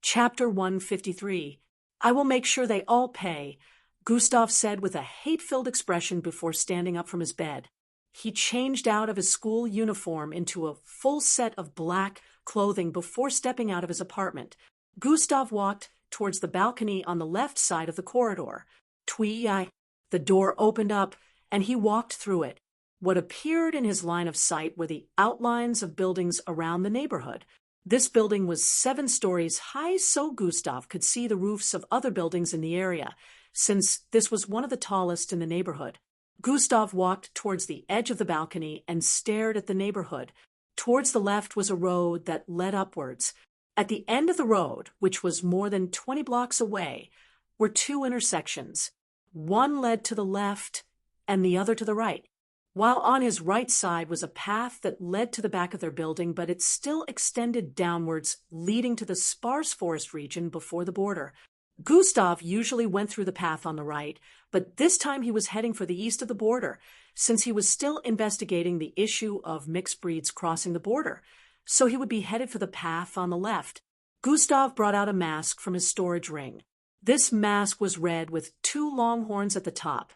Chapter 153. I will make sure they all pay, Gustav said with a hate-filled expression before standing up from his bed. He changed out of his school uniform into a full set of black clothing before stepping out of his apartment. Gustav walked towards the balcony on the left side of the corridor. The door opened up, and he walked through it. What appeared in his line of sight were the outlines of buildings around the neighborhood. This building was 7 stories high, so Gustav could see the roofs of other buildings in the area, since this was one of the tallest in the neighborhood. Gustav walked towards the edge of the balcony and stared at the neighborhood. Towards the left was a road that led upwards. At the end of the road, which was more than 20 blocks away, were 2 intersections. One led to the left and the other to the right. While on his right side was a path that led to the back of their building, but it still extended downwards, leading to the sparse forest region before the border. Gustav usually went through the path on the right, but this time he was heading for the east of the border, since he was still investigating the issue of mixed breeds crossing the border, so he would be headed for the path on the left. Gustav brought out a mask from his storage ring. This mask was red with 2 long horns at the top.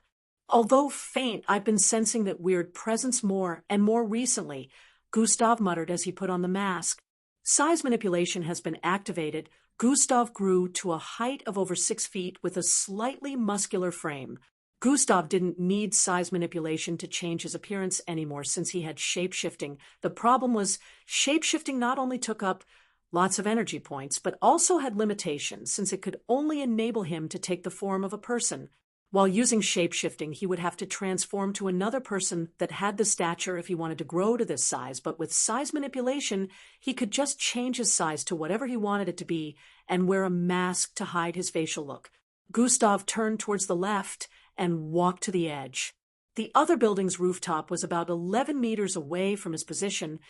Although faint, I've been sensing that weird presence more and more recently, Gustav muttered as he put on the mask. Size manipulation has been activated. Gustav grew to a height of over 6 feet with a slightly muscular frame. Gustav didn't need size manipulation to change his appearance anymore since he had shape-shifting. The problem was shape-shifting not only took up lots of energy points, but also had limitations since it could only enable him to take the form of a person. While using shape-shifting, he would have to transform to another person that had the stature if he wanted to grow to this size, but with size manipulation, he could just change his size to whatever he wanted it to be and wear a mask to hide his facial look. Gustav turned towards the left and walked to the edge. The other building's rooftop was about 11 meters away from his position,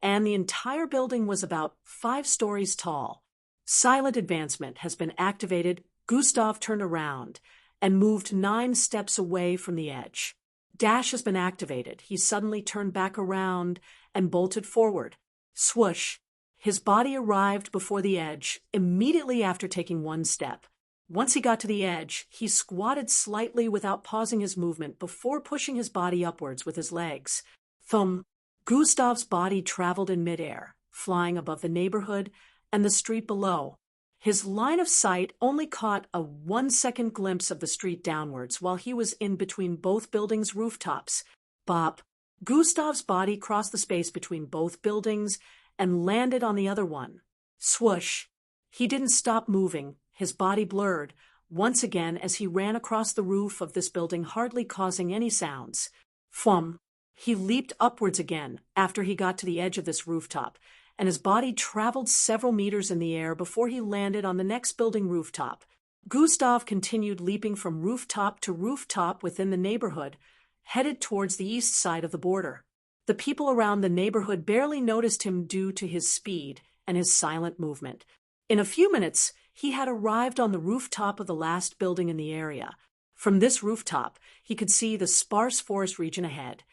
and the entire building was about 5 stories tall. Silent advancement has been activated. Gustav turned around and moved 9 steps away from the edge. Dash has been activated. He suddenly turned back around and bolted forward. Swoosh! His body arrived before the edge immediately after taking 1 step. Once he got to the edge, he squatted slightly without pausing his movement before pushing his body upwards with his legs. Thump! Gustav's body traveled in midair, flying above the neighborhood and the street below. His line of sight only caught a 1-second glimpse of the street downwards while he was in between both buildings' rooftops. Bop! Gustav's body crossed the space between both buildings and landed on the other one. Swoosh! He didn't stop moving. His body blurred once again as he ran across the roof of this building, hardly causing any sounds. Flum! He leaped upwards again after he got to the edge of this rooftop, and his body traveled several meters in the air before he landed on the next building rooftop. Gustav continued leaping from rooftop to rooftop within the neighborhood, headed towards the east side of the border. The people around the neighborhood barely noticed him due to his speed and his silent movement. In a few minutes, he had arrived on the rooftop of the last building in the area. From this rooftop, he could see the sparse forest region ahead,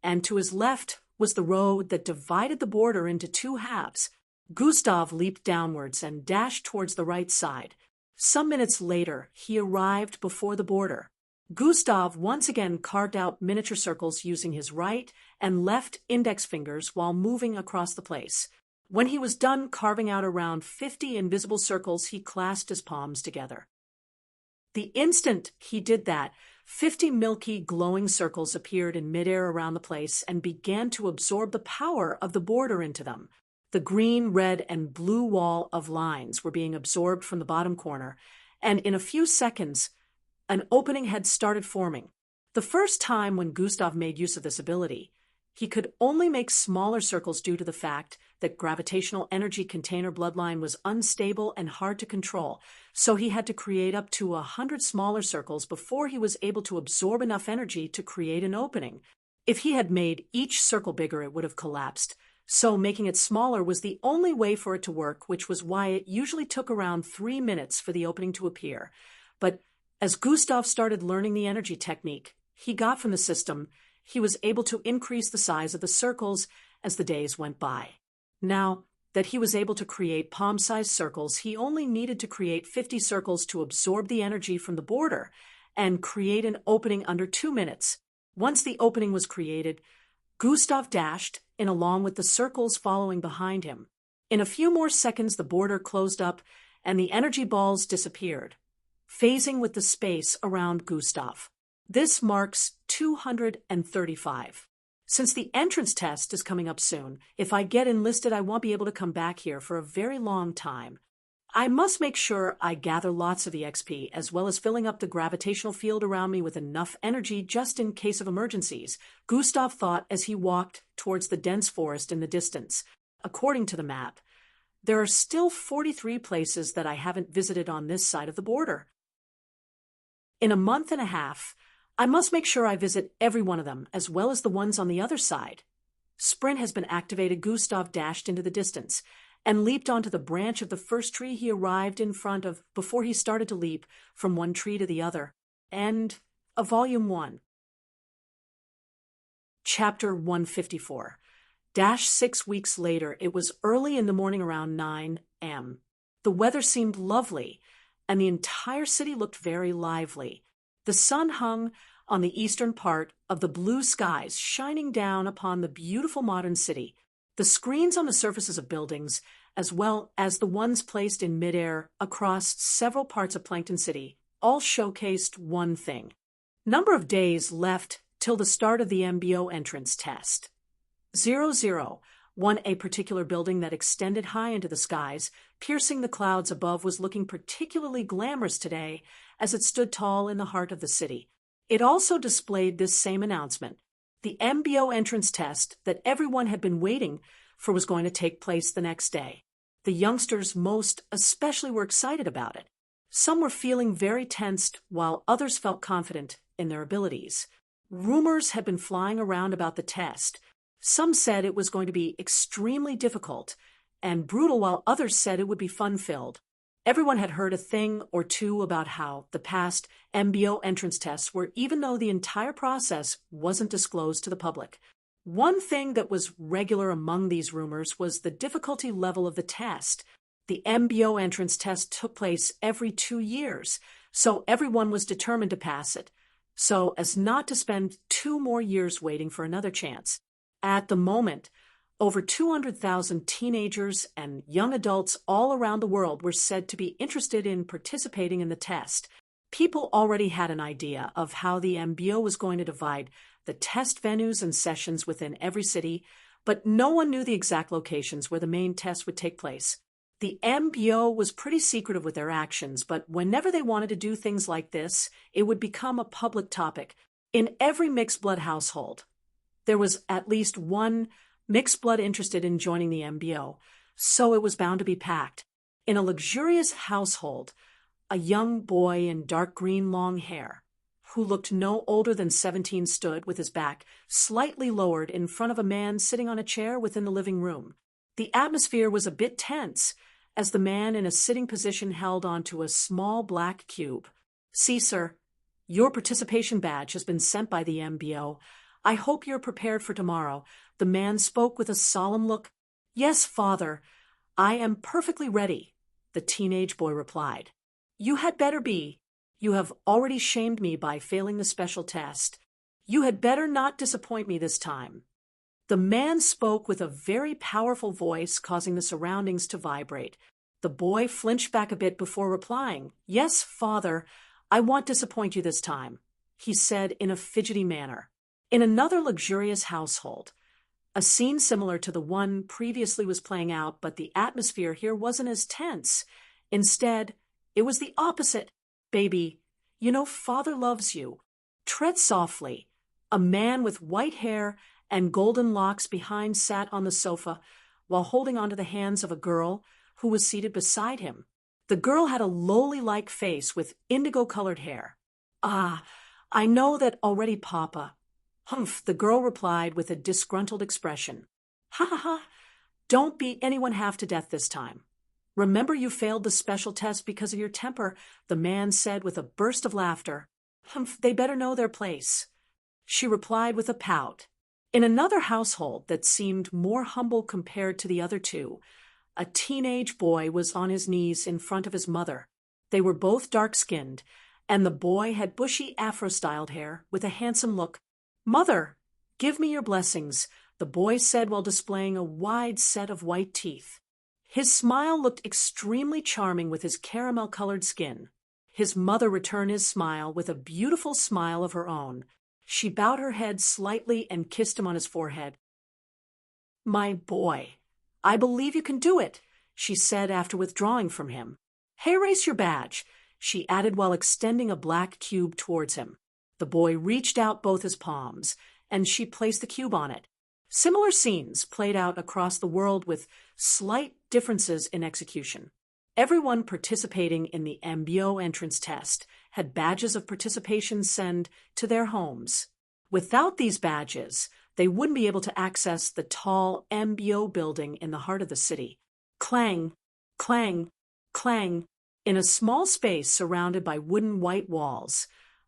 and to his left was the road that divided the border into 2 halves. Gustav leaped downwards and dashed towards the right side. Some minutes later, he arrived before the border. Gustav once again carved out miniature circles using his right and left index fingers while moving across the place. When he was done carving out around 50 invisible circles, he clasped his palms together. The instant he did that, 50 milky, glowing circles appeared in midair around the place and began to absorb the power of the border into them. The green, red, and blue wall of lines were being absorbed from the bottom corner, and in a few seconds, an opening had started forming. The first time when Gustav made use of this ability, he could only make smaller circles due to the fact that gravitational energy container bloodline was unstable and hard to control, so he had to create up to 100 smaller circles before he was able to absorb enough energy to create an opening. If he had made each circle bigger, it would have collapsed, so making it smaller was the only way for it to work, which was why it usually took around 3 minutes for the opening to appear. But as Gustav started learning the energy technique he got from the system, he was able to increase the size of the circles as the days went by. Now, that he was able to create palm-sized circles. He only needed to create 50 circles to absorb the energy from the border and create an opening under 2 minutes. Once the opening was created, Gustav dashed in along with the circles following behind him. In a few more seconds, the border closed up and the energy balls disappeared, phasing with the space around Gustav. This marks 235. Since the entrance test is coming up soon, if I get enlisted, I won't be able to come back here for a very long time. I must make sure I gather lots of EXP, as well as filling up the gravitational field around me with enough energy just in case of emergencies, Gustav thought as he walked towards the dense forest in the distance. According to the map, there are still 43 places that I haven't visited on this side of the border. In a month and a half, I must make sure I visit every one of them, as well as the ones on the other side. Sprint has been activated. Gustav dashed into the distance and leaped onto the branch of the first tree he arrived in front of before he started to leap from one tree to the other. End of Volume 1. Chapter 154. 6 weeks later, it was early in the morning around 9 a.m. The weather seemed lovely, and the entire city looked very lively. The sun hung on the eastern part of the blue skies, shining down upon the beautiful modern city. The screens on the surfaces of buildings, as well as the ones placed in midair across several parts of Plankton City, all showcased one thing. Number of days left till the start of the MBO entrance test. 00. A particular building that extended high into the skies, piercing the clouds above, was looking particularly glamorous today as it stood tall in the heart of the city. It also displayed this same announcement. The MBO entrance test that everyone had been waiting for was going to take place the next day. The youngsters most especially were excited about it. Some were feeling very tensed, while others felt confident in their abilities. Rumors had been flying around about the test. Some said it was going to be extremely difficult and brutal, while others said it would be fun-filled. Everyone had heard a thing or two about how the past MBO entrance tests were, even though the entire process wasn't disclosed to the public. One thing that was regular among these rumors was the difficulty level of the test. The MBO entrance test took place every 2 years, so everyone was determined to pass it, so as not to spend 2 more years waiting for another chance. At the moment, over 200,000 teenagers and young adults all around the world were said to be interested in participating in the test. People already had an idea of how the MBO was going to divide the test venues and sessions within every city, but no one knew the exact locations where the main test would take place. The MBO was pretty secretive with their actions, but whenever they wanted to do things like this, it would become a public topic. In every mixed blood household, there was at least one mixed blood interested in joining the MBO, so it was bound to be packed. In a luxurious household, a young boy in dark green long hair, who looked no older than 17, stood with his back slightly lowered in front of a man sitting on a chair within the living room. The atmosphere was a bit tense, as the man in a sitting position held onto a small black cube. "See, sir, your participation badge has been sent by the MBO. I hope you're prepared for tomorrow." The man spoke with a solemn look. "Yes, father, I am perfectly ready," the teenage boy replied. "You had better be. You have already shamed me by failing the special test. You had better not disappoint me this time." The man spoke with a very powerful voice, causing the surroundings to vibrate. The boy flinched back a bit before replying. "Yes, father, I won't disappoint you this time," he said in a fidgety manner. In another luxurious household, a scene similar to the one previously was playing out, but the atmosphere here wasn't as tense. Instead, it was the opposite. "Baby, you know father loves you. Tread softly." A man with white hair and golden locks behind sat on the sofa while holding onto the hands of a girl who was seated beside him. The girl had a lowly-like face with indigo-colored hair. "Ah, I know that already, Papa." "Humph," the girl replied with a disgruntled expression. "Ha ha ha, don't beat anyone half to death this time. Remember you failed the special test because of your temper," the man said with a burst of laughter. "Humph, they better know their place," she replied with a pout. In another household that seemed more humble compared to the other two, A teenage boy was on his knees in front of his mother. They were both dark-skinned, and the boy had bushy afro-styled hair with a handsome look. "Mother, give me your blessings," the boy said while displaying a wide set of white teeth. His smile looked extremely charming with his caramel-colored skin. His mother returned his smile with a beautiful smile of her own. She bowed her head slightly and kissed him on his forehead. "My boy, I believe you can do it," she said after withdrawing from him. "Hey, raise your badge," she added while extending a black cube towards him. The boy reached out both his palms, and she placed the cube on it. Similar scenes played out across the world with slight differences in execution. Everyone participating in the MBO entrance test had badges of participation sent to their homes. Without these badges, they wouldn't be able to access the tall MBO building in the heart of the city. Clang, clang, clang. In a small space surrounded by wooden white walls,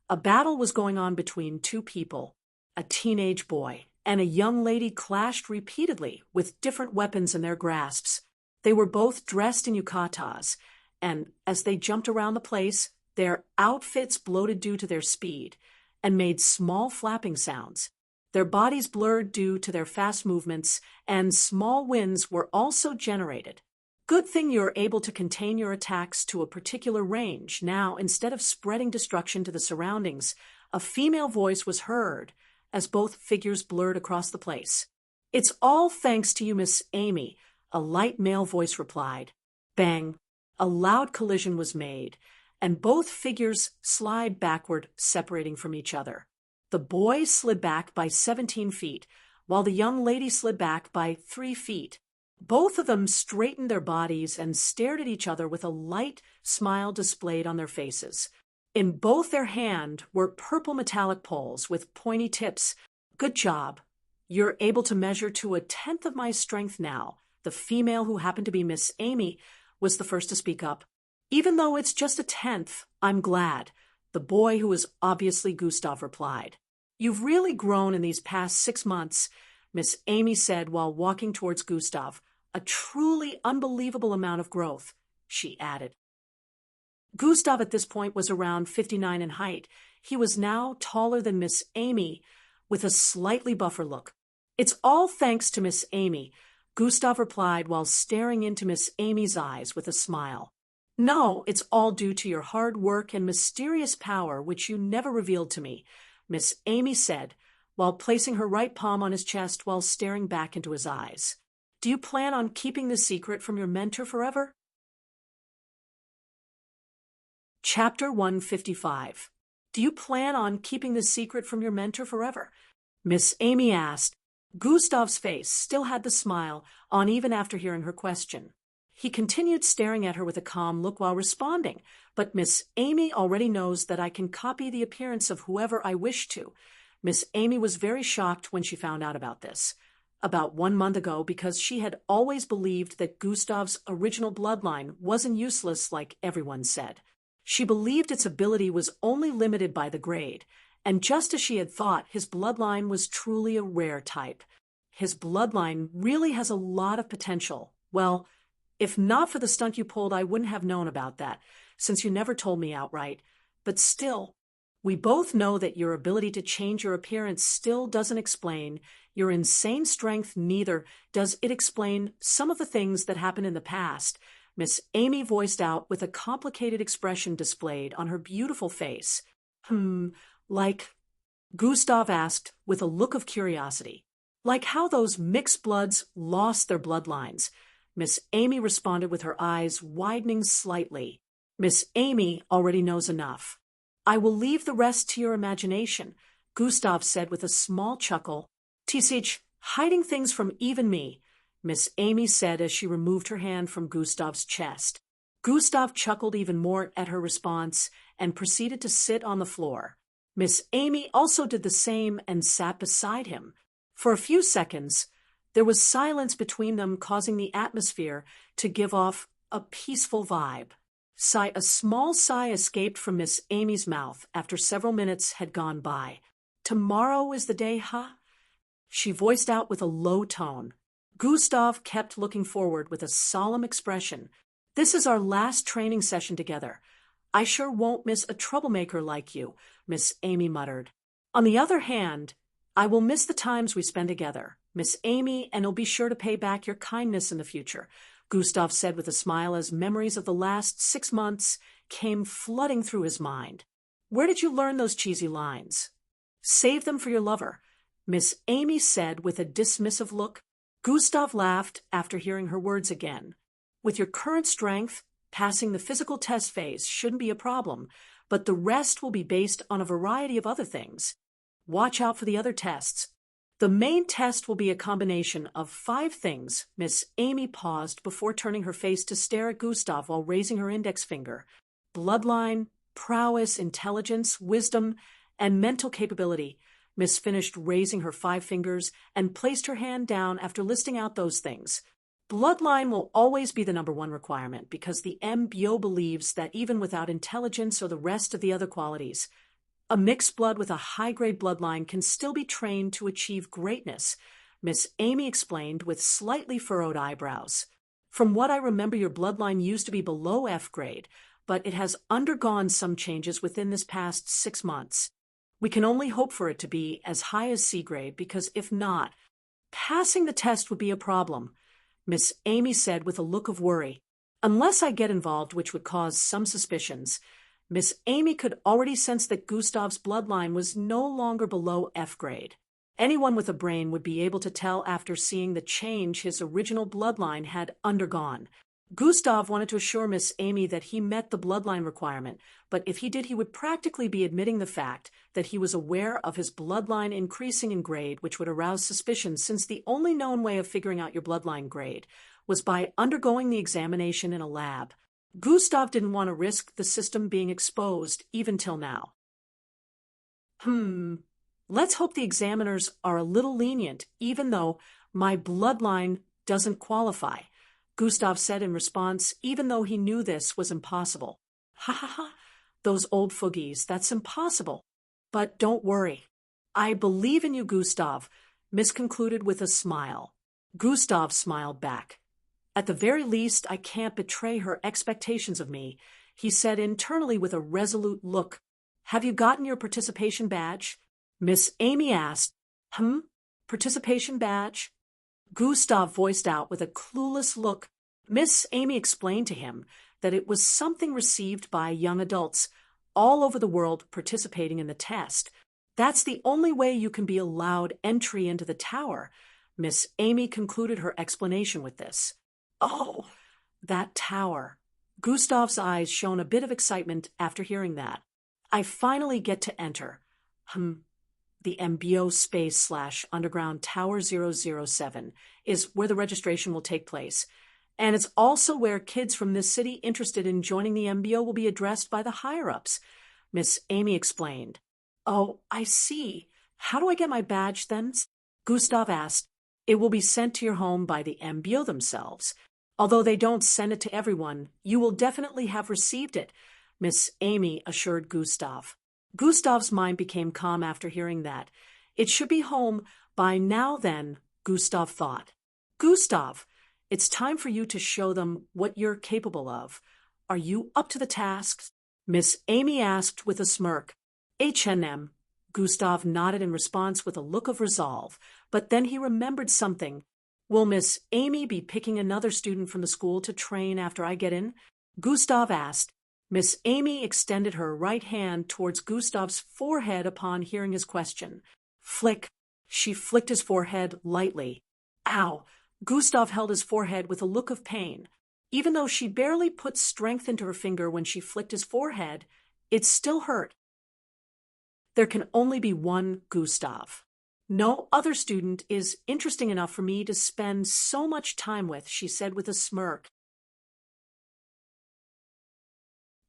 a battle was going on between two people. A teenage boy and a young lady clashed repeatedly with different weapons in their grasps. They were both dressed in yukatas, and as they jumped around the place, their outfits bloated due to their speed and made small flapping sounds. Their bodies blurred due to their fast movements, and small winds were also generated. Good thing you're able to contain your attacks to a particular range. Now, instead of spreading destruction to the surroundings, a female voice was heard as both figures blurred across the place. "It's all thanks to you, Miss Amy," a light male voice replied. Bang! A loud collision was made, and both figures slid backward, separating from each other. The boy slid back by 17 feet, while the young lady slid back by 3 feet. Both of them straightened their bodies and stared at each other with a light smile displayed on their faces. In both their hand were purple metallic poles with pointy tips. "Good job. You're able to measure to 1/10 of my strength now." The female, who happened to be Miss Amy, was the first to speak up. "Even though it's just 1/10, I'm glad," the boy, who was obviously Gustav, replied. "You've really grown in these past 6 months," Miss Amy said while walking towards Gustav. "A truly unbelievable amount of growth," she added. Gustav at this point was around 59 in height. He was now taller than Miss Amy, with a slightly buffer look. "It's all thanks to Miss Amy," Gustav replied while staring into Miss Amy's eyes with a smile. "No, it's all due to your hard work and mysterious power, which you never revealed to me," Miss Amy said, while placing her right palm on his chest while staring back into his eyes. "Do you plan on keeping the secret from your mentor forever?" Chapter 155. Do you plan on keeping the secret from your mentor forever? Miss Amy asked. Gustav's face still had the smile on even after hearing her question. He continued staring at her with a calm look while responding, "But Miss Amy already knows that I can copy the appearance of whoever I wish to." Miss Amy was very shocked when she found out about this. About 1 month ago, because she had always believed that Gustav's original bloodline wasn't useless like everyone said. She believed its ability was only limited by the grade, and just as she had thought, his bloodline was truly a rare type. His bloodline really has a lot of potential. Well, if not for the stunt you pulled, I wouldn't have known about that, since you never told me outright. But still, we both know that your ability to change your appearance still doesn't explain your insane strength, neither does it explain some of the things that happened in the past, Miss Amy voiced out with a complicated expression displayed on her beautiful face. Like, Gustav asked with a look of curiosity. Like how those mixed bloods lost their bloodlines. Miss Amy responded with her eyes widening slightly. Miss Amy already knows enough. "I will leave the rest to your imagination," Gustav said with a small chuckle. "Tisich, hiding things from even me," Miss Amy said as she removed her hand from Gustav's chest. Gustav chuckled even more at her response and proceeded to sit on the floor. Miss Amy also did the same and sat beside him. For a few seconds, there was silence between them, causing the atmosphere to give off a peaceful vibe. A small sigh escaped from Miss Amy's mouth after several minutes had gone by. "Tomorrow is the day, huh?" she voiced out with a low tone. Gustav kept looking forward with a solemn expression. This is our last training session together. I sure won't miss a troublemaker like you, Miss Amy muttered. On the other hand, I will miss the times we spend together, Miss Amy, and will be sure to pay back your kindness in the future, Gustav said with a smile as memories of the last 6 months came flooding through his mind. Where did you learn those cheesy lines? Save them for your lover, Miss Amy said with a dismissive look. Gustav laughed after hearing her words again. With your current strength, passing the physical test phase shouldn't be a problem, but the rest will be based on a variety of other things. Watch out for the other tests. The main test will be a combination of 5 things. Miss Amy paused before turning her face to stare at Gustav while raising her index finger. Bloodline, prowess, intelligence, wisdom, and mental capability. Miss finished raising her 5 fingers and placed her hand down after listing out those things. Bloodline will always be the #1 requirement because the MBO believes that even without intelligence or the rest of the other qualities, a mixed blood with a high-grade bloodline can still be trained to achieve greatness, Miss Amy explained with slightly furrowed eyebrows. From what I remember, your bloodline used to be below F grade, but it has undergone some changes within this past 6 months. We can only hope for it to be as high as C grade because if not, passing the test would be a problem, Miss Amy said with a look of worry. Unless I get involved, which would cause some suspicions, Miss Amy could already sense that Gustav's bloodline was no longer below F grade. Anyone with a brain would be able to tell after seeing the change his original bloodline had undergone. Gustav wanted to assure Miss Amy that he met the bloodline requirement, but if he did, he would practically be admitting the fact that he was aware of his bloodline increasing in grade, which would arouse suspicion since the only known way of figuring out your bloodline grade was by undergoing the examination in a lab. Gustav didn't want to risk the system being exposed, even till now. Let's hope the examiners are a little lenient, even though my bloodline doesn't qualify, Gustav said in response, even though he knew this was impossible. Ha ha ha, those old foogies, that's impossible. But don't worry. I believe in you, Gustav, Miss concluded with a smile. Gustav smiled back. At the very least, I can't betray her expectations of me, he said internally with a resolute look. Have you gotten your participation badge? Miss Amy asked. Participation badge? Gustav voiced out with a clueless look. Miss Amy explained to him that it was something received by young adults all over the world participating in the test. That's the only way you can be allowed entry into the tower. Miss Amy concluded her explanation with this. Oh, that tower. Gustav's eyes shone a bit of excitement after hearing that. I finally get to enter. The MBO space/underground tower 007 is where the registration will take place. And it's also where kids from this city interested in joining the MBO will be addressed by the higher-ups, Miss Amy explained. Oh, I see. How do I get my badge then? Gustav asked. It will be sent to your home by the MBO themselves. Although they don't send it to everyone, you will definitely have received it, Miss Amy assured Gustav. Gustav's mind became calm after hearing that. It should be home by now then, Gustav thought. Gustav, it's time for you to show them what you're capable of. Are you up to the task? Miss Amy asked with a smirk. H&M. Gustav nodded in response with a look of resolve, but then he remembered something. Will Miss Amy be picking another student from the school to train after I get in? Gustav asked. Miss Amy extended her right hand towards Gustav's forehead upon hearing his question. Flick. She flicked his forehead lightly. Ow! Gustav held his forehead with a look of pain. Even though she barely put strength into her finger when she flicked his forehead, it still hurt. There can only be one Gustav. No other student is interesting enough for me to spend so much time with, she said with a smirk.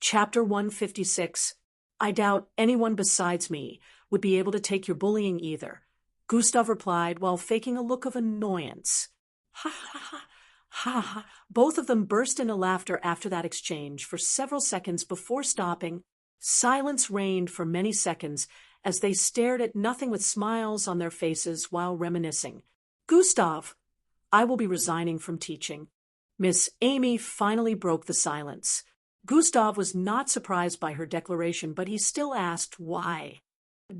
Chapter 156. I doubt anyone besides me would be able to take your bullying either, Gustav replied while faking a look of annoyance. Ha ha ha, ha ha. Both of them burst into laughter after that exchange for several seconds before stopping. Silence reigned for many seconds as they stared at nothing with smiles on their faces while reminiscing. Gustav, I will be resigning from teaching." Miss Amy finally broke the silence. Gustav was not surprised by her declaration, but he still asked why.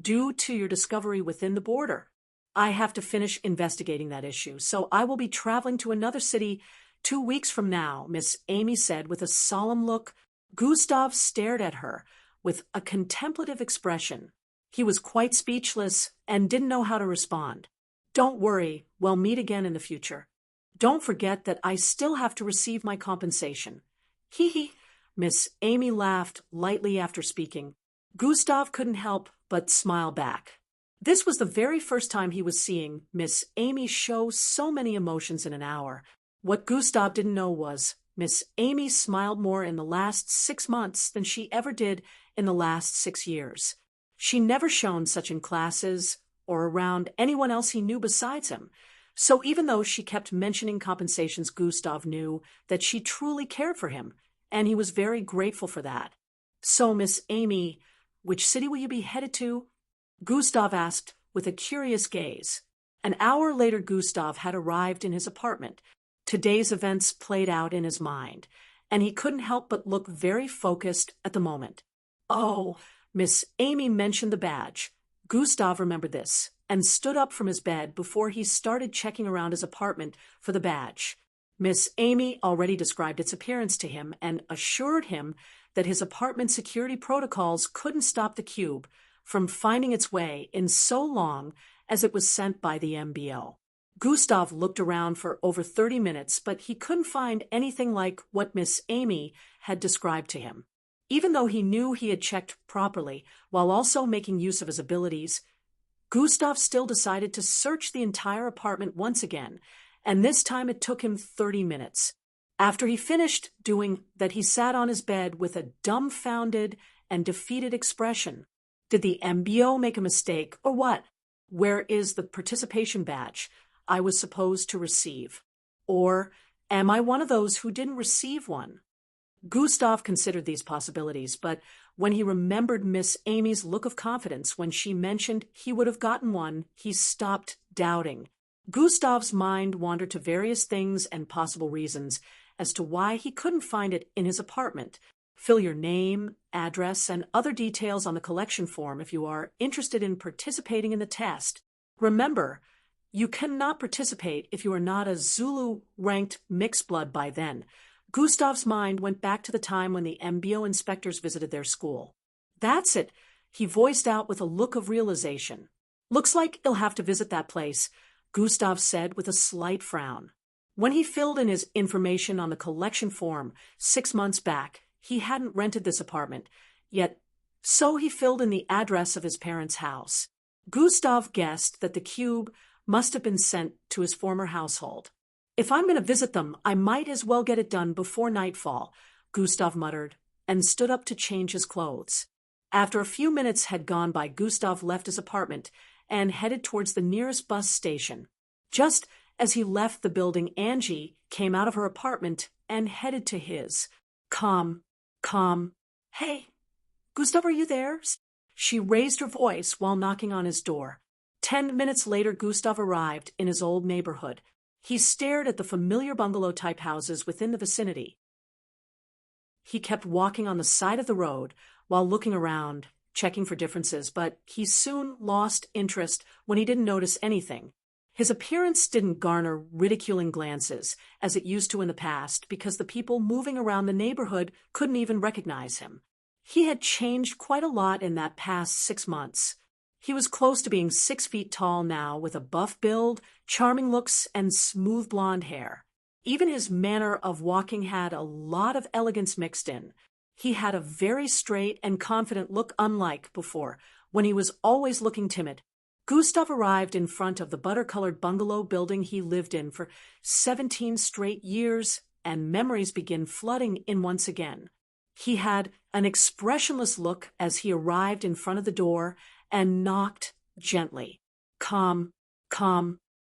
"Due to your discovery within the border. I have to finish investigating that issue, so I will be traveling to another city 2 weeks from now," Miss Amy said with a solemn look. Gustav stared at her with a contemplative expression. He was quite speechless and didn't know how to respond. "Don't worry, we'll meet again in the future. Don't forget that I still have to receive my compensation." "Hee hee," Miss Amy laughed lightly after speaking. Gustav couldn't help but smile back. This was the very first time he was seeing Miss Amy show so many emotions in an hour. What Gustav didn't know was Miss Amy smiled more in the last 6 months than she ever did in the last 6 years. She never shone such in classes or around anyone else he knew besides him. So even though she kept mentioning compensations, Gustav knew that she truly cared for him, and he was very grateful for that. "So, Miss Amy, which city will you be headed to?" Gustav asked with a curious gaze. An hour later, Gustav had arrived in his apartment. Today's events played out in his mind, and he couldn't help but look very focused at the moment. "Oh," Miss Amy mentioned the badge. Gustav remembered this and stood up from his bed before he started checking around his apartment for the badge. Miss Amy already described its appearance to him and assured him that his apartment security protocols couldn't stop the cube from finding its way in so long as it was sent by the MBO. Gustav looked around for over 30 minutes, but he couldn't find anything like what Miss Amy had described to him. Even though he knew he had checked properly while also making use of his abilities, Gustav still decided to search the entire apartment once again, and this time it took him 30 minutes. After he finished doing that, he sat on his bed with a dumbfounded and defeated expression. Did the MBO make a mistake, or what? Where is the participation badge I was supposed to receive? Or am I one of those who didn't receive one? Gustav considered these possibilities, but when he remembered Miss Amy's look of confidence when she mentioned he would have gotten one, he stopped doubting. Gustav's mind wandered to various things and possible reasons as to why he couldn't find it in his apartment. Fill your name, address, and other details on the collection form if you are interested in participating in the test. Remember, you cannot participate if you are not a Zulu-ranked mixed blood by then. Gustav's mind went back to the time when the MBO inspectors visited their school. "That's it," he voiced out with a look of realization. "Looks like he'll have to visit that place," Gustav said with a slight frown. When he filled in his information on the collection form 6 months back, he hadn't rented this apartment, yet so he filled in the address of his parents' house. Gustav guessed that the cube must have been sent to his former household. "If I'm going to visit them, I might as well get it done before nightfall," Gustav muttered, and stood up to change his clothes. After a few minutes had gone by, Gustav left his apartment and headed towards the nearest bus station. Just as he left the building, Angie came out of her apartment and headed to his. Calm. "Hey, Gustav, are you there?" She raised her voice while knocking on his door. 10 minutes later, Gustav arrived in his old neighborhood. He stared at the familiar bungalow-type houses within the vicinity. He kept walking on the side of the road while looking around, checking for differences, but he soon lost interest when he didn't notice anything. His appearance didn't garner ridiculing glances, as it used to in the past, because the people moving around the neighborhood couldn't even recognize him. He had changed quite a lot in that past 6 months. He was close to being 6 feet tall now, with a buff build, charming looks, and smooth blonde hair. Even his manner of walking had a lot of elegance mixed in. He had a very straight and confident look, unlike before, when he was always looking timid. Gustav arrived in front of the butter-colored bungalow building he lived in for 17 straight years, and memories began flooding in once again. He had an expressionless look as he arrived in front of the door and knocked gently. Calm.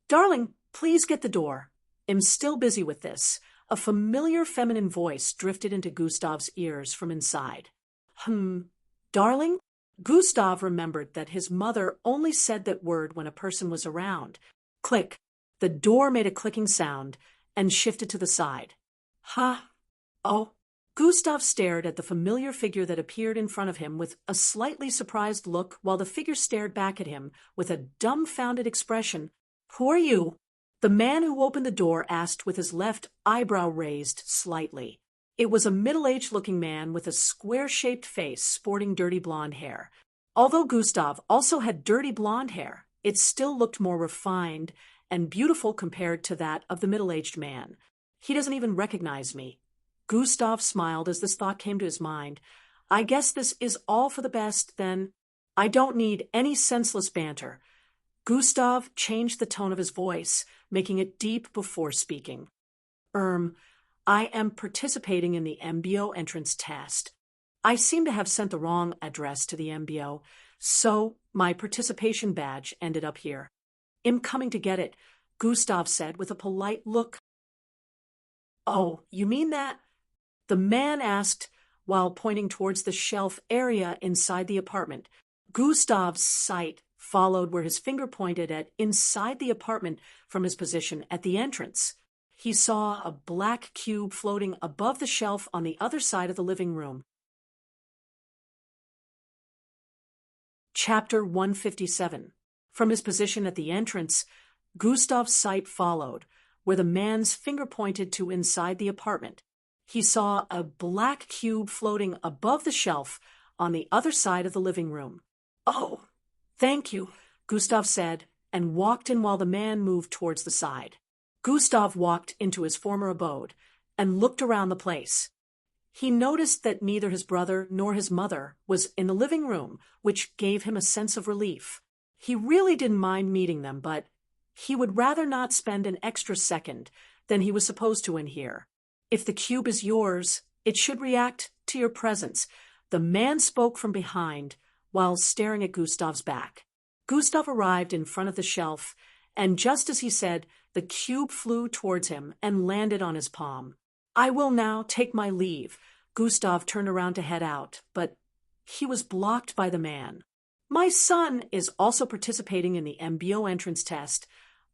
"Darling, please get the door. I'm still busy with this." A familiar feminine voice drifted into Gustav's ears from inside. Darling? Gustav remembered that his mother only said that word when a person was around. Click. The The door made a clicking sound and shifted to the side. Ha! Oh! Gustav stared at the familiar figure that appeared in front of him with a slightly surprised look while the figure stared back at him with a dumbfounded expression. Who are you? The man who opened the door asked with his left eyebrow raised slightly. It was a middle-aged looking man with a square-shaped face sporting dirty blonde hair. Although Gustav also had dirty blonde hair, it still looked more refined and beautiful compared to that of the middle-aged man. He doesn't even recognize me. Gustav smiled as this thought came to his mind. I guess this is all for the best, then. I don't need any senseless banter. Gustav changed the tone of his voice, making it deep before speaking. I am participating in the MBO entrance test. I seem to have sent the wrong address to the MBO, so my participation badge ended up here. I'm coming to get it, Gustav said with a polite look. Oh, you mean that? The man asked while pointing towards the shelf area inside the apartment. Gustav's sight followed where his finger pointed at inside the apartment from his position at the entrance. He saw a black cube floating above the shelf on the other side of the living room. Chapter 157. From his position at the entrance, Gustav's sight followed where the man's finger pointed to inside the apartment. He saw a black cube floating above the shelf on the other side of the living room. Oh, thank you, Gustav said, and walked in while the man moved towards the side. Gustav walked into his former abode and looked around the place. He noticed that neither his brother nor his mother was in the living room, which gave him a sense of relief. He really didn't mind meeting them, but he would rather not spend an extra second than he was supposed to in here. If the cube is yours, it should react to your presence. The man spoke from behind while staring at Gustav's back. Gustav arrived in front of the shelf, and just as he said, the cube flew towards him and landed on his palm. I will now take my leave. Gustav turned around to head out, but he was blocked by the man. My son is also participating in the MBO entrance test.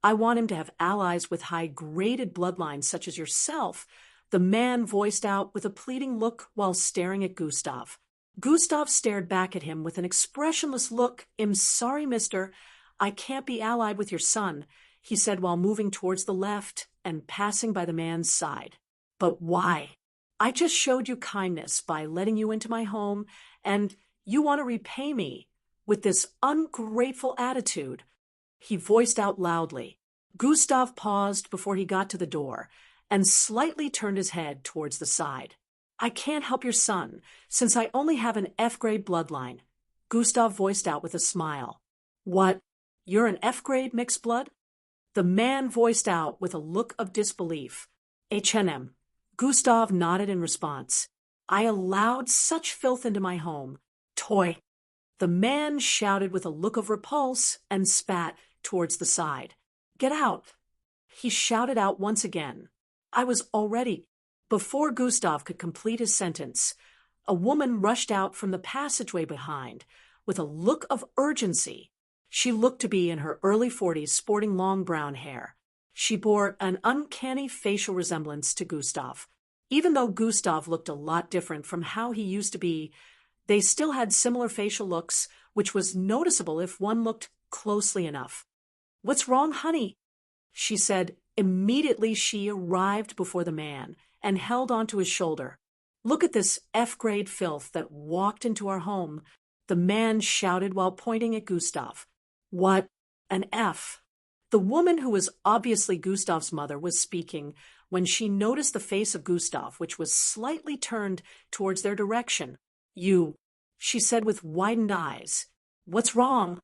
I want him to have allies with high-graded bloodlines such as yourself. The man voiced out with a pleading look while staring at Gustav. Gustav stared back at him with an expressionless look. I'm sorry, mister. I can't be allied with your son, he said while moving towards the left and passing by the man's side. But why? I just showed you kindness by letting you into my home, and you want to repay me with this ungrateful attitude. He voiced out loudly. Gustav paused before he got to the door and slightly turned his head towards the side. I can't help your son, since I only have an F-grade bloodline, Gustav voiced out with a smile. What? You're an F-grade mixed blood? The man voiced out with a look of disbelief. H&M. Gustav nodded in response. I allowed such filth into my home. Toy. The man shouted with a look of repulse and spat towards the side. Get out. He shouted out once again. I was already. Before Gustav could complete his sentence, a woman rushed out from the passageway behind with a look of urgency. She looked to be in her early 40s, sporting long brown hair. She bore an uncanny facial resemblance to Gustav. Even though Gustav looked a lot different from how he used to be, they still had similar facial looks, which was noticeable if one looked closely enough. What's wrong, honey? She said. Immediately she arrived before the man and held onto his shoulder. Look at this F-grade filth that walked into our home, the man shouted while pointing at Gustav. What? An F? The woman who was obviously Gustav's mother was speaking when she noticed the face of Gustav, which was slightly turned towards their direction. You, she said with widened eyes. What's wrong?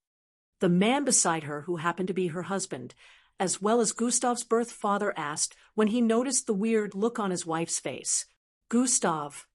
The man beside her, who happened to be her husband, as well as Gustav's birth father, asked when he noticed the weird look on his wife's face. Gustav,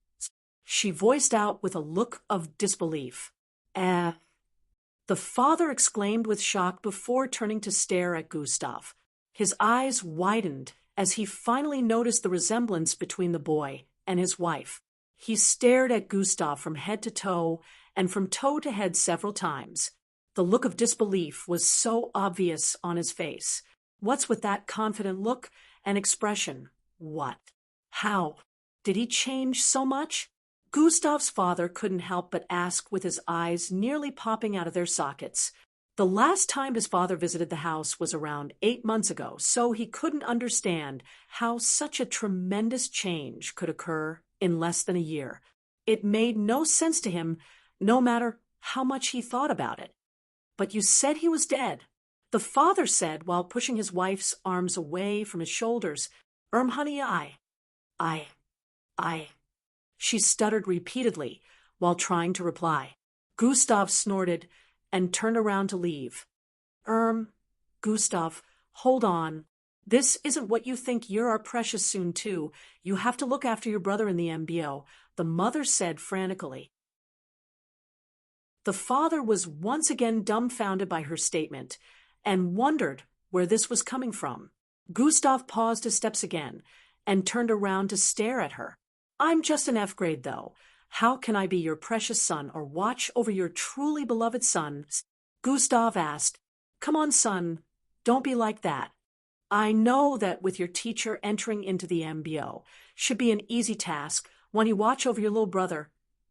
she voiced out with a look of disbelief. The father exclaimed with shock before turning to stare at Gustav. His eyes widened as he finally noticed the resemblance between the boy and his wife. He stared at Gustav from head to toe and from toe to head several times. The look of disbelief was so obvious on his face. What's with that confident look and expression? What? How? Did he change so much? Gustav's father couldn't help but ask with his eyes nearly popping out of their sockets. The last time his father visited the house was around 8 months ago, so he couldn't understand how such a tremendous change could occur in less than a year. It made no sense to him, no matter how much he thought about it. But you said he was dead, the father said while pushing his wife's arms away from his shoulders. Honey, I. She stuttered repeatedly while trying to reply. Gustav snorted and turned around to leave. Gustav, hold on. This isn't what you think. You're our precious soon, too. You have to look after your brother in the MBO, the mother said frantically. The father was once again dumbfounded by her statement and wondered where this was coming from. Gustav paused his steps again and turned around to stare at her. I'm just an F grade, though. How can I be your precious son or watch over your truly beloved son? Gustav asked. Come on, son. Don't be like that. I know that with your teacher entering into the MBO should be an easy task when you watch over your little brother.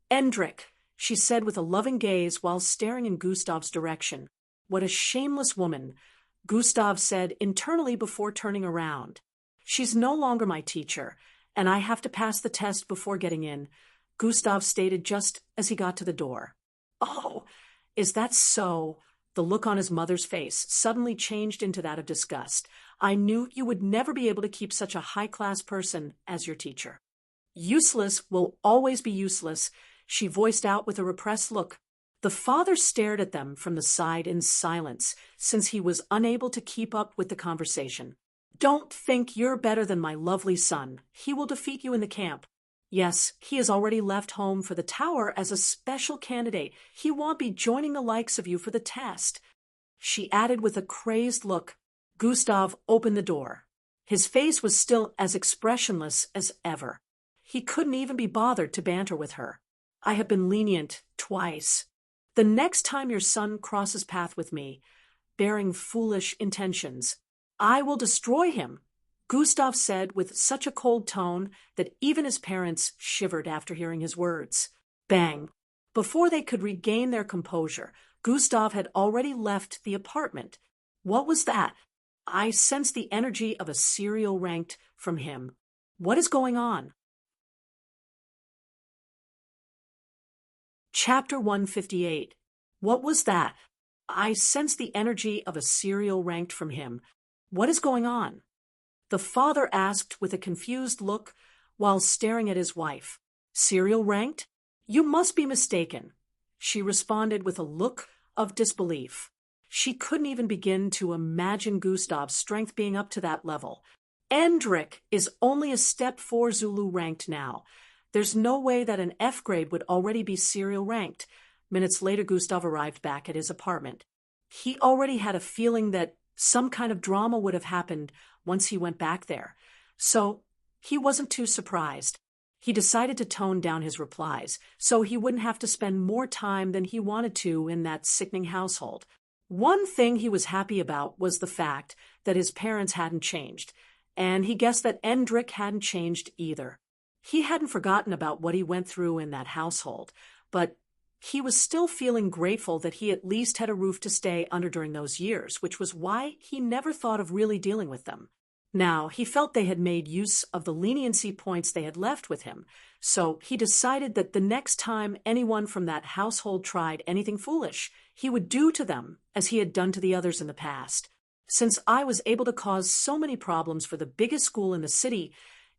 Endrik, she said with a loving gaze while staring in Gustav's direction. What a shameless woman, Gustav said internally before turning around. She's no longer my teacher, and I have to pass the test before getting in, Gustav stated just as he got to the door. Oh, is that so? The look on his mother's face suddenly changed into that of disgust. I knew you would never be able to keep such a high-class person as your teacher. Useless will always be useless, she voiced out with a repressed look. The father stared at them from the side in silence, since he was unable to keep up with the conversation. Don't think you're better than my lovely son. He will defeat you in the camp. Yes, he has already left home for the tower as a special candidate. He won't be joining the likes of you for the test, she added with a crazed look. Gustav opened the door. His face was still as expressionless as ever. He couldn't even be bothered to banter with her. I have been lenient twice. The next time your son crosses path with me, bearing foolish intentions, I will destroy him, Gustav said with such a cold tone that even his parents shivered after hearing his words. Bang! Before they could regain their composure, Gustav had already left the apartment. What was that? I sensed the energy of a serial ranked from him. What is going on? Chapter 158. What was that? I sensed the energy of a serial ranked from him. What is going on? The father asked with a confused look while staring at his wife. Serial ranked? You must be mistaken, she responded with a look of disbelief. She couldn't even begin to imagine Gustav's strength being up to that level. Endrik is only a step 4 Zulu ranked now. There's no way that an F grade would already be serial ranked. Minutes later, Gustav arrived back at his apartment. He already had a feeling that some kind of drama would have happened once he went back there, so he wasn't too surprised. He decided to tone down his replies so he wouldn't have to spend more time than he wanted to in that sickening household. One thing he was happy about was the fact that his parents hadn't changed, and he guessed that Endrik hadn't changed either. He hadn't forgotten about what he went through in that household, but he was still feeling grateful that he at least had a roof to stay under during those years, which was why he never thought of really dealing with them. Now, he felt they had made use of the leniency points they had left with him, so he decided that the next time anyone from that household tried anything foolish, he would do to them as he had done to the others in the past. Since I was able to cause so many problems for the biggest school in the city,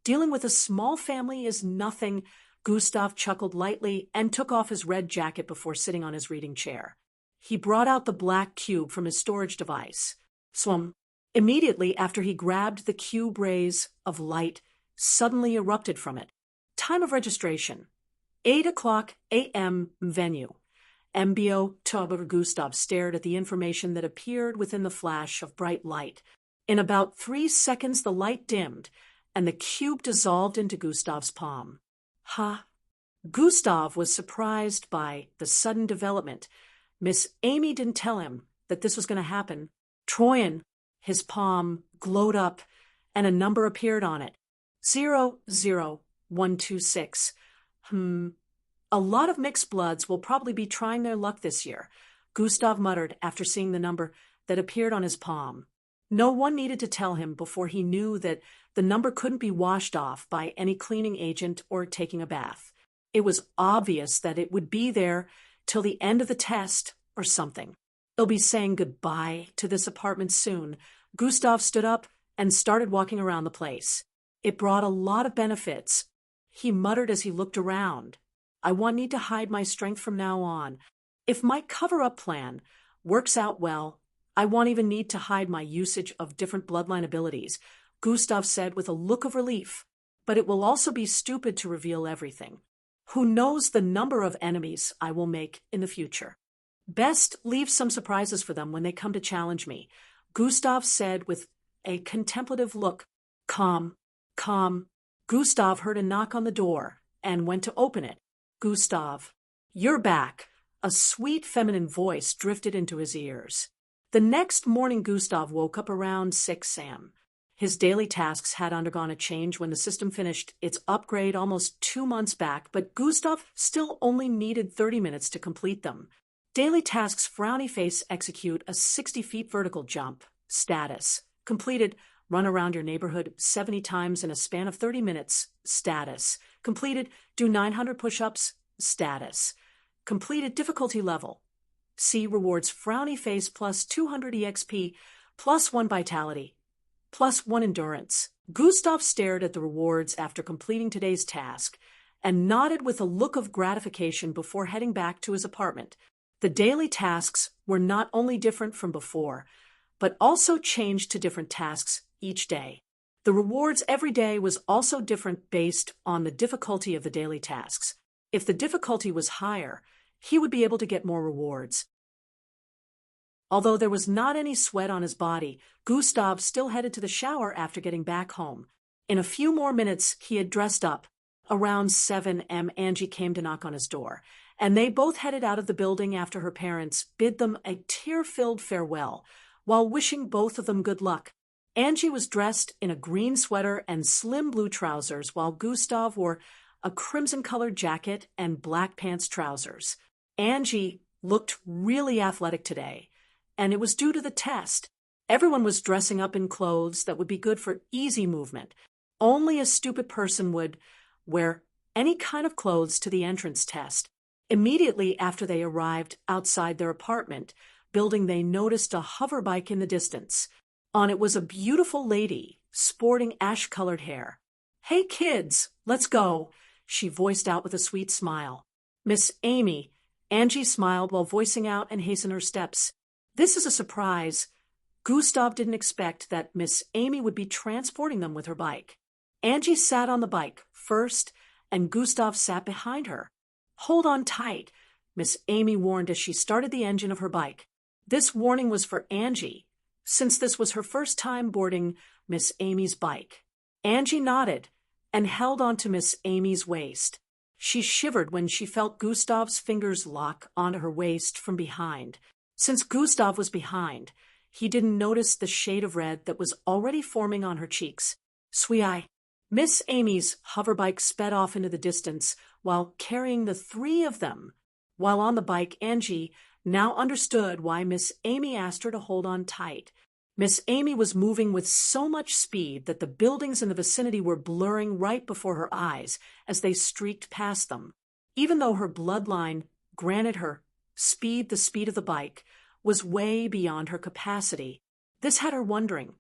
dealing with a small family is nothing. Gustav chuckled lightly and took off his red jacket before sitting on his reading chair. He brought out the black cube from his storage device. Swum. Immediately after he grabbed the cube, rays of light suddenly erupted from it. Time of registration: 8:00 a.m. Venue. MBO Tober. Gustav stared at the information that appeared within the flash of bright light. In about 3 seconds the light dimmed, and the cube dissolved into Gustav's palm. Ha! Gustav was surprised by the sudden development. Miss Amy didn't tell him that this was going to happen. Troyan, His palm glowed up, and a number appeared on it. 00126. A lot of mixed bloods will probably be trying their luck this year, Gustav muttered after seeing the number that appeared on his palm. No one needed to tell him before he knew that the number couldn't be washed off by any cleaning agent or taking a bath. It was obvious that it would be there till the end of the test or something. They'll be saying goodbye to this apartment soon. Gustav stood up and started walking around the place. It brought a lot of benefits. He muttered as he looked around. I won't need to hide my strength from now on. If my cover-up plan works out well, I won't even need to hide my usage of different bloodline abilities, Gustav said with a look of relief. But it will also be stupid to reveal everything. Who knows the number of enemies I will make in the future? Best leave some surprises for them when they come to challenge me, Gustav said with a contemplative look. Calm. Gustav heard a knock on the door and went to open it. Gustav, you're back. A sweet feminine voice drifted into his ears. The next morning Gustav woke up around 6 a.m. His daily tasks had undergone a change when the system finished its upgrade almost 2 months back, but Gustav still only needed 30 minutes to complete them. Daily tasks: frowny face, execute a 60 feet vertical jump. Status: completed. Run around your neighborhood 70 times in a span of 30 minutes. Status: completed. Do 900 push-ups. Status: completed. Difficulty level: C. Rewards: frowny face plus 200 EXP, plus 1 vitality, plus 1 endurance. Gustav stared at the rewards after completing today's task and nodded with a look of gratification before heading back to his apartment. The daily tasks were not only different from before, but also changed to different tasks each day. The rewards every day was also different based on the difficulty of the daily tasks. If the difficulty was higher, he would be able to get more rewards. Although there was not any sweat on his body, Gustav still headed to the shower after getting back home. In a few more minutes, he had dressed up. Around 7 a.m., Angie came to knock on his door, and they both headed out of the building after her parents bid them a tear-filled farewell, while wishing both of them good luck. Angie was dressed in a green sweater and slim blue trousers, while Gustav wore a crimson-colored jacket and black pants trousers. Angie looked really athletic today, and it was due to the test. Everyone was dressing up in clothes that would be good for easy movement. Only a stupid person would wear any kind of clothes to the entrance test. Immediately after they arrived outside their apartment building, they noticed a hover bike in the distance. On it was a beautiful lady, sporting ash-colored hair. "Hey kids, let's go," she voiced out with a sweet smile. "Miss Amy," Angie smiled while voicing out and hastened her steps. This is a surprise. Gustav didn't expect that Miss Amy would be transporting them with her bike. Angie sat on the bike first, and Gustav sat behind her. "Hold on tight," Miss Amy warned as she started the engine of her bike. This warning was for Angie, since this was her first time boarding Miss Amy's bike. Angie nodded and held onto Miss Amy's waist. She shivered when she felt Gustav's fingers lock onto her waist from behind. Since Gustav was behind, he didn't notice the shade of red that was already forming on her cheeks. "Sweet." Miss Amy's hoverbike sped off into the distance while carrying the 3 of them. While on the bike, Angie now understood why Miss Amy asked her to hold on tight. Miss Amy was moving with so much speed that the buildings in the vicinity were blurring right before her eyes as they streaked past them. Even though her bloodline granted her speed, the speed of the bike was way beyond her capacity. This had her wondering,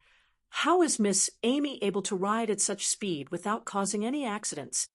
how is Miss Amy able to ride at such speed without causing any accidents?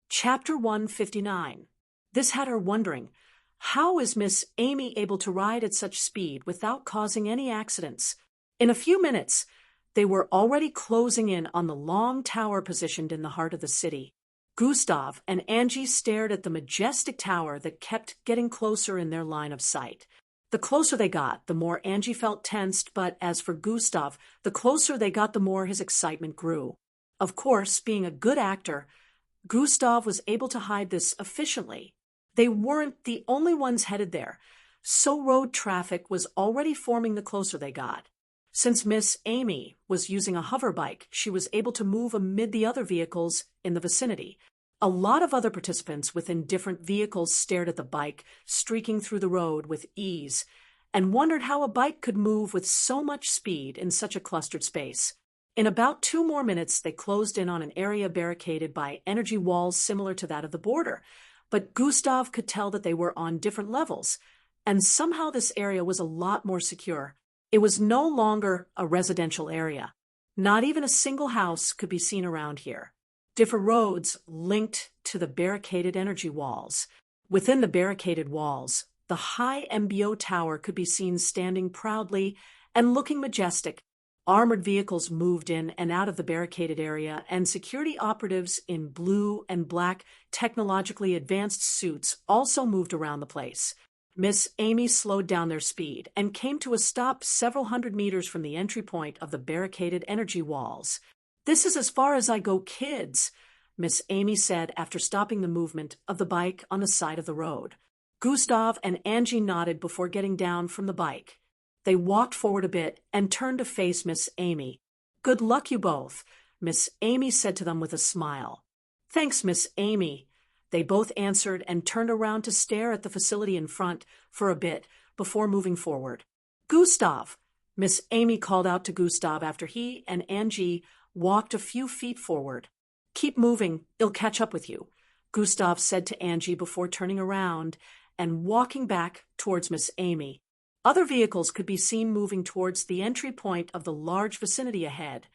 Chapter 159. This had her wondering, how is Miss Amy able to ride at such speed without causing any accidents? In a few minutes, they were already closing in on the long tower positioned in the heart of the city. Gustav and Angie stared at the majestic tower that kept getting closer in their line of sight. The closer they got, the more Angie felt tensed, but as for Gustav, the closer they got, the more his excitement grew. Of course, being a good actor, Gustav was able to hide this efficiently. They weren't the only ones headed there. so road traffic was already forming the closer they got. Since Miss Amy was using a hover bike, she was able to move amid the other vehicles in the vicinity. A lot of other participants within different vehicles stared at the bike streaking through the road with ease and wondered how a bike could move with so much speed in such a clustered space. In about 2 more minutes, they closed in on an area barricaded by energy walls similar to that of the border, but Gustav could tell that they were on different levels, and somehow this area was a lot more secure. It was no longer a residential area. Not even a single house could be seen around here. Different roads linked to the barricaded energy walls. Within the barricaded walls, the high MBO tower could be seen standing proudly and looking majestic. Armored vehicles moved in and out of the barricaded area, and security operatives in blue and black technologically advanced suits also moved around the place. Miss Amy slowed down their speed and came to a stop several hundred meters from the entry point of the barricaded energy walls. "This is as far as I go, kids," Miss Amy said after stopping the movement of the bike on the side of the road. Gustav and Angie nodded before getting down from the bike. They walked forward a bit and turned to face Miss Amy. "Good luck, you both," Miss Amy said to them with a smile. "Thanks, Miss Amy," they both answered and turned around to stare at the facility in front for a bit before moving forward. "Gustav," Miss Amy called out to Gustav after he and Angie walked a few feet forward. "Keep moving, it'll catch up with you," Gustav said to Angie before turning around and walking back towards Miss Amy. Other vehicles could be seen moving towards the entry point of the large vicinity ahead.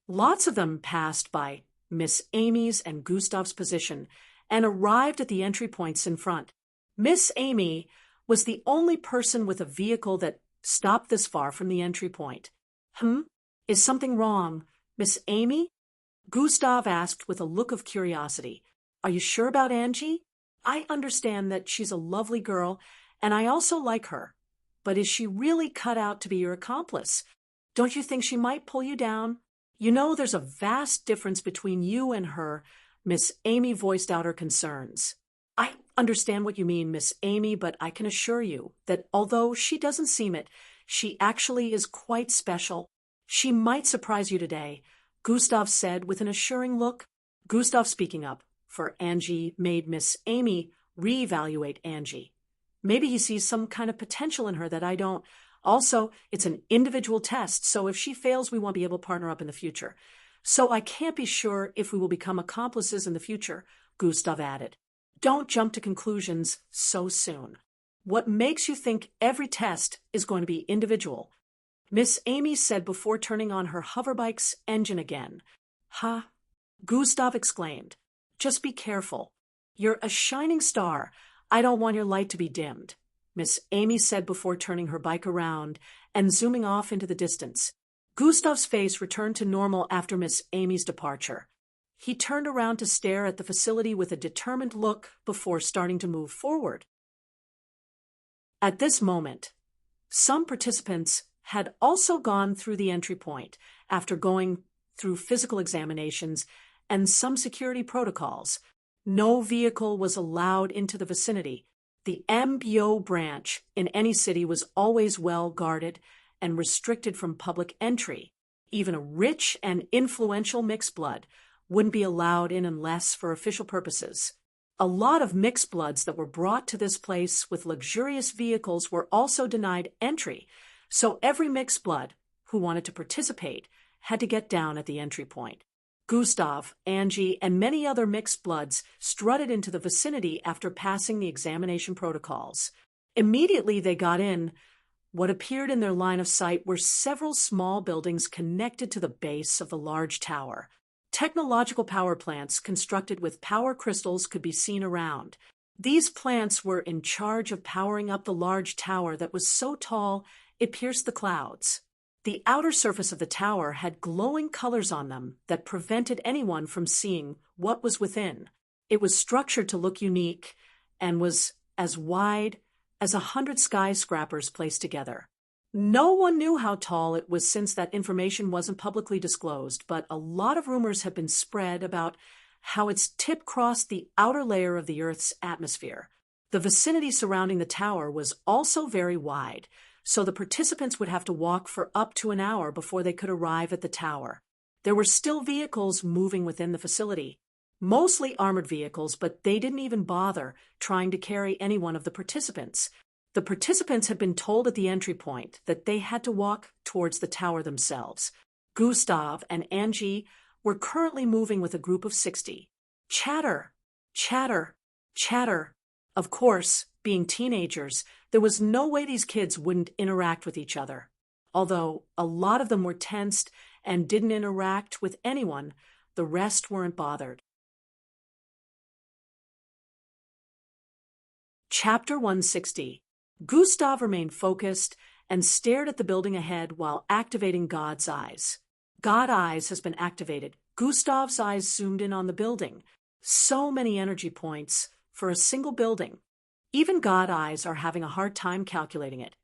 Lots of them passed by Miss Amy's and Gustav's position and arrived at the entry points in front. Miss Amy was the only person with a vehicle that stopped this far from the entry point. Is something wrong, Miss Amy?" Gustav asked with a look of curiosity. "Are you sure about Angie? I understand that she's a lovely girl, and I also like her. But is she really cut out to be your accomplice? Don't you think she might pull you down? You know, there's a vast difference between you and her." Miss Amy voiced out her concerns. "I understand what you mean, Miss Amy, but I can assure you that although she doesn't seem it, she actually is quite special. She might surprise you today," Gustav said with an assuring look. Gustav speaking up for Angie made Miss Amy reevaluate Angie. Maybe he sees some kind of potential in her that I don't. Also, it's an individual test, so if she fails, we won't be able to partner up in the future. So I can't be sure if we will become accomplices in the future, Gustav added. "Don't jump to conclusions so soon. What makes you think every test is going to be individual?" Miss Amy said before turning on her hoverbike's engine again. "Ha!" Gustav exclaimed. "Just be careful. You're a shining star. I don't want your light to be dimmed," Miss Amy said before turning her bike around and zooming off into the distance. Gustav's face returned to normal after Miss Amy's departure. He turned around to stare at the facility with a determined look before starting to move forward. At this moment, some participants had also gone through the entry point after going through physical examinations and some security protocols. No vehicle was allowed into the vicinity. The MBO branch in any city was always well guarded and restricted from public entry. Even a rich and influential mixed blood wouldn't be allowed in unless for official purposes. A lot of mixed bloods that were brought to this place with luxurious vehicles were also denied entry, so every mixed blood who wanted to participate had to get down at the entry point. Gustav, Angie, and many other mixed bloods strutted into the vicinity after passing the examination protocols. Immediately they got in. What appeared in their line of sight were several small buildings connected to the base of the large tower. Technological power plants constructed with power crystals could be seen around. These plants were in charge of powering up the large tower that was so tall it pierced the clouds. The outer surface of the tower had glowing colors on them that prevented anyone from seeing what was within. It was structured to look unique and was as wide as 100 skyscrapers placed together. No one knew how tall it was since that information wasn't publicly disclosed, but a lot of rumors have been spread about how its tip crossed the outer layer of the Earth's atmosphere. The vicinity surrounding the tower was also very wide, so the participants would have to walk for up to an hour before they could arrive at the tower. There were still vehicles moving within the facility, mostly armored vehicles, but they didn't even bother trying to carry any one of the participants. The participants had been told at the entry point that they had to walk towards the tower themselves. Gustav and Angie were currently moving with a group of 60. Chatter, chatter, chatter. Of course, being teenagers, there was no way these kids wouldn't interact with each other. Although a lot of them were tensed and didn't interact with anyone, the rest weren't bothered. Chapter 160. Gustav remained focused and stared at the building ahead while activating God's eyes. God Eyes has been activated. Gustav's eyes zoomed in on the building. So many energy points for a single building. Even God Eyes are having a hard time calculating it.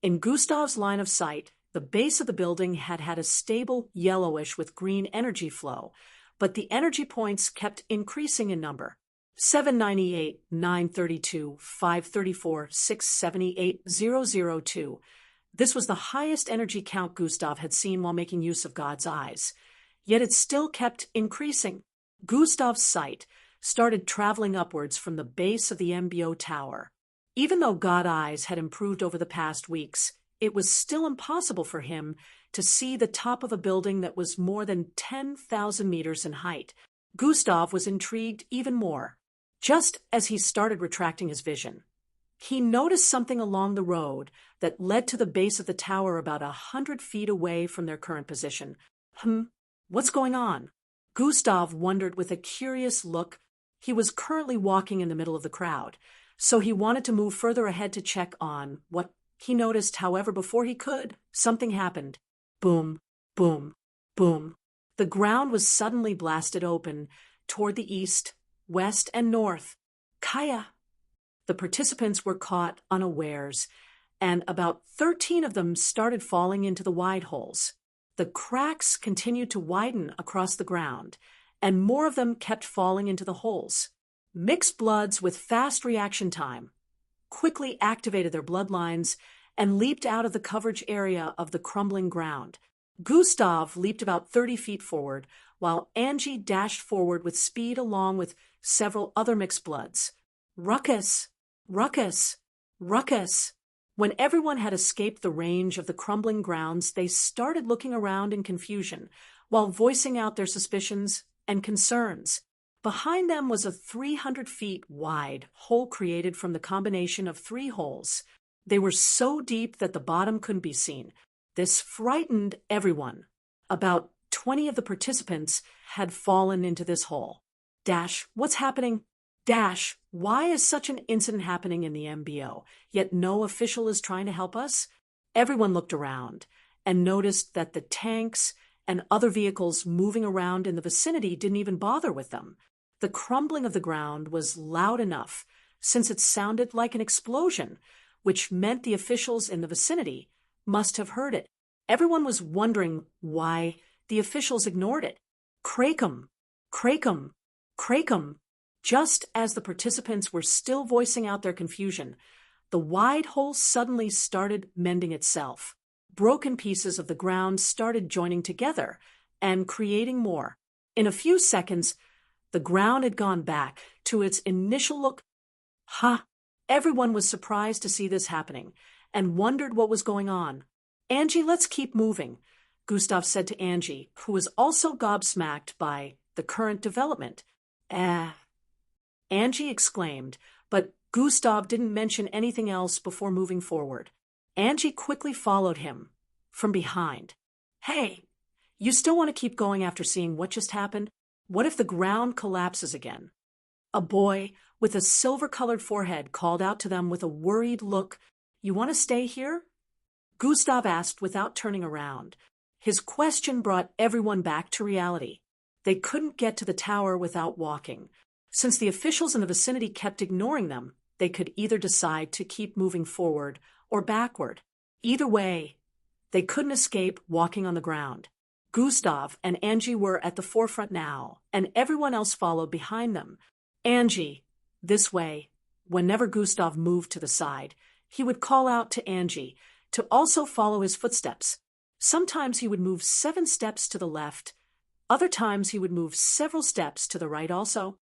In Gustav's line of sight, the base of the building had a stable yellowish with green energy flow, but the energy points kept increasing in number. 798, 932, 534, 678, 002. This was the highest energy count Gustav had seen while making use of God's eyes. Yet it still kept increasing. Gustav's sight started traveling upwards from the base of the MBO tower. Even though God Eyes had improved over the past weeks, it was still impossible for him to see the top of a building that was more than 10,000 meters in height. Gustav was intrigued even more. Just as he started retracting his vision, he noticed something along the road that led to the base of the tower about 100 feet away from their current position. What's going on? Gustav wondered with a curious look. He was currently walking in the middle of the crowd, so he wanted to move further ahead to check on what he noticed. However, before he could, something happened. Boom, boom, boom. The ground was suddenly blasted open toward the east, west, and north. Kaya! The participants were caught unawares, and about 13 of them started falling into the wide holes. The cracks continued to widen across the ground, and more of them kept falling into the holes. Mixed bloods with fast reaction time quickly activated their bloodlines and leaped out of the coverage area of the crumbling ground. Gustav leaped about 30 feet forward, while Angie dashed forward with speed along with several other mixed bloods. Ruckus! Ruckus! Ruckus! When everyone had escaped the range of the crumbling grounds, they started looking around in confusion, while voicing out their suspicions and concerns. Behind them was a 300 feet wide hole created from the combination of 3 holes. They were so deep that the bottom couldn't be seen. This frightened everyone. About 20 of the participants had fallen into this hole. Dash, what's happening? Dash, why is such an incident happening in the MBO, yet no official is trying to help us? Everyone looked around and noticed that the tanks and other vehicles moving around in the vicinity didn't even bother with them. The crumbling of the ground was loud enough, since it sounded like an explosion, which meant the officials in the vicinity must have heard it. Everyone was wondering why the officials ignored it. Krakem, Krakem, Krakem. Just as the participants were still voicing out their confusion, the wide hole suddenly started mending itself. Broken pieces of the ground started joining together and creating more. In a few seconds, the ground had gone back to its initial look. Everyone was surprised to see this happening and wondered what was going on. Angie, let's keep moving, Gustav said to Angie, who was also gobsmacked by the current development. Angie exclaimed, but Gustav didn't mention anything else before moving forward. Angie quickly followed him from behind. Hey, you still want to keep going after seeing what just happened? What if the ground collapses again? A boy with a silver-colored forehead called out to them with a worried look. You want to stay here? Gustav asked without turning around. His question brought everyone back to reality. They couldn't get to the tower without walking. Since the officials in the vicinity kept ignoring them, they could either decide to keep moving forward or backward. Either way, they couldn't escape walking on the ground. Gustav and Angie were at the forefront now, and everyone else followed behind them. Angie, this way, Whenever Gustav moved to the side, he would call out to Angie to also follow his footsteps. Sometimes he would move 7 steps to the left, other times he would move several steps to the right also.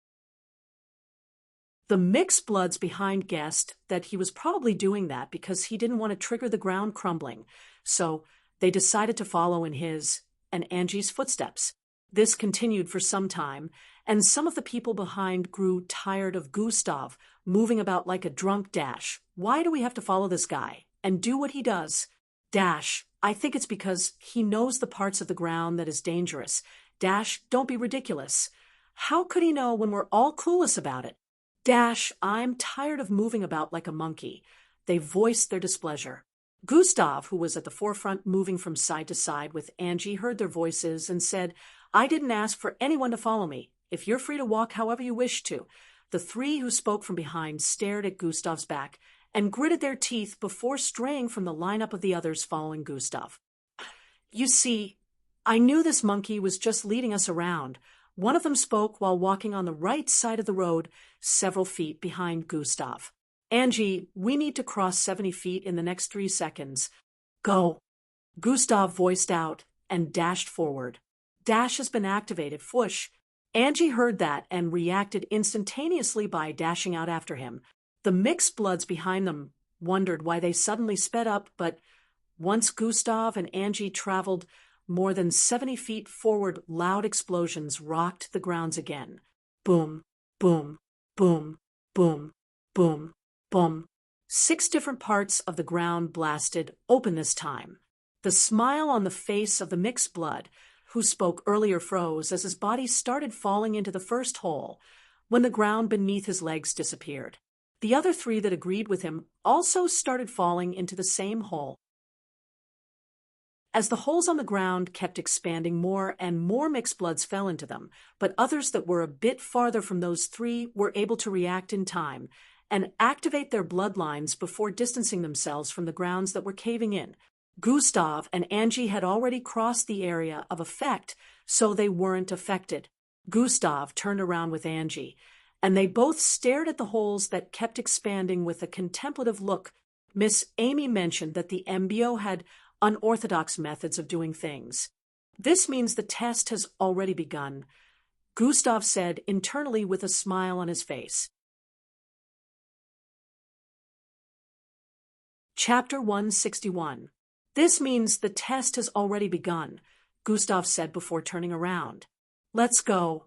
The mixed bloods behind guessed that he was probably doing that because he didn't want to trigger the ground crumbling, so they decided to follow in his and Angie's footsteps. This continued for some time, and some of the people behind grew tired of Gustav moving about like a drunk. Dash, why do we have to follow this guy and do what he does? Dash, I think it's because he knows the parts of the ground that is dangerous. Dash, don't be ridiculous. How could he know when we're all clueless about it? Dash, I'm tired of moving about like a monkey. They voiced their displeasure. Gustav, who was at the forefront moving from side to side with Angie, heard their voices and said, I didn't ask for anyone to follow me. If you're free to walk however you wish to. The 3 who spoke from behind stared at Gustav's back and gritted their teeth before straying from the lineup of the others following Gustav. You see, I knew this monkey was just leading us around. One of them spoke while walking on the right side of the road, several feet behind Gustav. Angie, we need to cross 70 feet in the next 3 seconds. Go. Gustav voiced out and dashed forward. Dash has been activated. Whoosh. Angie heard that and reacted instantaneously by dashing out after him. The mixed bloods behind them wondered why they suddenly sped up, but once Gustav and Angie traveled more than 70 feet forward, loud explosions rocked the grounds again. Boom, boom, boom, boom, boom, boom. 6 different parts of the ground blasted open this time. The smile on the face of the mixed blood, who spoke earlier, froze as his body started falling into the first hole when the ground beneath his legs disappeared. The other 3 that agreed with him also started falling into the same hole. As the holes on the ground kept expanding, more and more mixed bloods fell into them, but others that were a bit farther from those 3 were able to react in time and activate their bloodlines before distancing themselves from the grounds that were caving in. Gustav and Angie had already crossed the area of effect, so they weren't affected. Gustav turned around with Angie, and they both stared at the holes that kept expanding with a contemplative look. Miss Amy mentioned that the MBO had unorthodox methods of doing things. This means the test has already begun, Gustav said internally with a smile on his face. Chapter 161. This means the test has already begun, Gustav said before turning around. Let's go,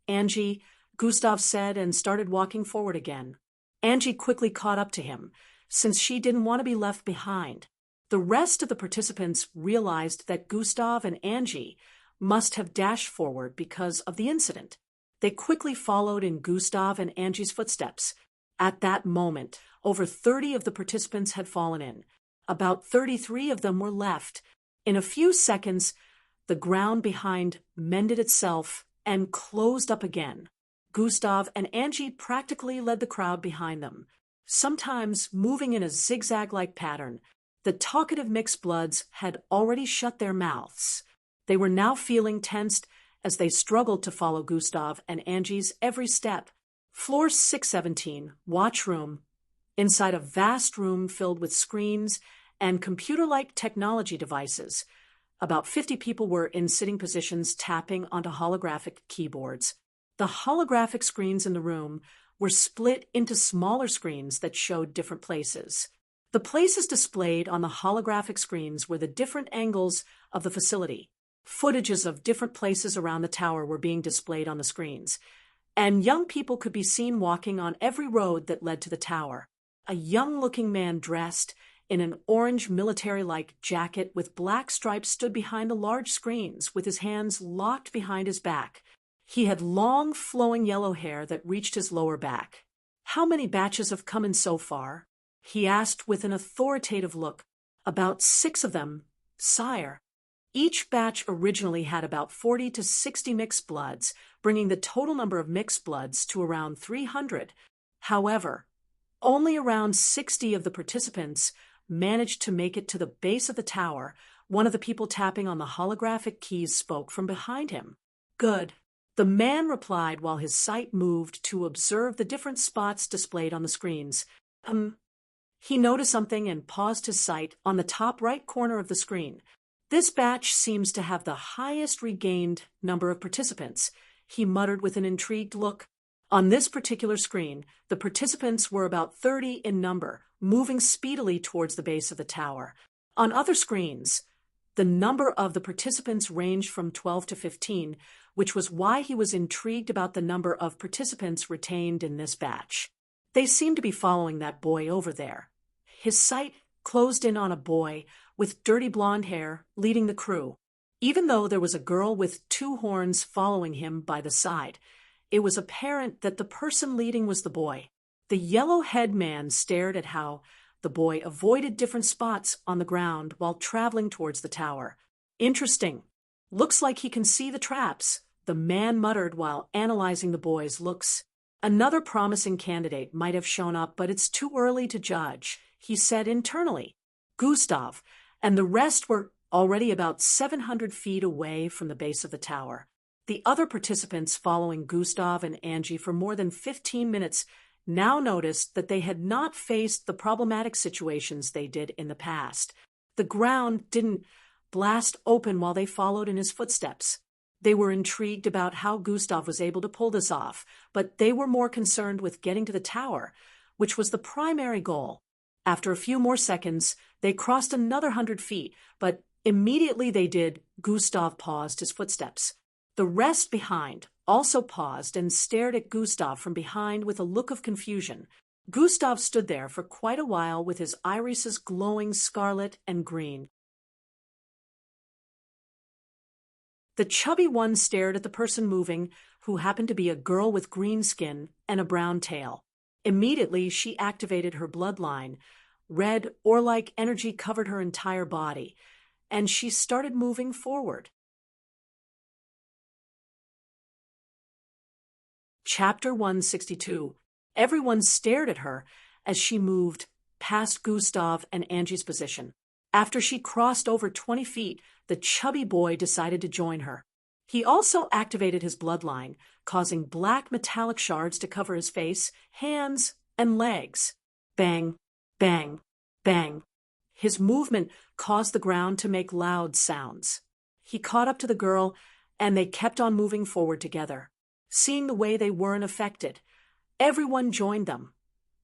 Angie, Gustav said and started walking forward again. Angie quickly caught up to him, since she didn't want to be left behind. The rest of the participants realized that Gustav and Angie must have dashed forward because of the incident. They quickly followed in Gustav and Angie's footsteps. At that moment, over 30 of the participants had fallen in. About 33 of them were left. In a few seconds, the ground behind mended itself and closed up again. Gustav and Angie practically led the crowd behind them, sometimes moving in a zigzag-like pattern. The talkative mixed bloods had already shut their mouths. They were now feeling tensed as they struggled to follow Gustav and Angie's every step. Floor 617, watch room. Inside a vast room filled with screens and computer-like technology devices. About 50 people were in sitting positions tapping onto holographic keyboards. The holographic screens in the room were split into smaller screens that showed different places. The places displayed on the holographic screens were the different angles of the facility. Footages of different places around the tower were being displayed on the screens, and young people could be seen walking on every road that led to the tower. A young-looking man dressed in an orange military-like jacket with black stripes stood behind the large screens with his hands locked behind his back. He had long, flowing yellow hair that reached his lower back. "How many batches have come in so far?" he asked with an authoritative look. "About 6 of them, sire." Each batch originally had about 40 to 60 mixed bloods, bringing the total number of mixed bloods to around 300. However, only around 60 of the participants managed to make it to the base of the tower. One of the people tapping on the holographic keys spoke from behind him. "Good. The man replied while his sight moved to observe the different spots displayed on the screens. He noticed something and paused his sight on the top right corner of the screen. This batch seems to have the highest regained number of participants, he muttered with an intrigued look. On this particular screen, the participants were about 30 in number, moving speedily towards the base of the tower. On other screens, the number of the participants ranged from 12 to 15, which was why he was intrigued about the number of participants retained in this batch. They seemed to be following that boy over there. His sight closed in on a boy with dirty blonde hair leading the crew. Even though there was a girl with 2 horns following him by the side, it was apparent that the person leading was the boy. The yellow-head man stared at how the boy avoided different spots on the ground while traveling towards the tower. Interesting. Looks like he can see the traps, the man muttered while analyzing the boy's looks. Another promising candidate might have shown up, but it's too early to judge, he said internally. Gustav and the rest were already about 700 feet away from the base of the tower. The other participants following Gustav and Angie for more than 15 minutes now noticed that they had not faced the problematic situations they did in the past. The ground didn't blast open while they followed in his footsteps. They were intrigued about how Gustav was able to pull this off, but they were more concerned with getting to the tower, which was the primary goal. After a few more seconds, they crossed another 100 feet, but immediately they did, Gustav paused his footsteps. The rest behind also paused and stared at Gustav from behind with a look of confusion. Gustav stood there for quite a while with his irises glowing scarlet and green. The chubby one stared at the person moving, who happened to be a girl with green skin and a brown tail. Immediately, she activated her bloodline. Red, ore-like energy covered her entire body, and she started moving forward. Chapter 162. Everyone stared at her as she moved past Gustav and Angie's position. After she crossed over 20 feet, the chubby boy decided to join her. He also activated his bloodline, causing black metallic shards to cover his face, hands, and legs. Bang, bang, bang. His movement caused the ground to make loud sounds. He caught up to the girl, and they kept on moving forward together. Seeing the way they weren't affected, everyone joined them,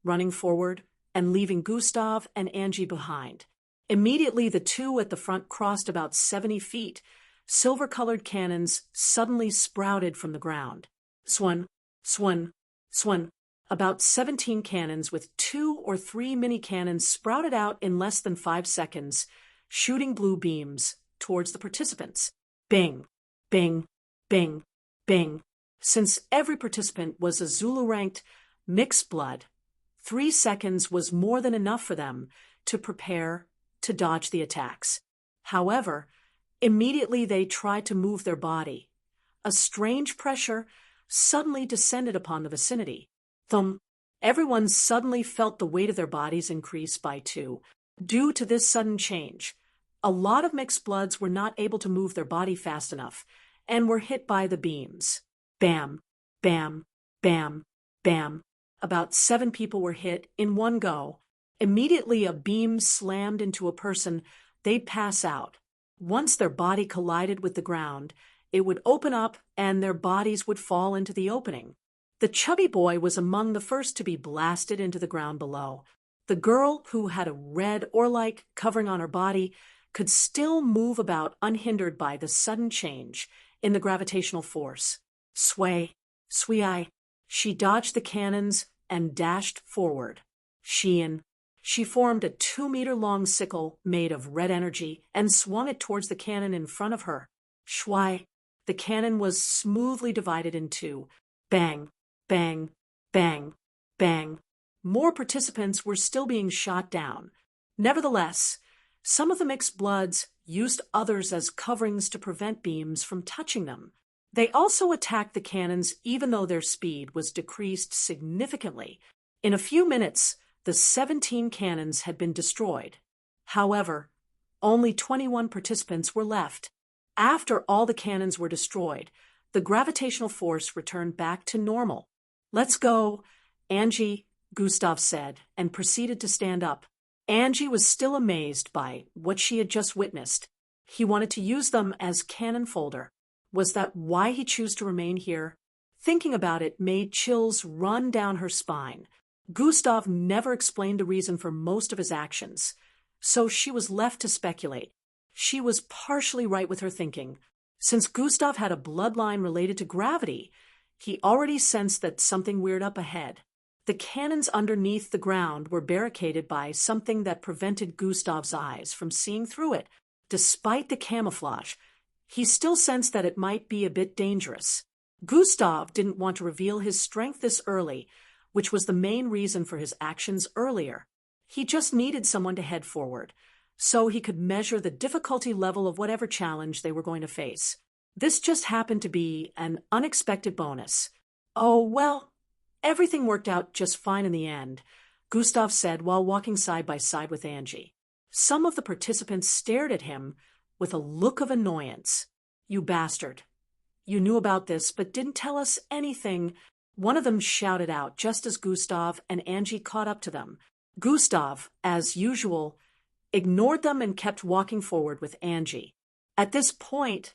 running forward and leaving Gustav and Angie behind. Immediately, the two at the front crossed about 70 feet. Silver-colored cannons suddenly sprouted from the ground. Swan, swan, swan. About 17 cannons with 2 or 3 mini-cannons sprouted out in less than 5 seconds, shooting blue beams towards the participants. Bing, bing, bing, bing. Since every participant was a Zulu-ranked mixed blood, 3 seconds was more than enough for them to prepare to dodge the attacks. However, immediately they tried to move their body. A strange pressure suddenly descended upon the vicinity. Thump! Everyone suddenly felt the weight of their bodies increase by 2. Due to this sudden change, a lot of mixed bloods were not able to move their body fast enough and were hit by the beams. Bam, bam, bam, bam. About 7 people were hit in one go. Immediately a beam slammed into a person, they'd pass out. Once their body collided with the ground, it would open up and their bodies would fall into the opening. The chubby boy was among the first to be blasted into the ground below. The girl, who had a red ore-like covering on her body, could still move about unhindered by the sudden change in the gravitational force. Sway, swee-eye. She dodged the cannons and dashed forward. She formed a 2-meter-long sickle made of red energy and swung it towards the cannon in front of her. Shwai. The cannon was smoothly divided in 2. Bang, bang, bang, bang. More participants were still being shot down. Nevertheless, some of the mixed bloods used others as coverings to prevent beams from touching them. They also attacked the cannons even though their speed was decreased significantly. In a few minutes, the 17 cannons had been destroyed. However, only 21 participants were left. After all the cannons were destroyed, the gravitational force returned back to normal. "Let's go, Angie," Gustav said, and proceeded to stand up. Angie was still amazed by what she had just witnessed. He wanted to use them as cannon fodder. Was that why he chose to remain here? Thinking about it made chills run down her spine. Gustav never explained the reason for most of his actions, so she was left to speculate. She was partially right with her thinking. Since Gustav had a bloodline related to gravity, he already sensed that something weird up ahead. The cannons underneath the ground were barricaded by something that prevented Gustav's eyes from seeing through it. Despite the camouflage, he still sensed that it might be a bit dangerous. Gustav didn't want to reveal his strength this early, which was the main reason for his actions earlier. He just needed someone to head forward, so he could measure the difficulty level of whatever challenge they were going to face. This just happened to be an unexpected bonus. "Oh, well, everything worked out just fine in the end," Gustav said while walking side by side with Angie. Some of the participants stared at him with a look of annoyance. "You bastard. You knew about this but didn't tell us anything," one of them shouted out just as Gustav and Angie caught up to them. Gustav, as usual, ignored them and kept walking forward with Angie. At this point,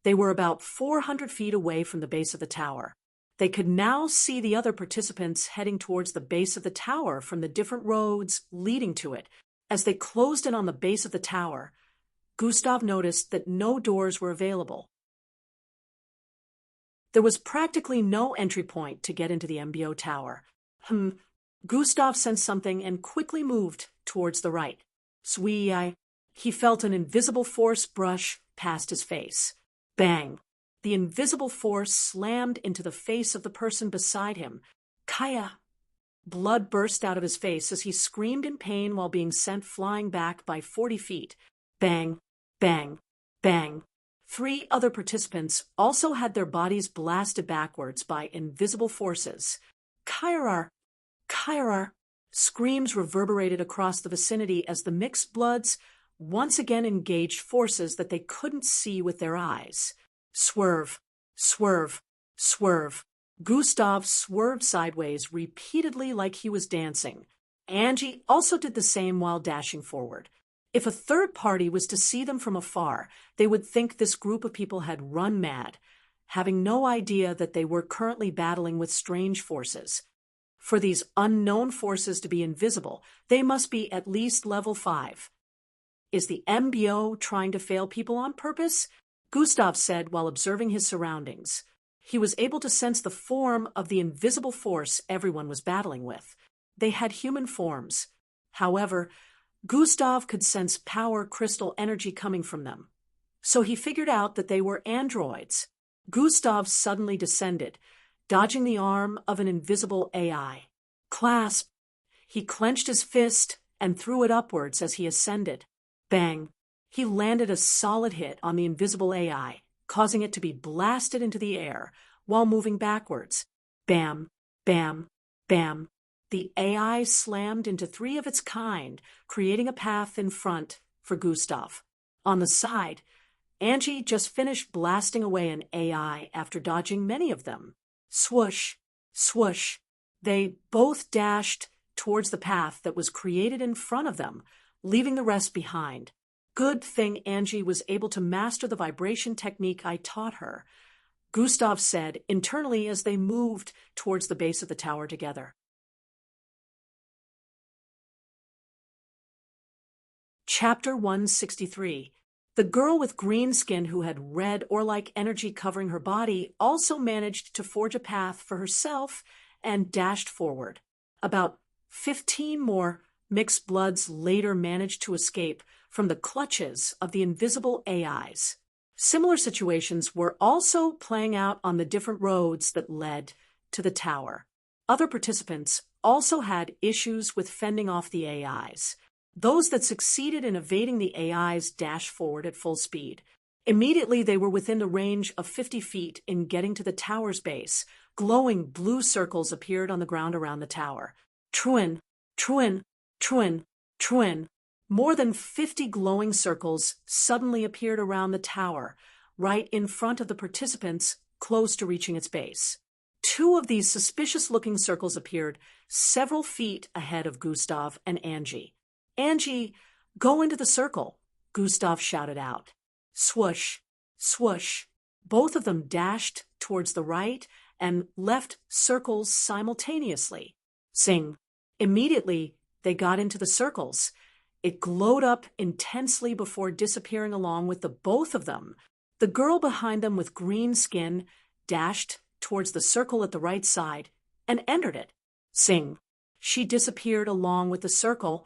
they were about 400 feet away from the base of the tower. They could now see the other participants heading towards the base of the tower from the different roads leading to it. As they closed in on the base of the tower, Gustav noticed that no doors were available. There was practically no entry point to get into the MBO tower. Gustav sensed something and quickly moved towards the right. He felt an invisible force brush past his face. Bang! The invisible force slammed into the face of the person beside him. "Kaya!" Blood burst out of his face as he screamed in pain while being sent flying back by 40 feet. Bang! Bang! Bang! 3 other participants also had their bodies blasted backwards by invisible forces. "Kairar! Kairar!" Screams reverberated across the vicinity as the mixed bloods once again engaged forces that they couldn't see with their eyes. Swerve! Swerve! Swerve! Gustav swerved sideways repeatedly like he was dancing. Angie also did the same while dashing forward. If a third party was to see them from afar, they would think this group of people had run mad, having no idea that they were currently battling with strange forces. For these unknown forces to be invisible, they must be at least level 5. Is the MBO trying to fail people on purpose? Gustav said while observing his surroundings. He was able to sense the form of the invisible force everyone was battling with. They had human forms. However, Gustav could sense power crystal energy coming from them. So he figured out that they were androids. Gustav suddenly descended, dodging the arm of an invisible AI. Clasp! He clenched his fist and threw it upwards as he ascended. Bang! He landed a solid hit on the invisible AI, causing it to be blasted into the air while moving backwards. Bam! Bam! Bam! The AI slammed into 3 of its kind, creating a path in front for Gustav. On the side, Angie just finished blasting away an AI after dodging many of them. Swoosh! Swoosh! They both dashed towards the path that was created in front of them, leaving the rest behind. Good thing Angie was able to master the vibration technique I taught her, Gustav said internally as they moved towards the base of the tower together. Chapter 163. The girl with green skin who had red or-like energy covering her body also managed to forge a path for herself and dashed forward. About 15 more mixed bloods later managed to escape from the clutches of the invisible AIs. Similar situations were also playing out on the different roads that led to the tower. Other participants also had issues with fending off the AIs. Those that succeeded in evading the AIs dashed forward at full speed. Immediately they were within the range of 50 feet in getting to the tower's base. Glowing blue circles appeared on the ground around the tower. Truin, Truin, Truin, Truin. More than 50 glowing circles suddenly appeared around the tower, right in front of the participants close to reaching its base. Two of these suspicious-looking circles appeared several feet ahead of Gustav and Angie. "Angie, go into the circle," Gustav shouted out. Swoosh, swoosh. Both of them dashed towards the right and left circles simultaneously. Sing. Immediately, they got into the circles. It glowed up intensely before disappearing along with the both of them. The girl behind them with green skin dashed towards the circle at the right side and entered it. Sing. She disappeared along with the circle,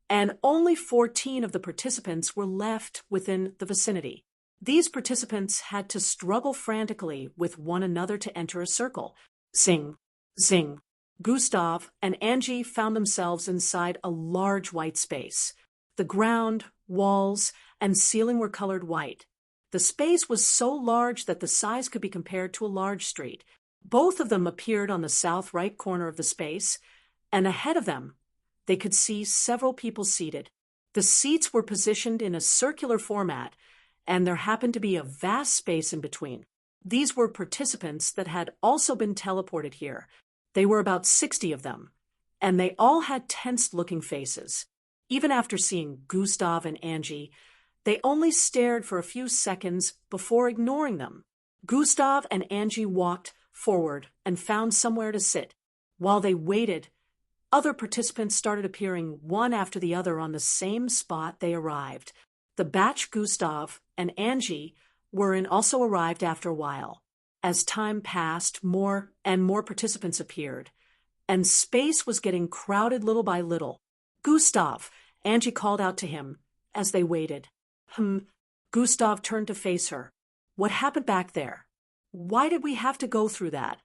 and only 14 of the participants were left within the vicinity. These participants had to struggle frantically with one another to enter a circle. Zing, zing. Gustav and Angie found themselves inside a large white space. The ground, walls, and ceiling were colored white. The space was so large that the size could be compared to a large street. Both of them appeared on the south right corner of the space, and ahead of them, they could see several people seated. The seats were positioned in a circular format, and there happened to be a vast space in between. These were participants that had also been teleported here. They were about 60 of them, and they all had tense-looking faces. Even after seeing Gustav and Angie, they only stared for a few seconds before ignoring them. Gustav and Angie walked forward and found somewhere to sit. While they waited, other participants started appearing one after the other on the same spot they arrived. The batch Gustav and Angie were in also arrived after a while. As time passed, more and more participants appeared, and space was getting crowded little by little. "Gustav," Angie called out to him as they waited. Gustav turned to face her. "What happened back there? Why did we have to go through that?"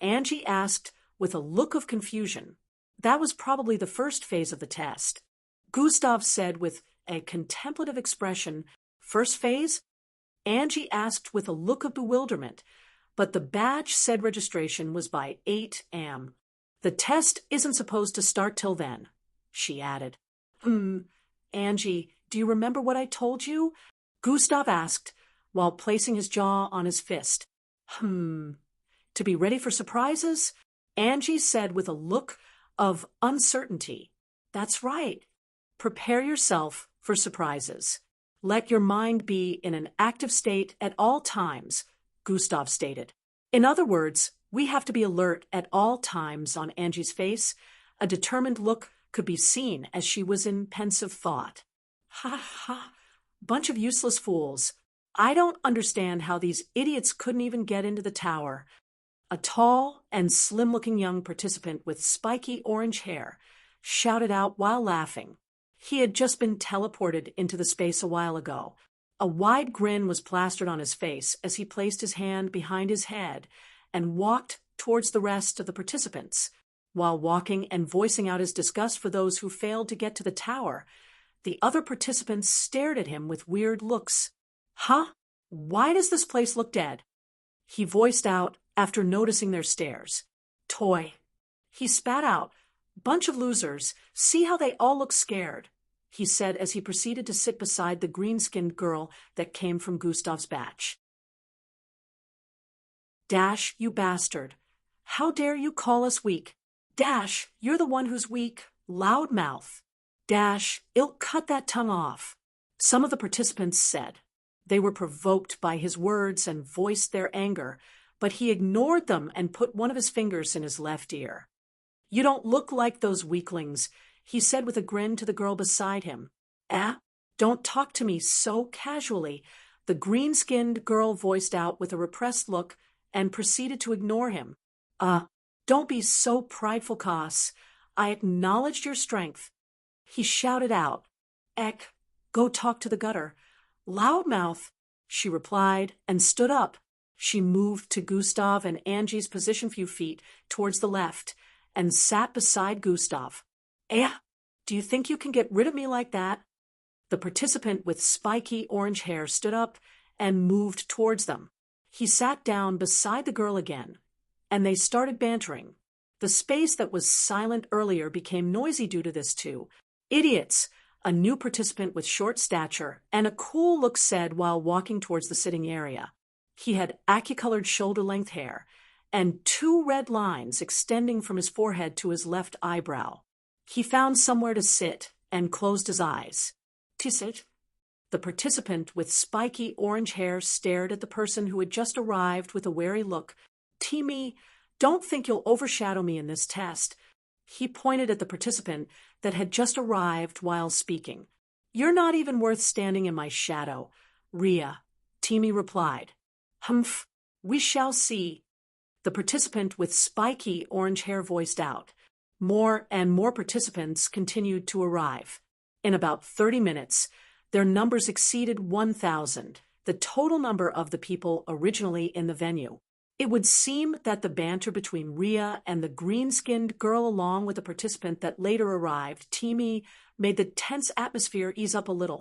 Angie asked with a look of confusion. That was probably the first phase of the test. Gustav said with a contemplative expression, "First phase?" Angie asked with a look of bewilderment, but the badge said registration was by 8 a.m. "The test isn't supposed to start till then," she added. Angie, do you remember what I told you?" Gustav asked, while placing his jaw on his fist. To be ready for surprises?" Angie said with a look of uncertainty. "That's right. Prepare yourself for surprises. Let your mind be in an active state at all times," Gustav stated. In other words, we have to be alert at all times. On Angie's face, a determined look could be seen as she was in pensive thought. "Ha ha, bunch of useless fools. I don't understand how these idiots couldn't even get into the tower." A tall and slim-looking young participant with spiky orange hair shouted out while laughing. He had just been teleported into the space a while ago. A wide grin was plastered on his face as he placed his hand behind his head and walked towards the rest of the participants. While walking and voicing out his disgust for those who failed to get to the tower, the other participants stared at him with weird looks. "Huh? Why does this place look dead?" he voiced out after noticing their stares. "Toy." He spat out. "Bunch of losers. See how they all look scared," he said as he proceeded to sit beside the green-skinned girl that came from Gustav's batch. "Dash, you bastard. How dare you call us weak? Dash, you're the one who's weak. Loudmouth. Dash, ilk cut that tongue off," some of the participants said. They were provoked by his words and voiced their anger, but he ignored them and put one of his fingers in his left ear. "You don't look like those weaklings," he said with a grin to the girl beside him. Don't talk to me so casually," the green-skinned girl voiced out with a repressed look and proceeded to ignore him. Don't be so prideful, Cass. I acknowledged your strength." He shouted out, go talk to the gutter." "Loudmouth," she replied and stood up. She moved to Gustav and Angie's position few feet towards the left and sat beside Gustav. Do you think you can get rid of me like that?" The participant with spiky orange hair stood up and moved towards them. He sat down beside the girl again, and they started bantering. The space that was silent earlier became noisy due to this too. "Idiots," a new participant with short stature and a cool look said while walking towards the sitting area. He had ackee-colored shoulder-length hair and 2 red lines extending from his forehead to his left eyebrow. He found somewhere to sit and closed his eyes. To sit. The participant with spiky orange hair stared at the person who had just arrived with a wary look. "Timmy, don't think you'll overshadow me in this test." He pointed at the participant that had just arrived while speaking. "You're not even worth standing in my shadow, Ria," Timmy replied. "Humph, we shall see." The participant with spiky orange hair voiced out. More and more participants continued to arrive. In about 30 minutes, their numbers exceeded 1,000, the total number of the people originally in the venue. It would seem that the banter between Ria and the green-skinned girl along with the participant that later arrived, Timmy, made the tense atmosphere ease up a little.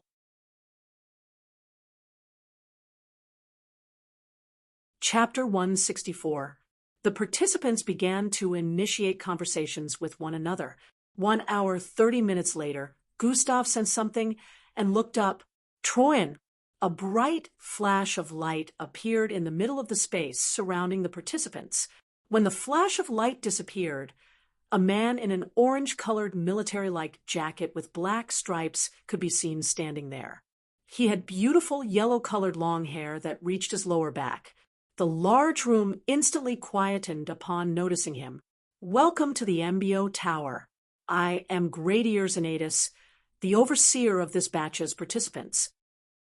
Chapter 164. The participants began to initiate conversations with one another. 1 hour, 30 minutes later, Gustav sent something and looked up. "Troyan." A bright flash of light appeared in the middle of the space surrounding the participants. When the flash of light disappeared, a man in an orange-colored military-like jacket with black stripes could be seen standing there. He had beautiful yellow-colored long hair that reached his lower back. The large room instantly quietened upon noticing him. "Welcome to the MBO Tower. I am Gradius Anatus, the overseer of this batch's participants."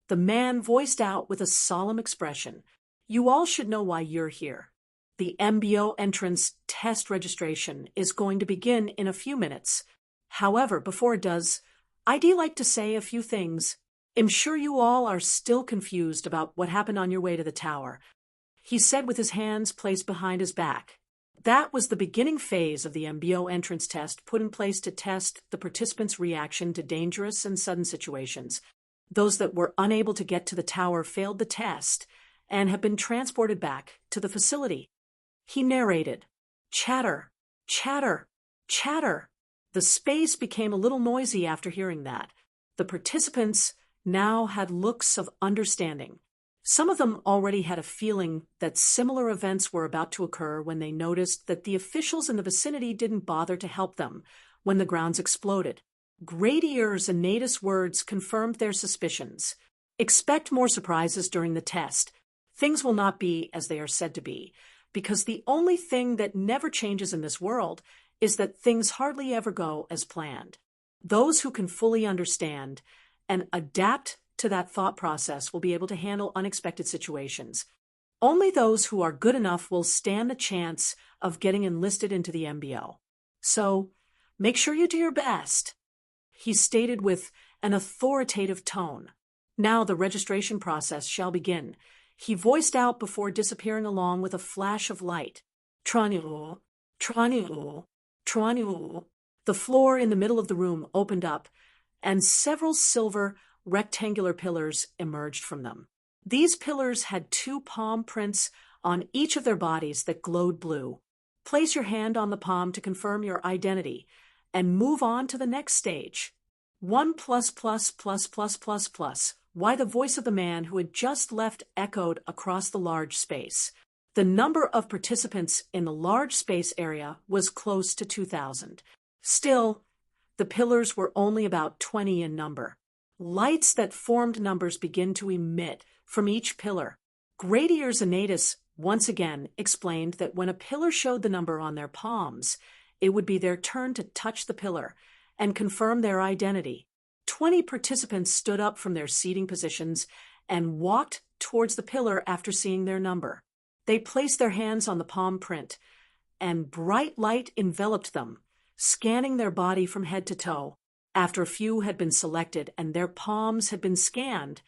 The man voiced out with a solemn expression. "You all should know why you're here. The MBO entrance test registration is going to begin in a few minutes. However, before it does, I'd like to say a few things. I'm sure you all are still confused about what happened on your way to the tower," he said with his hands placed behind his back. That was the beginning phase of the MBO entrance test put in place to test the participants' reaction to dangerous and sudden situations. Those that were unable to get to the tower failed the test and have been transported back to the facility. He narrated. Chatter, chatter, chatter. The space became a little noisy after hearing that. The participants now had looks of understanding. Some of them already had a feeling that similar events were about to occur when they noticed that the officials in the vicinity didn't bother to help them when the grounds exploded. Gradius Anatus' words confirmed their suspicions. Expect more surprises during the test. Things will not be as they are said to be, because the only thing that never changes in this world is that things hardly ever go as planned. Those who can fully understand and adapt to that thought process will be able to handle unexpected situations. Only those who are good enough will stand the chance of getting enlisted into the MBO. So, make sure you do your best, he stated with an authoritative tone. Now the registration process shall begin, he voiced out before disappearing along with a flash of light. Tranu, tranu, tranu. The floor in the middle of the room opened up, and several silver rectangular pillars emerged from them. These pillars had 2 palm prints on each of their bodies that glowed blue. Place your hand on the palm to confirm your identity and move on to the next stage. 1 plus plus plus plus plus plus. Why the voice of the man who had just left echoed across the large space. The number of participants in the large space area was close to 2,000. Still, the pillars were only about 20 in number. Lights that formed numbers begin to emit from each pillar. Gradius Anatus once again explained that when a pillar showed the number on their palms, it would be their turn to touch the pillar and confirm their identity. 20 participants stood up from their seating positions and walked towards the pillar after seeing their number. They placed their hands on the palm print, and bright light enveloped them, scanning their body from head to toe. After a few had been selected and their palms had been scanned,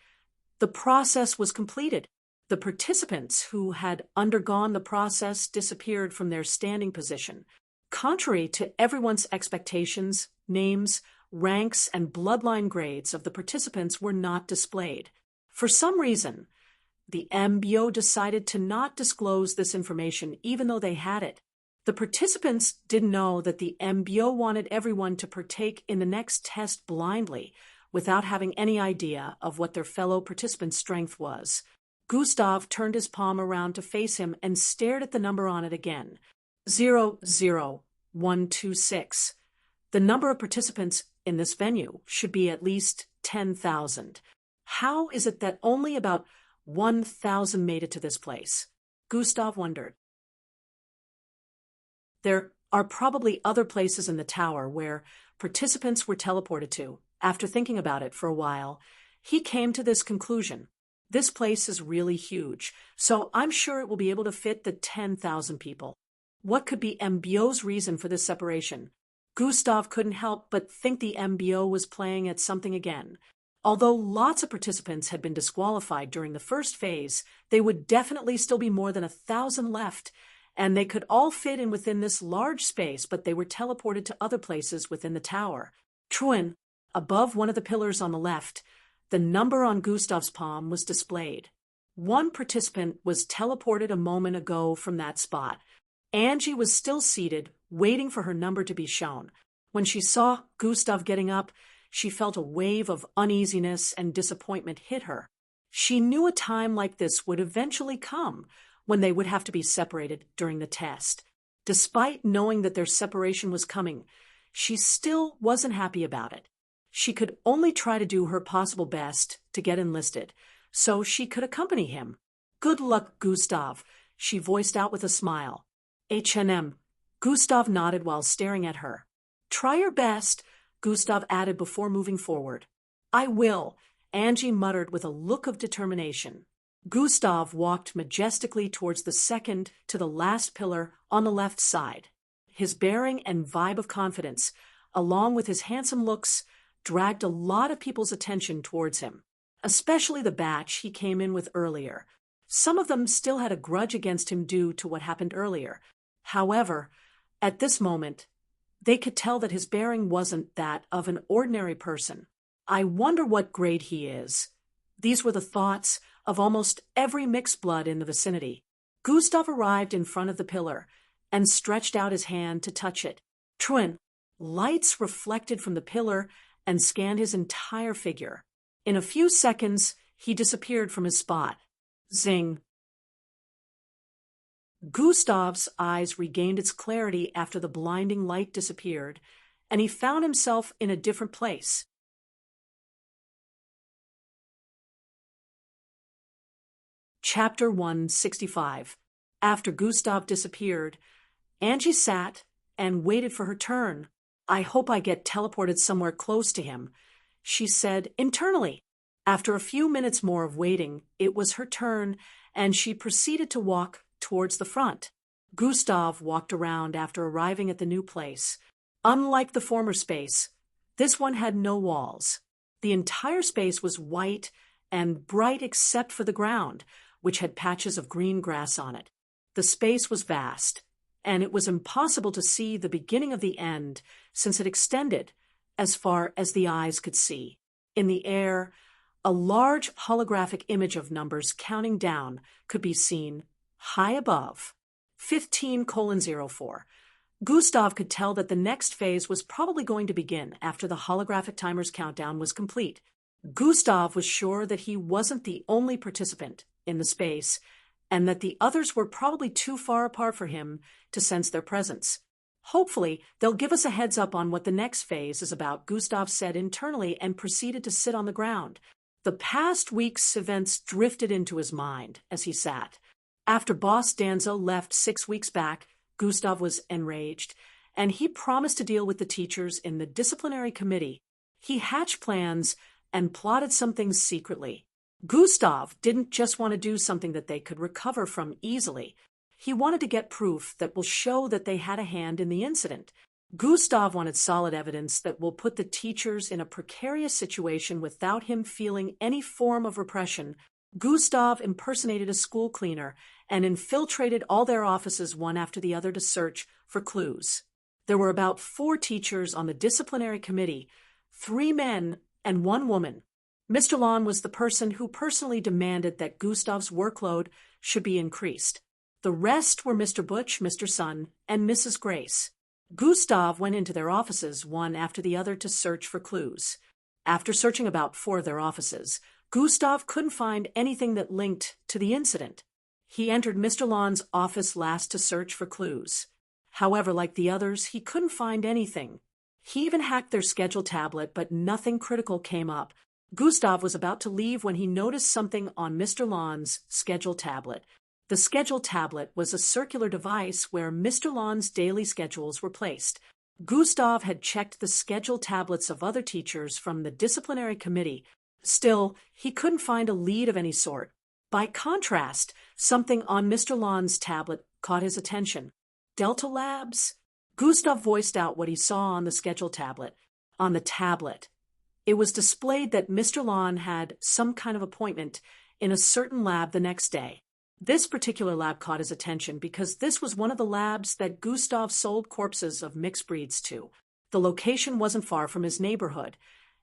the process was completed. The participants who had undergone the process disappeared from their standing position. Contrary to everyone's expectations, names, ranks, and bloodline grades of the participants were not displayed. For some reason, the MBO decided to not disclose this information even though they had it. The participants didn't know that the MBO wanted everyone to partake in the next test blindly, without having any idea of what their fellow participants' strength was. Gustav turned his palm around to face him and stared at the number on it again. 00126. The number of participants in this venue should be at least 10,000. How is it that only about 1,000 made it to this place? Gustav wondered. There are probably other places in the tower where participants were teleported to. After thinking about it for a while, he came to this conclusion. This place is really huge, so I'm sure it will be able to fit the 10,000 people. What could be MBO's reason for this separation? Gustav couldn't help but think the MBO was playing at something again. Although lots of participants had been disqualified during the first phase, they would definitely still be more than 1,000 left, and they could all fit in within this large space, but they were teleported to other places within the tower. Truin, above one of the pillars on the left, the number on Gustav's palm was displayed. One participant was teleported a moment ago from that spot. Angie was still seated, waiting for her number to be shown. When she saw Gustav getting up, she felt a wave of uneasiness and disappointment hit her. She knew a time like this would eventually come, when they would have to be separated during the test. Despite knowing that their separation was coming, she still wasn't happy about it. She could only try to do her possible best to get enlisted, so she could accompany him. Good luck, Gustav, she voiced out with a smile. H&M. Gustav nodded while staring at her. Try your best, Gustav added before moving forward. I will, Angie muttered with a look of determination. Gustav walked majestically towards the second to the last pillar on the left side. His bearing and vibe of confidence, along with his handsome looks, dragged a lot of people's attention towards him, especially the batch he came in with earlier. Some of them still had a grudge against him due to what happened earlier. However, at this moment, they could tell that his bearing wasn't that of an ordinary person. I wonder what grade he is. These were the thoughts of almost every mixed blood in the vicinity. Gustav arrived in front of the pillar and stretched out his hand to touch it. Truin, lights reflected from the pillar and scanned his entire figure. In a few seconds, he disappeared from his spot. Zing. Gustav's eyes regained its clarity after the blinding light disappeared, and he found himself in a different place. Chapter 165. After Gustav disappeared, Angie sat and waited for her turn. I hope I get teleported somewhere close to him, she said internally. After a few minutes more of waiting, it was her turn, and she proceeded to walk towards the front. Gustav walked around after arriving at the new place. Unlike the former space, this one had no walls. The entire space was white and bright except for the ground, which had patches of green grass on it. The space was vast, and it was impossible to see the beginning of the end since it extended as far as the eyes could see. In the air, a large holographic image of numbers counting down could be seen high above. 15:04. Gustav could tell that the next phase was probably going to begin after the holographic timer's countdown was complete. Gustav was sure that he wasn't the only participant in the space, and that the others were probably too far apart for him to sense their presence. Hopefully, they'll give us a heads up on what the next phase is about, Gustav said internally and proceeded to sit on the ground. The past week's events drifted into his mind as he sat. After Boss Danzo left 6 weeks back, Gustav was enraged, and he promised to deal with the teachers in the disciplinary committee. He hatched plans and plotted some things secretly. Gustav didn't just want to do something that they could recover from easily. He wanted to get proof that will show that they had a hand in the incident. Gustav wanted solid evidence that will put the teachers in a precarious situation without him feeling any form of repression. Gustav impersonated a school cleaner and infiltrated all their offices one after the other to search for clues. There were about 4 teachers on the disciplinary committee, 3 men and 1 woman. Mr. Lon was the person who personally demanded that Gustav's workload should be increased. The rest were Mr. Butch, Mr. Sun, and Mrs. Grace. Gustav went into their offices one after the other to search for clues. After searching about 4 of their offices, Gustav couldn't find anything that linked to the incident. He entered Mr. Lon's office last to search for clues. However, like the others, he couldn't find anything. He even hacked their schedule tablet, but nothing critical came up. Gustav was about to leave when he noticed something on Mr. Lon's schedule tablet. The schedule tablet was a circular device where Mr. Lon's daily schedules were placed. Gustav had checked the schedule tablets of other teachers from the disciplinary committee. Still, he couldn't find a lead of any sort. By contrast, something on Mr. Lon's tablet caught his attention. Delta Labs? Gustav voiced out what he saw on the schedule tablet. On the tablet, it was displayed that Mr. Lon had some kind of appointment in a certain lab the next day. This particular lab caught his attention because this was one of the labs that Gustav sold corpses of mixed breeds to. The location wasn't far from his neighborhood,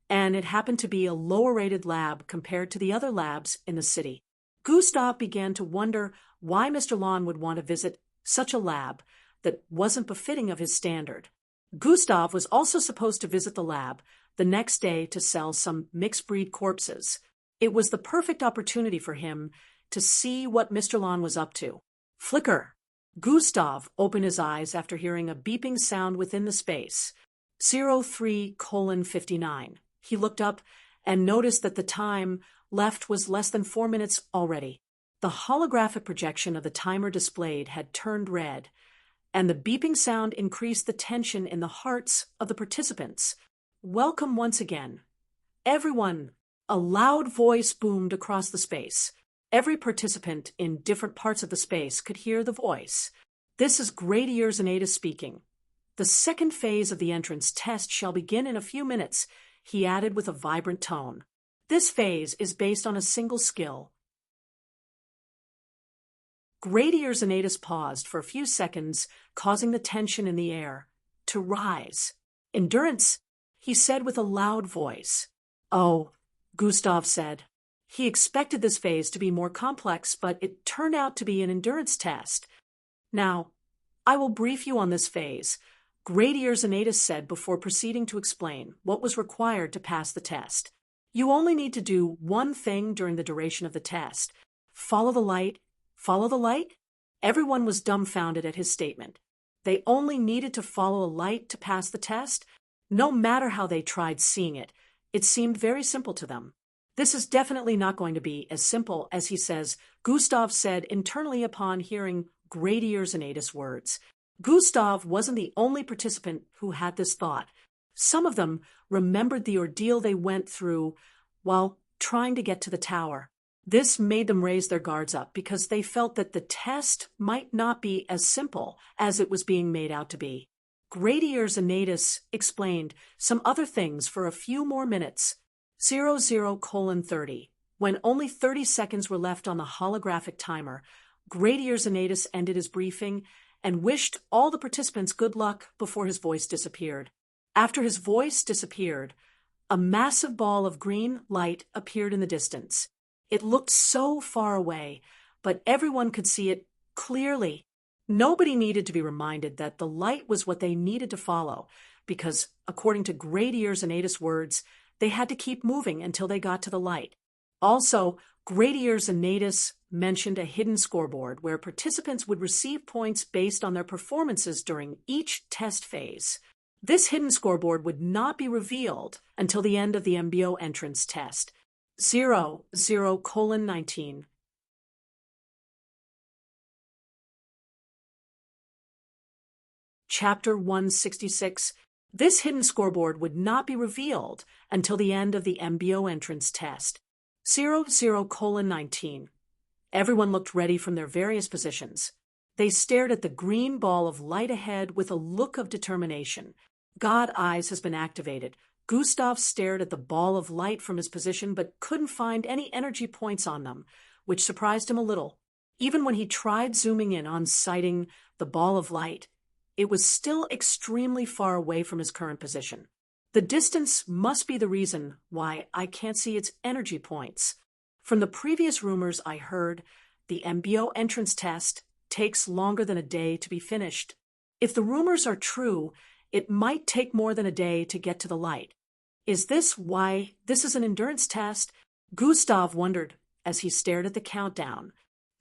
and it happened to be a lower-rated lab compared to the other labs in the city. Gustav began to wonder why Mr. Lon would want to visit such a lab that wasn't befitting of his standard. Gustav was also supposed to visit the lab the next day to sell some mixed-breed corpses. It was the perfect opportunity for him to see what Mr. Lon was up to. Flicker. Gustav opened his eyes after hearing a beeping sound within the space. 03:59. He looked up and noticed that the time left was less than 4 minutes already. The holographic projection of the timer displayed had turned red, and the beeping sound increased the tension in the hearts of the participants. Welcome once again. Everyone. A loud voice boomed across the space. Every participant in different parts of the space could hear the voice. This is Grade Ears and Ada speaking. The second phase of the entrance test shall begin in a few minutes, he added with a vibrant tone. This phase is based on a single skill. Grade Ears and Ada paused for a few seconds, causing the tension in the air to rise. Endurance, he said with a loud voice. Oh, Gustav said. He expected this phase to be more complex, but it turned out to be an endurance test. Now, I will brief you on this phase, Grade Ears and Ada said before proceeding to explain what was required to pass the test. You only need to do one thing during the duration of the test. Follow the light. Follow the light? Everyone was dumbfounded at his statement. They only needed to follow a light to pass the test? No matter how they tried seeing it, it seemed very simple to them. This is definitely not going to be as simple as he says, Gustav said internally upon hearing Grade Ears and Ada's words. Gustav wasn't the only participant who had this thought. Some of them remembered the ordeal they went through while trying to get to the tower. This made them raise their guards up because they felt that the test might not be as simple as it was being made out to be. Grade Ears and Ada explained some other things for a few more minutes. 00:30. When only 30 seconds were left on the holographic timer, Grade Ears and Ada ended his briefing and wished all the participants good luck before his voice disappeared. After his voice disappeared, a massive ball of green light appeared in the distance. It looked so far away, but everyone could see it clearly. Nobody needed to be reminded that the light was what they needed to follow, because, according to Grade Ears and Ada's words, they had to keep moving until they got to the light. Also, Grade Ears and Ada mentioned a hidden scoreboard where participants would receive points based on their performances during each test phase. This hidden scoreboard would not be revealed until the end of the MBO entrance test. 00:19. Chapter 166. This hidden scoreboard would not be revealed until the end of the MBO entrance test. 00:19. Everyone looked ready from their various positions. They stared at the green ball of light ahead with a look of determination. God Eyes has been activated. Gustav stared at the ball of light from his position but couldn't find any energy points on them, which surprised him a little. Even when he tried zooming in on sighting the ball of light, it was still extremely far away from his current position. The distance must be the reason why I can't see its energy points. From the previous rumors I heard, the MBO entrance test takes longer than a day to be finished. If the rumors are true, it might take more than a day to get to the light. Is this why this is an endurance test? Gustav wondered as he stared at the countdown.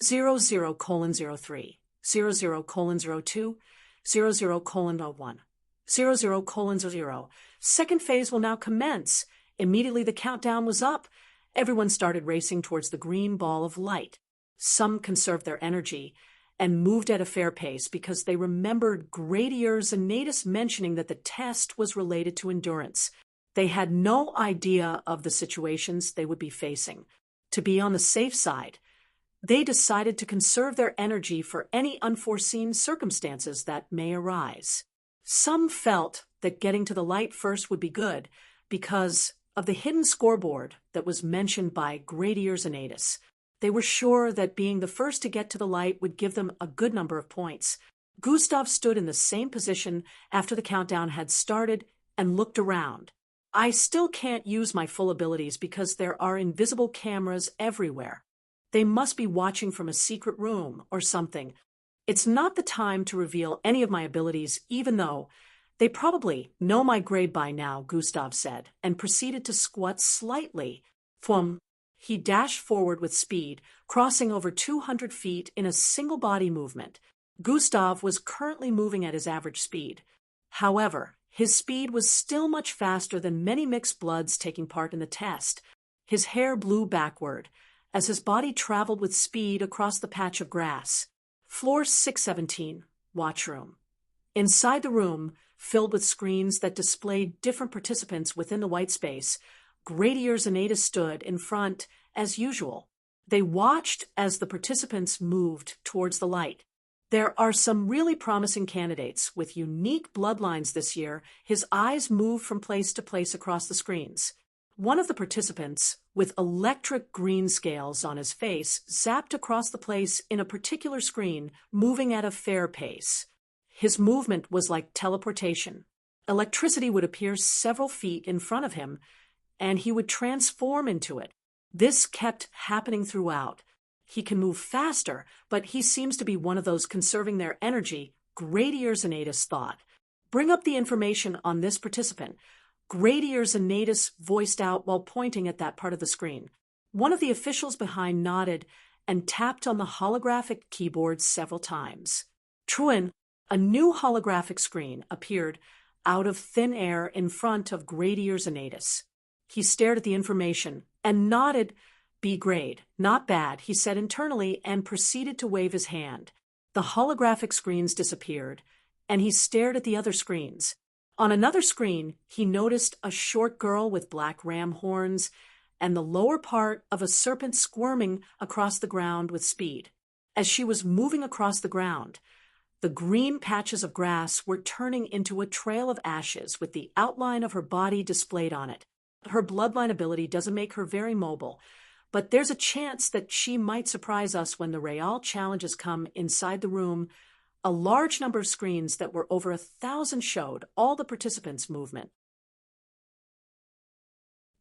00:03, 00:02, 00:01, 00:0. Second phase will now commence. Immediately the countdown was up. Everyone started racing towards the green ball of light. Some conserved their energy and moved at a fair pace because they remembered Gradier's Anatus mentioning that the test was related to endurance. They had no idea of the situations they would be facing. To be on the safe side, they decided to conserve their energy for any unforeseen circumstances that may arise. Some felt that getting to the light first would be good because of the hidden scoreboard that was mentioned by Gradier's Anatus. They were sure that being the first to get to the light would give them a good number of points. Gustav stood in the same position after the countdown had started and looked around. I still can't use my full abilities because there are invisible cameras everywhere. They must be watching from a secret room or something. It's not the time to reveal any of my abilities, even though they probably know my grade by now, Gustav said, and proceeded to squat slightly. Thwum. He dashed forward with speed, crossing over 200 feet in a single body movement. Gustav was currently moving at his average speed. However, his speed was still much faster than many mixed bloods taking part in the test. His hair blew backward as his body traveled with speed across the patch of grass. Floor 617, watchroom. Inside the room, filled with screens that displayed different participants within the white space, Gradier's Anatus stood in front as usual. They watched as the participants moved towards the light. There are some really promising candidates with unique bloodlines this year. His eyes moved from place to place across the screens. One of the participants, with electric green scales on his face, zapped across the place in a particular screen, moving at a fair pace. His movement was like teleportation. Electricity would appear several feet in front of him, and he would transform into it. This kept happening throughout. He can move faster, but he seems to be one of those conserving their energy, Gradier's Anatus thought. Bring up the information on this participant. Gradier's Anatus voiced out while pointing at that part of the screen. One of the officials behind nodded and tapped on the holographic keyboard several times. Truin, a new holographic screen appeared out of thin air in front of Gradier's Anatus. He stared at the information and nodded. B grade, not bad, he said internally and proceeded to wave his hand. The holographic screens disappeared, and he stared at the other screens. On another screen, he noticed a short girl with black ram horns and the lower part of a serpent squirming across the ground with speed. As she was moving across the ground, the green patches of grass were turning into a trail of ashes with the outline of her body displayed on it. Her bloodline ability doesn't make her very mobile, but there's a chance that she might surprise us when the Real challenges come inside the room. A large number of screens that were over 1,000 showed all the participants' movement.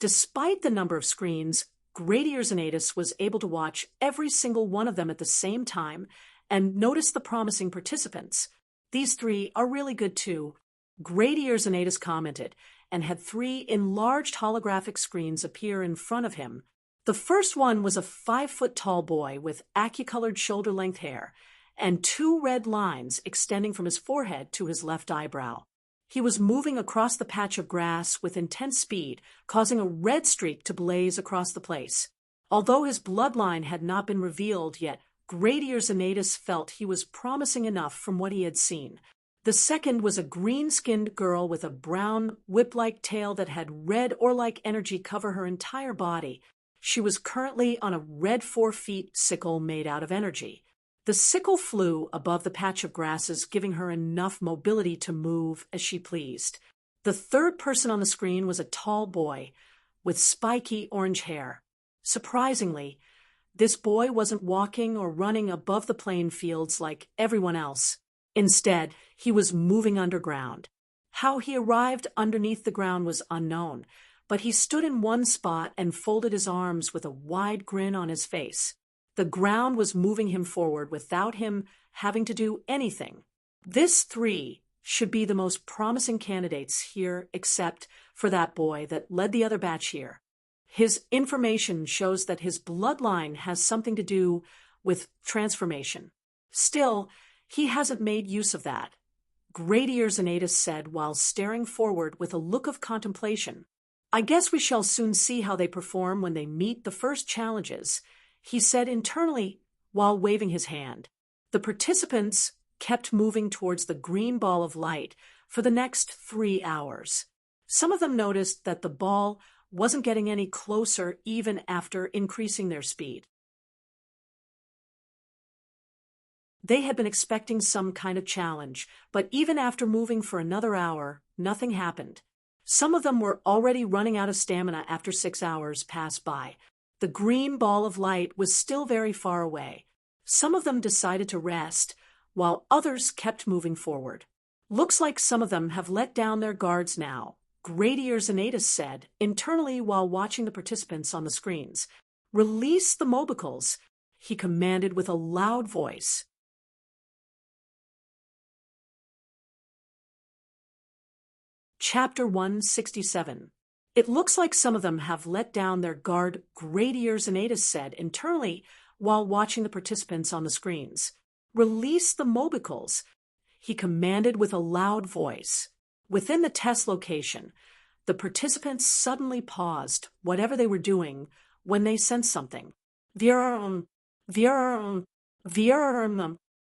Despite the number of screens, Gradier's Anatus was able to watch every single one of them at the same time and notice the promising participants. These three are really good too. Gradier's Anatus commented and had 3 enlarged holographic screens appear in front of him. The first one was a 5-foot-tall boy with achy-colored shoulder-length hair and 2 red lines extending from his forehead to his left eyebrow. He was moving across the patch of grass with intense speed, causing a red streak to blaze across the place. Although his bloodline had not been revealed yet, Gradier's Anatus felt he was promising enough from what he had seen. The second was a green-skinned girl with a brown, whip-like tail that had red ore-like energy cover her entire body. She was currently on a red 4-feet sickle made out of energy. The sickle flew above the patch of grasses, giving her enough mobility to move as she pleased. The third person on the screen was a tall boy with spiky orange hair. Surprisingly, this boy wasn't walking or running above the playing fields like everyone else. Instead, he was moving underground. How he arrived underneath the ground was unknown, but he stood in one spot and folded his arms with a wide grin on his face. The ground was moving him forward without him having to do anything. This 3 should be the most promising candidates here except for that boy that led the other batch here. His information shows that his bloodline has something to do with transformation. Still, he hasn't made use of that, Gradius Anatus said while staring forward with a look of contemplation. I guess we shall soon see how they perform when they meet the first challenges, he said internally while waving his hand. The participants kept moving towards the green ball of light for the next 3 hours. Some of them noticed that the ball wasn't getting any closer even after increasing their speed. They had been expecting some kind of challenge, but even after moving for another hour, nothing happened. Some of them were already running out of stamina after 6 hours passed by. The green ball of light was still very far away. Some of them decided to rest, while others kept moving forward. Looks like some of them have let down their guards now, Gradius Anatus said internally while watching the participants on the screens. Release the mobicles, he commanded with a loud voice. Chapter 167. It looks like some of them have let down their guard, Gradius Anatus said internally while watching the participants on the screens. Release the mobicles, he commanded with a loud voice. Within the test location, the participants suddenly paused whatever they were doing when they sensed something.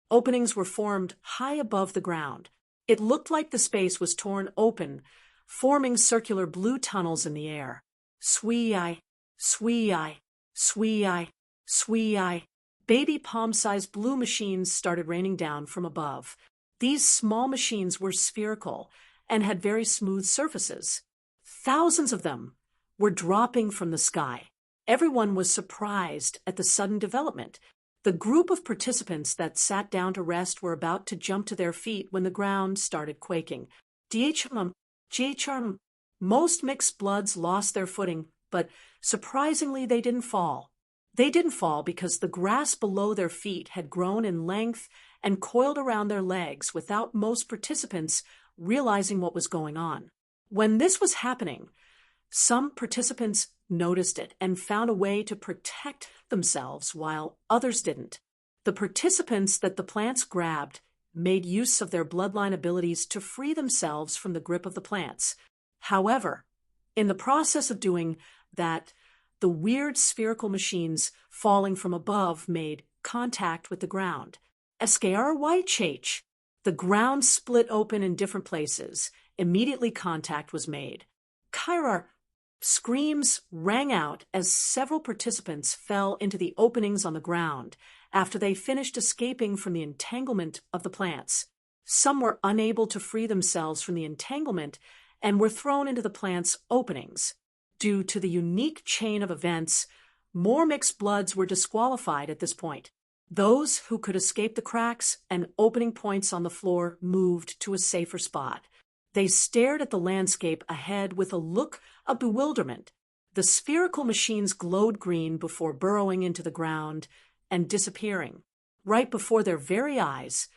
Openings were formed high above the ground. It looked like the space was torn open, forming circular blue tunnels in the air. Swee-eye, swee-eye, swee-eye, swee-eye. Baby palm-sized blue machines started raining down from above. These small machines were spherical and had very smooth surfaces. Thousands of them were dropping from the sky. Everyone was surprised at the sudden development. The group of participants that sat down to rest were about to jump to their feet when the ground started quaking. Most mixed bloods lost their footing, but surprisingly they didn't fall. They didn't fall because the grass below their feet had grown in length and coiled around their legs without most participants realizing what was going on. When this was happening, some participants noticed it and found a way to protect themselves while others didn't. The participants that the plants grabbed made use of their bloodline abilities to free themselves from the grip of the plants. However, in the process of doing that, the weird spherical machines falling from above made contact with the ground. SKRYCH. The ground split open in different places. Immediately contact was made. Kyrar. Screams rang out as several participants fell into the openings on the ground after they finished escaping from the entanglement of the plants. Some were unable to free themselves from the entanglement and were thrown into the plants' openings. Due to the unique chain of events, more mixed bloods were disqualified at this point. Those who could escape the cracks and opening points on the floor moved to a safer spot. They stared at the landscape ahead with a look of bewilderment. The spherical machines glowed green before burrowing into the ground and disappearing. Right before their very eyes,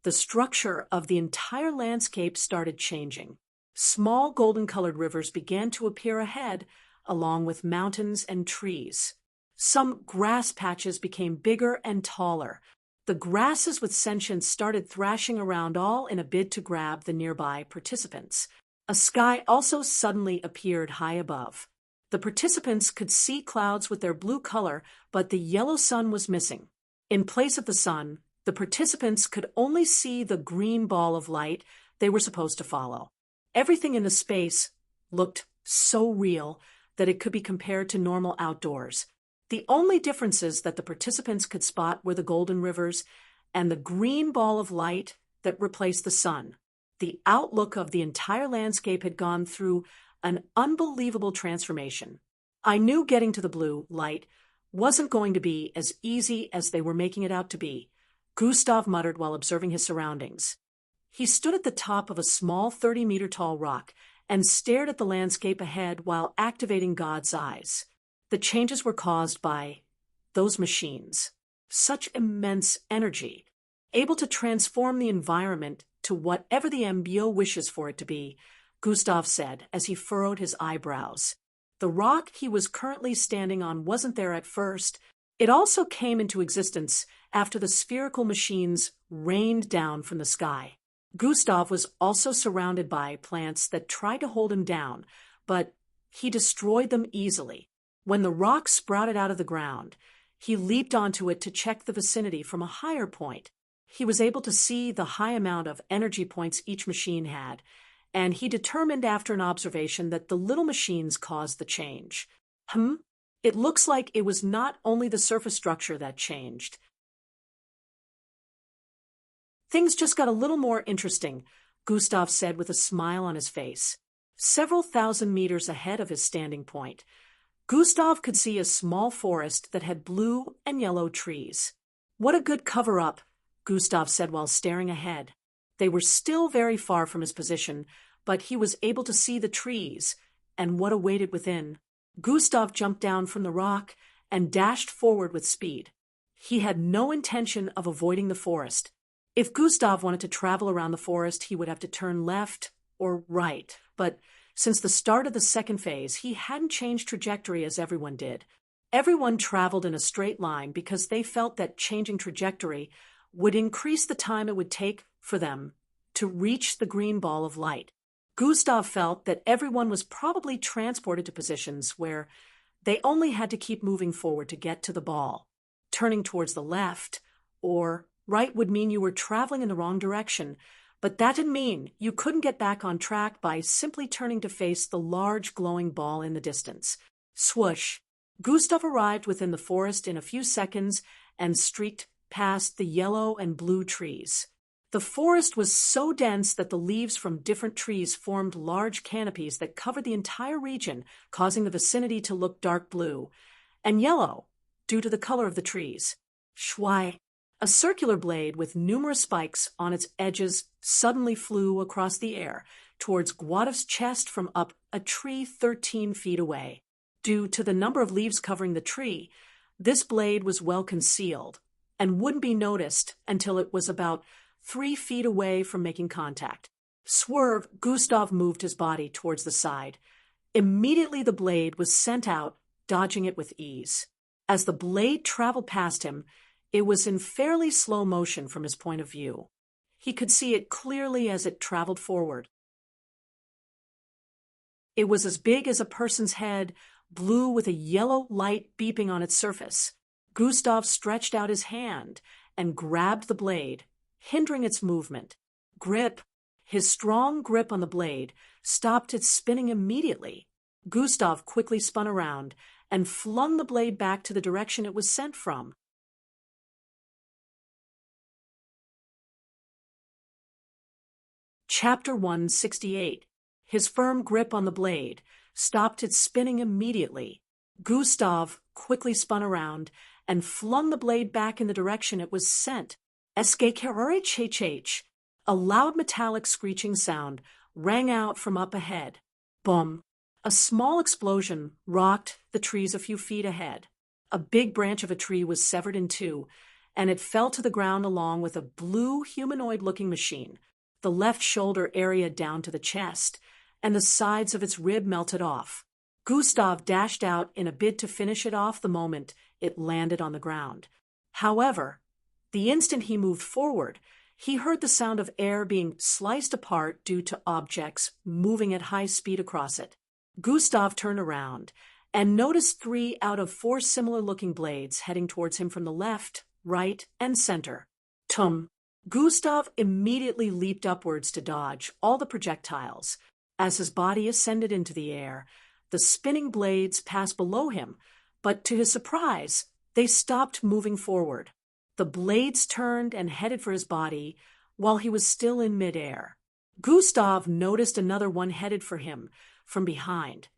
the structure of the entire landscape started changing. Small golden-colored rivers began to appear ahead, along with mountains and trees. Some grass patches became bigger and taller. The grasses with sentience started thrashing around, all in a bid to grab the nearby participants. A sky also suddenly appeared high above. The participants could see clouds with their blue color, but the yellow sun was missing. In place of the sun, the participants could only see the green ball of light they were supposed to follow. Everything in the space looked so real that it could be compared to normal outdoors. The only differences that the participants could spot were the golden rivers and the green ball of light that replaced the sun. The outlook of the entire landscape had gone through an unbelievable transformation. I knew getting to the blue light wasn't going to be as easy as they were making it out to be, Gustav muttered while observing his surroundings. He stood at the top of a small 30-meter-tall rock and stared at the landscape ahead while activating God's eyes. The changes were caused by those machines. Such immense energy, able to transform the environment to whatever the MBO wishes for it to be, Gustav said as he furrowed his eyebrows. The rock he was currently standing on wasn't there at first. It also came into existence after the spherical machines rained down from the sky. Gustav was also surrounded by plants that tried to hold him down, but he destroyed them easily. When the rock sprouted out of the ground, he leaped onto it to check the vicinity from a higher point. He was able to see the high amount of energy points each machine had, and he determined after an observation that the little machines caused the change. It looks like it was not only the surface structure that changed. Things just got a little more interesting, Gustav said with a smile on his face. Several thousand meters ahead of his standing point, Gustav could see a small forest that had blue and yellow trees. What a good cover-up, Gustav said while staring ahead. They were still very far from his position, but he was able to see the trees and what awaited within. Gustav jumped down from the rock and dashed forward with speed. He had no intention of avoiding the forest. If Gustav wanted to travel around the forest, he would have to turn left or right. But since the start of the second phase, he hadn't changed trajectory as everyone did. Everyone traveled in a straight line because they felt that changing trajectory would increase the time it would take for them to reach the green ball of light. Gustav felt that everyone was probably transported to positions where they only had to keep moving forward to get to the ball. Turning towards the left or right would mean you were traveling in the wrong direction, but that didn't mean you couldn't get back on track by simply turning to face the large glowing ball in the distance. Swoosh! Gustav arrived within the forest in a few seconds and streaked past the yellow and blue trees. The forest was so dense that the leaves from different trees formed large canopies that covered the entire region, causing the vicinity to look dark blue and yellow due to the color of the trees. Shwai! A circular blade with numerous spikes on its edges suddenly flew across the air towards Gustav's chest from up a tree 13 feet away. Due to the number of leaves covering the tree, this blade was well concealed and wouldn't be noticed until it was about 3 feet away from making contact. Swerve! Gustav moved his body towards the side. Immediately the blade was sent out, dodging it with ease. As the blade traveled past him, it was in fairly slow motion from his point of view. He could see it clearly as it traveled forward. It was as big as a person's head, blue with a yellow light beeping on its surface. Gustav stretched out his hand and grabbed the blade, hindering its movement. Grip! His strong grip on the blade stopped its spinning immediately. Gustav quickly spun around and flung the blade back to the direction it was sent from. Chapter 168. His firm grip on the blade stopped its spinning immediately. Gustav quickly spun around and flung the blade back in the direction it was sent. Sk-H-H. A loud metallic screeching sound rang out from up ahead. Boom! A small explosion rocked the trees a few feet ahead. A big branch of a tree was severed in two, and it fell to the ground along with a blue humanoid-looking machine. The left shoulder area down to the chest, and the sides of its rib melted off. Gustav dashed out in a bid to finish it off the moment it landed on the ground. However, the instant he moved forward, he heard the sound of air being sliced apart due to objects moving at high speed across it. Gustav turned around and noticed 3 out of 4 similar-looking blades heading towards him from the left, right, and center. Tum! Gustav immediately leaped upwards to dodge all the projectiles. As his body ascended into the air, the spinning blades passed below him, but to his surprise, they stopped moving forward. The blades turned and headed for his body while he was still in midair. Gustav noticed another one headed for him from behind,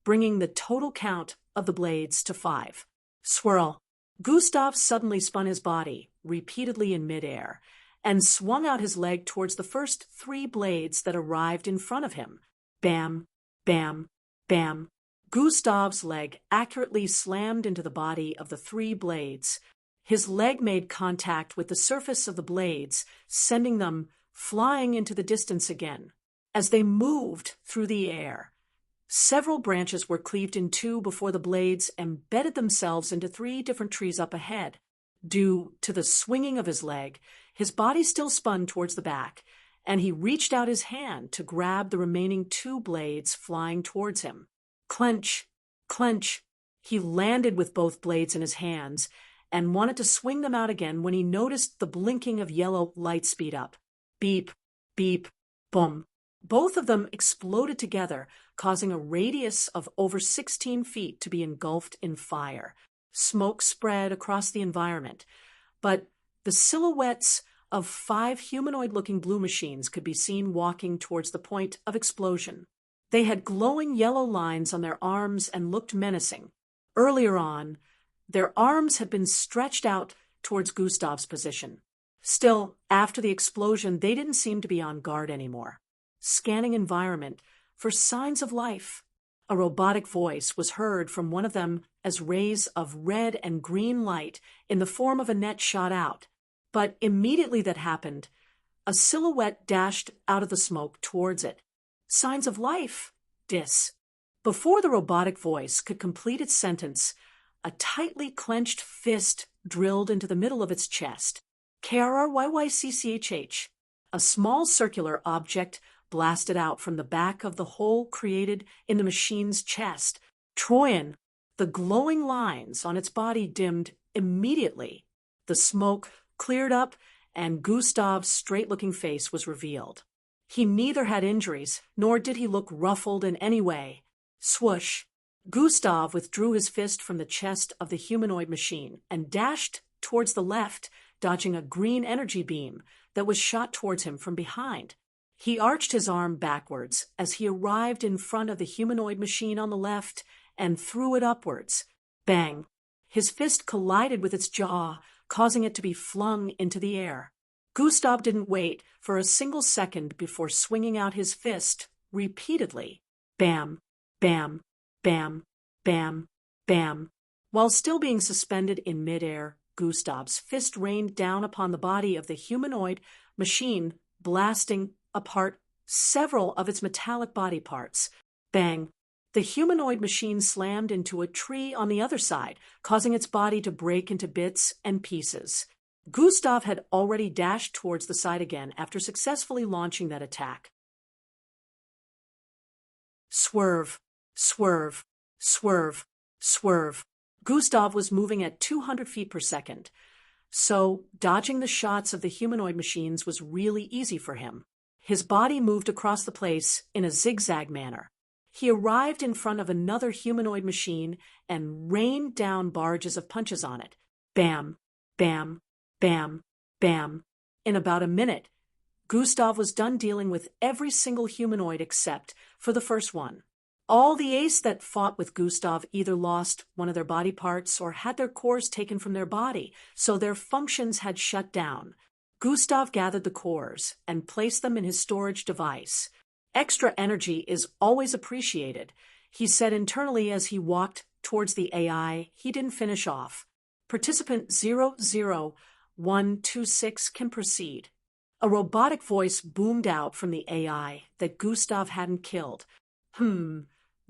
bringing the total count of the blades to 5. Swirl! Gustav suddenly spun his body, repeatedly in midair, and swung out his leg towards the first 3 blades that arrived in front of him. Bam! Bam! Bam! Gustav's leg accurately slammed into the body of the 3 blades. His leg made contact with the surface of the blades, sending them flying into the distance again. As they moved through the air, Several branches were cleaved in two before the blades embedded themselves into three different trees up ahead. Due to the swinging of his leg, his body still spun towards the back, and he reached out his hand to grab the remaining two blades flying towards him. Clench, clench. He landed with both blades in his hands and wanted to swing them out again when he noticed the blinking of yellow light speed up. Beep, beep, boom. Both of them exploded together, causing a radius of over 16 feet to be engulfed in fire. Smoke spread across the environment, but the silhouettes of 5 humanoid-looking blue machines could be seen walking towards the point of explosion. They had glowing yellow lines on their arms and looked menacing. Earlier on, their arms had been stretched out towards Gustav's position. Still, after the explosion, they didn't seem to be on guard anymore. Scanning environment for signs of life. A robotic voice was heard from one of them as rays of red and green light in the form of a net shot out. But immediately that happened, a silhouette dashed out of the smoke towards it. Signs of life, Dis. Before the robotic voice could complete its sentence, a tightly clenched fist drilled into the middle of its chest. KRRYYCCHH. A small circular object blasted out from the back of the hole created in the machine's chest. Troyan, the glowing lines on its body dimmed immediately. The smoke cleared up, and Gustav's straight-looking face was revealed. He neither had injuries, nor did he look ruffled in any way. Swoosh! Gustav withdrew his fist from the chest of the humanoid machine and dashed towards the left, dodging a green energy beam that was shot towards him from behind. He arched his arm backwards as he arrived in front of the humanoid machine on the left and threw it upwards. Bang! His fist collided with its jaw, causing it to be flung into the air. Gustav didn't wait for a single second before swinging out his fist repeatedly. Bam, bam, bam, bam, bam. While still being suspended in midair, Gustav's fist rained down upon the body of the humanoid machine, blasting apart several of its metallic body parts. Bang! The humanoid machine slammed into a tree on the other side, causing its body to break into bits and pieces. Gustav had already dashed towards the side again after successfully launching that attack. Swerve, swerve, swerve, swerve. Gustav was moving at 200 feet per second, so dodging the shots of the humanoid machines was really easy for him. His body moved across the place in a zigzag manner. He arrived in front of another humanoid machine and rained down barrages of punches on it. Bam, bam, bam, bam. In about a minute, Gustav was done dealing with every single humanoid except for the first one. All the ace that fought with Gustav either lost one of their body parts or had their cores taken from their body, so their functions had shut down. Gustav gathered the cores and placed them in his storage device. Extra energy is always appreciated, he said internally as he walked towards the AI he didn't finish off. Participant 00126 can proceed. A robotic voice boomed out from the AI that Gustav hadn't killed.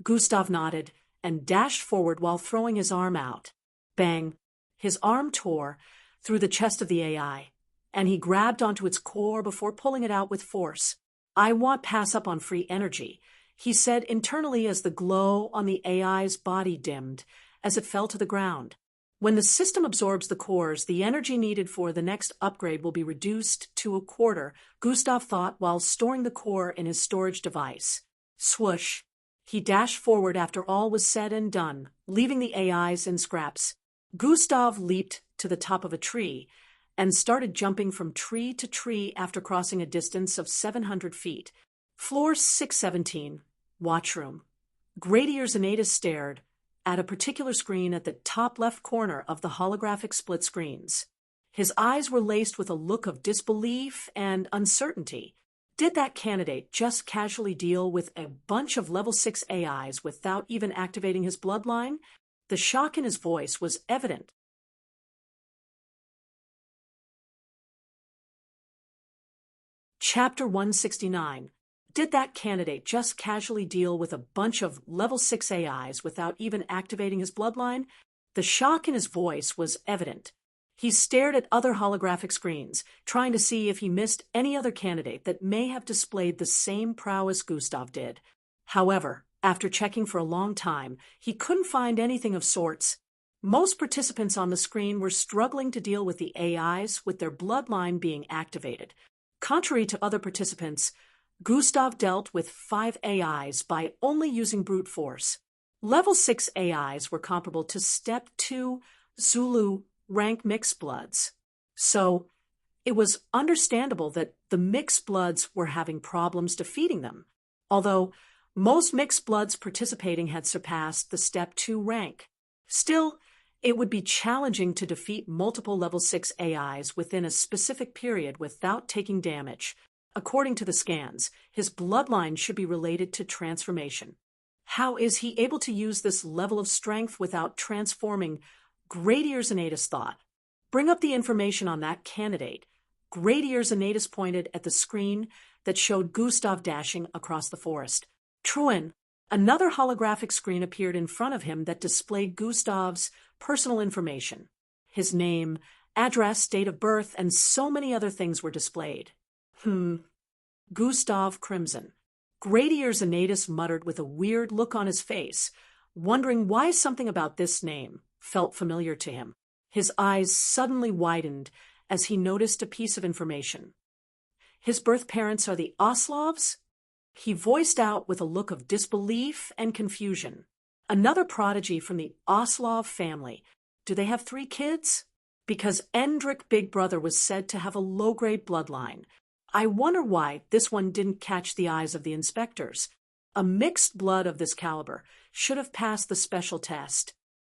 Gustav nodded and dashed forward while throwing his arm out. Bang! His arm tore through the chest of the AI, and he grabbed onto its core before pulling it out with force. I won't pass up on free energy, he said internally as the glow on the AI's body dimmed as it fell to the ground. When the system absorbs the cores, the energy needed for the next upgrade will be reduced to a quarter, Gustav thought while storing the core in his storage device. Swoosh! He dashed forward after all was said and done, leaving the AIs in scraps. Gustav leaped to the top of a tree and started jumping from tree to tree after crossing a distance of 700 feet. Floor 617, watchroom. Grady Zenaida stared at a particular screen at the top left corner of the holographic split screens. His eyes were laced with a look of disbelief and uncertainty. Did that candidate just casually deal with a bunch of level 6 AIs without even activating his bloodline? The shock in his voice was evident. Chapter 169. Did that candidate just casually deal with a bunch of level 6 AIs without even activating his bloodline? The shock in his voice was evident. He stared at other holographic screens, trying to see if he missed any other candidate that may have displayed the same prowess Gustav did. However, after checking for a long time, he couldn't find anything of sorts. Most participants on the screen were struggling to deal with the AIs with their bloodline being activated. Contrary to other participants, Gustav dealt with 5 AIs by only using brute force. Level 6 AIs were comparable to Step 2 Zulu rank mixed bloods. So, it was understandable that the mixed bloods were having problems defeating them, although most mixed bloods participating had surpassed the Step 2 rank. Still, it would be challenging to defeat multiple level 6 AIs within a specific period without taking damage. According to the scans, his bloodline should be related to transformation. How is he able to use this level of strength without transforming? Gradier's Anatus thought. Bring up the information on that candidate. Gradier's Anatus pointed at the screen that showed Gustav dashing across the forest. Truin, another holographic screen appeared in front of him that displayed Gustav's personal information. His name, address, date of birth, and so many other things were displayed. Gustav Crimson. Gradier's Anatus muttered with a weird look on his face, wondering why something about this name felt familiar to him. His eyes suddenly widened as he noticed a piece of information. His birth parents are the Oslovs? He voiced out with a look of disbelief and confusion. Another prodigy from the Oslov family. Do they have 3 kids? Because Endrick Big Brother was said to have a low-grade bloodline. I wonder why this one didn't catch the eyes of the inspectors. A mixed blood of this caliber should have passed the special test.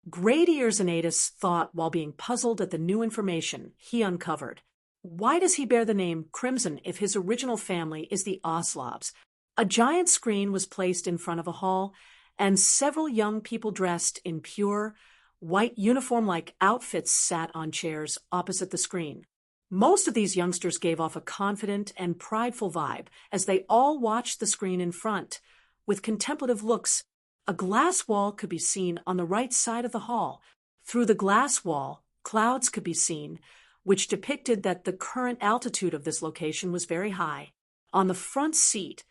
Gradier's Anatus thought while being puzzled at the new information he uncovered. Why does he bear the name Crimson if his original family is the Oslovs? A giant screen was placed in front of a hall, and several young people dressed in pure, white uniform-like outfits sat on chairs opposite the screen. Most of these youngsters gave off a confident and prideful vibe as they all watched the screen in front. With contemplative looks, a glass wall could be seen on the right side of the hall. Through the glass wall, clouds could be seen, which depicted that the current altitude of this location was very high. On the front seat,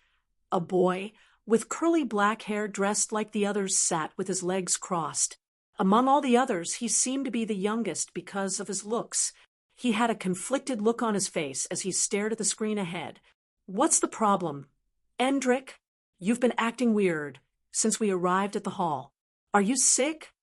a boy with curly black hair dressed like the others sat with his legs crossed. Among all the others, he seemed to be the youngest because of his looks. He had a conflicted look on his face as he stared at the screen ahead. What's the problem? Endrick, you've been acting weird since we arrived at the hall. Are you sick?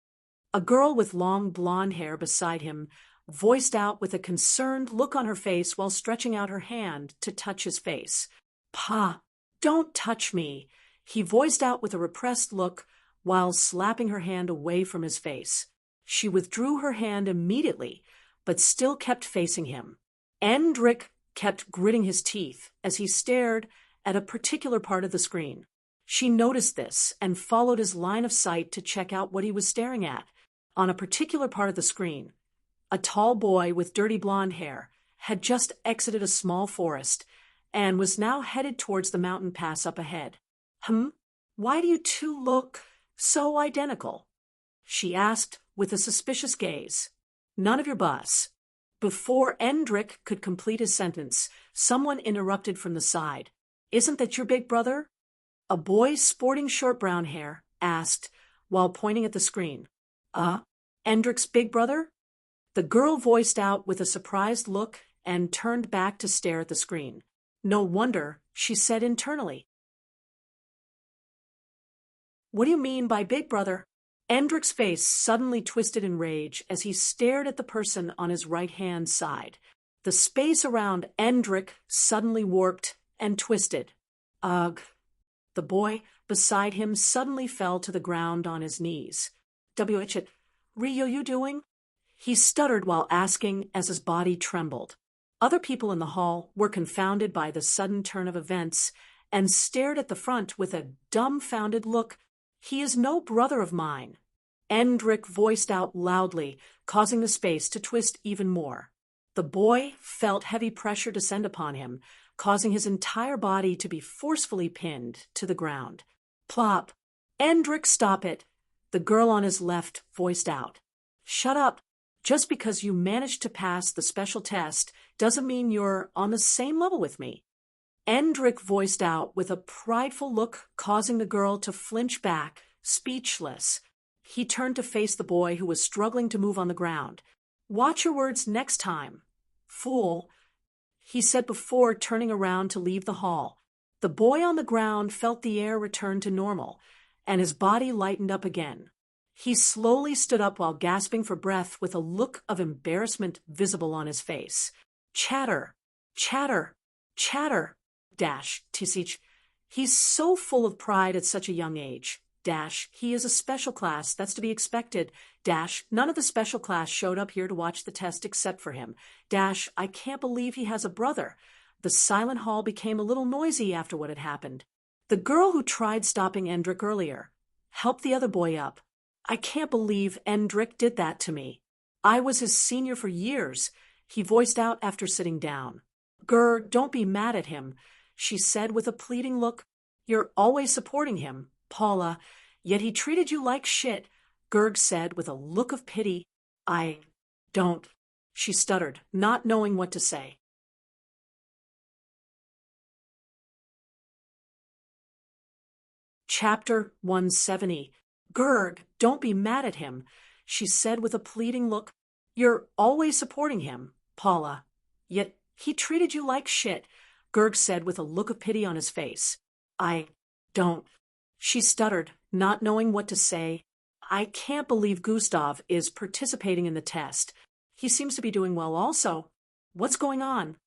A girl with long blonde hair beside him voiced out with a concerned look on her face while stretching out her hand to touch his face. Pa, don't touch me, he voiced out with a repressed look while slapping her hand away from his face. She withdrew her hand immediately, but still kept facing him. Endrick kept gritting his teeth as he stared at a particular part of the screen. She noticed this and followed his line of sight to check out what he was staring at. On a particular part of the screen, a tall boy with dirty blonde hair had just exited a small forest and was now headed towards the mountain pass up ahead. Why do you two look so identical? She asked with a suspicious gaze. None of your buss. Before Endrick could complete his sentence, someone interrupted from the side. Isn't that your big brother? A boy sporting short brown hair asked while pointing at the screen. Endrick's big brother? The girl voiced out with a surprised look and turned back to stare at the screen. No wonder, she said internally. What do you mean by big brother? Endrick's face suddenly twisted in rage as he stared at the person on his right-hand side. The space around Endrick suddenly warped and twisted. Ugh. The boy beside him suddenly fell to the ground on his knees. Rio, you doing? He stuttered while asking as his body trembled. Other people in the hall were confounded by the sudden turn of events and stared at the front with a dumbfounded look. He is no brother of mine. Endrick voiced out loudly, causing the space to twist even more. The boy felt heavy pressure descend upon him, causing his entire body to be forcefully pinned to the ground. Plop. Endrick, stop it, the girl on his left voiced out. Shut up. Just because you managed to pass the special test doesn't mean you're on the same level with me. Endrick voiced out with a prideful look, causing the girl to flinch back, speechless. He turned to face the boy who was struggling to move on the ground. Watch your words next time, fool, he said before turning around to leave the hall. The boy on the ground felt the air return to normal, and his body lightened up again. He slowly stood up while gasping for breath with a look of embarrassment visible on his face. Chatter, chatter, chatter, dash, Tisich. He's so full of pride at such a young age. Dash, he is a special class, that's to be expected. Dash, none of the special class showed up here to watch the test except for him. Dash, I can't believe he has a brother. The silent hall became a little noisy after what had happened. The girl who tried stopping Endrick earlier helped the other boy up. I can't believe Endrick did that to me. I was his senior for years, he voiced out after sitting down. Grr, don't be mad at him, she said with a pleading look. You're always supporting him, Paula, yet he treated you like shit, Gerg said with a look of pity. I don't, she stuttered, not knowing what to say. Chapter 170. Gerg, don't be mad at him, she said with a pleading look. You're always supporting him, Paula, yet he treated you like shit, Gerg said with a look of pity on his face. I don't, she stuttered, not knowing what to say. I can't believe Gustav is participating in the test. He seems to be doing well also. What's going on?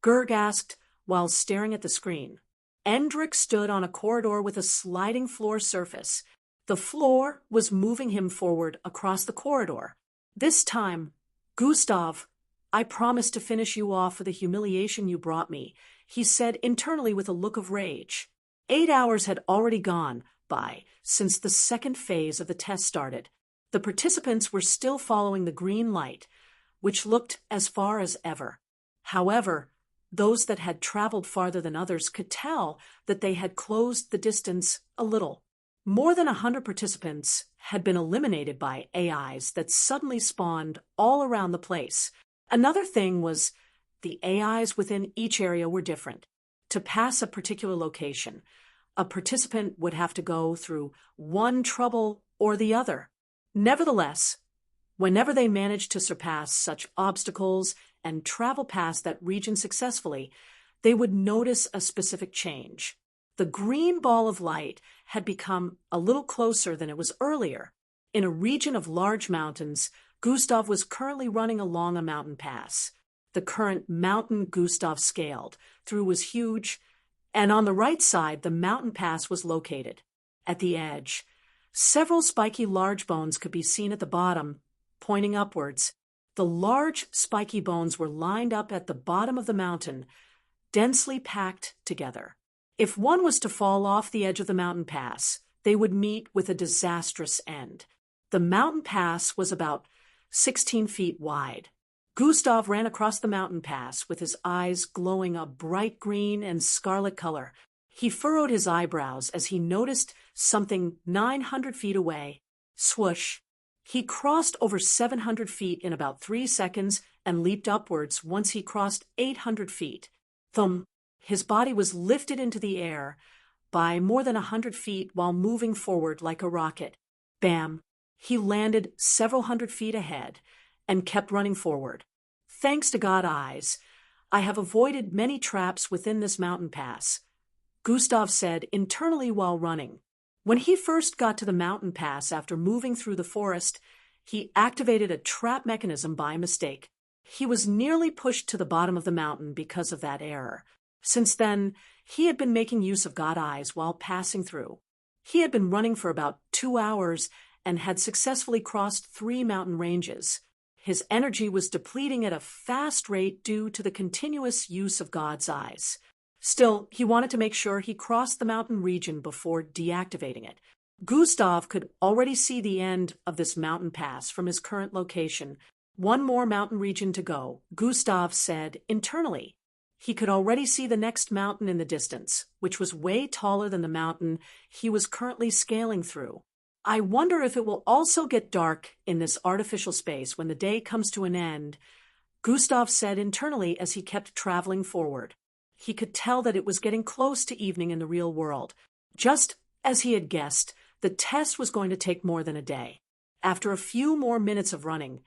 Gerg asked while staring at the screen. Endrick stood on a corridor with a sliding floor surface. The floor was moving him forward across the corridor. This time, Gustav, I promised to finish you off for the humiliation you brought me, he said internally with a look of rage. 8 hours had already gone by since the second phase of the test started. The participants were still following the green light, which looked as far as ever. However, those that had traveled farther than others could tell that they had closed the distance a little. More than 100 participants had been eliminated by AIs that suddenly spawned all around the place. Another thing was the AIs within each area were different. To pass a particular location, a participant would have to go through one trouble or the other. Nevertheless, whenever they managed to surpass such obstacles and travel past that region successfully, they would notice a specific change. The green ball of light had become a little closer than it was earlier. In a region of large mountains, Gustav was currently running along a mountain pass. The current mountain Gustav scaled through was huge, and on the right side the mountain pass was located. At the edge, several spiky large bones could be seen at the bottom, pointing upwards. The large spiky bones were lined up at the bottom of the mountain, densely packed together. If one was to fall off the edge of the mountain pass, they would meet with a disastrous end. The mountain pass was about 16 feet wide. Gustav ran across the mountain pass with his eyes glowing a bright green and scarlet color. He furrowed his eyebrows as he noticed something 900 feet away. Swoosh! He crossed over 700 feet in about 3 seconds and leaped upwards once he crossed 800 feet. Thump! His body was lifted into the air by more than 100 feet while moving forward like a rocket. Bam! He landed several hundred feet ahead and kept running forward. Thanks to God eyes, I have avoided many traps within this mountain pass, Gustav said internally while running. When he first got to the mountain pass after moving through the forest, he activated a trap mechanism by mistake. He was nearly pushed to the bottom of the mountain because of that error. Since then, he had been making use of God eyes while passing through. He had been running for about 2 hours and had successfully crossed 3 mountain ranges. His energy was depleting at a fast rate due to the continuous use of God's eyes. Still, he wanted to make sure he crossed the mountain region before deactivating it. Gustav could already see the end of this mountain pass from his current location. One more mountain region to go, Gustav said internally. He could already see the next mountain in the distance, which was way taller than the mountain he was currently scaling through. I wonder if it will also get dark in this artificial space when the day comes to an end, Gustav said internally as he kept traveling forward. He could tell that it was getting close to evening in the real world. Just as he had guessed, the test was going to take more than a day. After a few more minutes of running,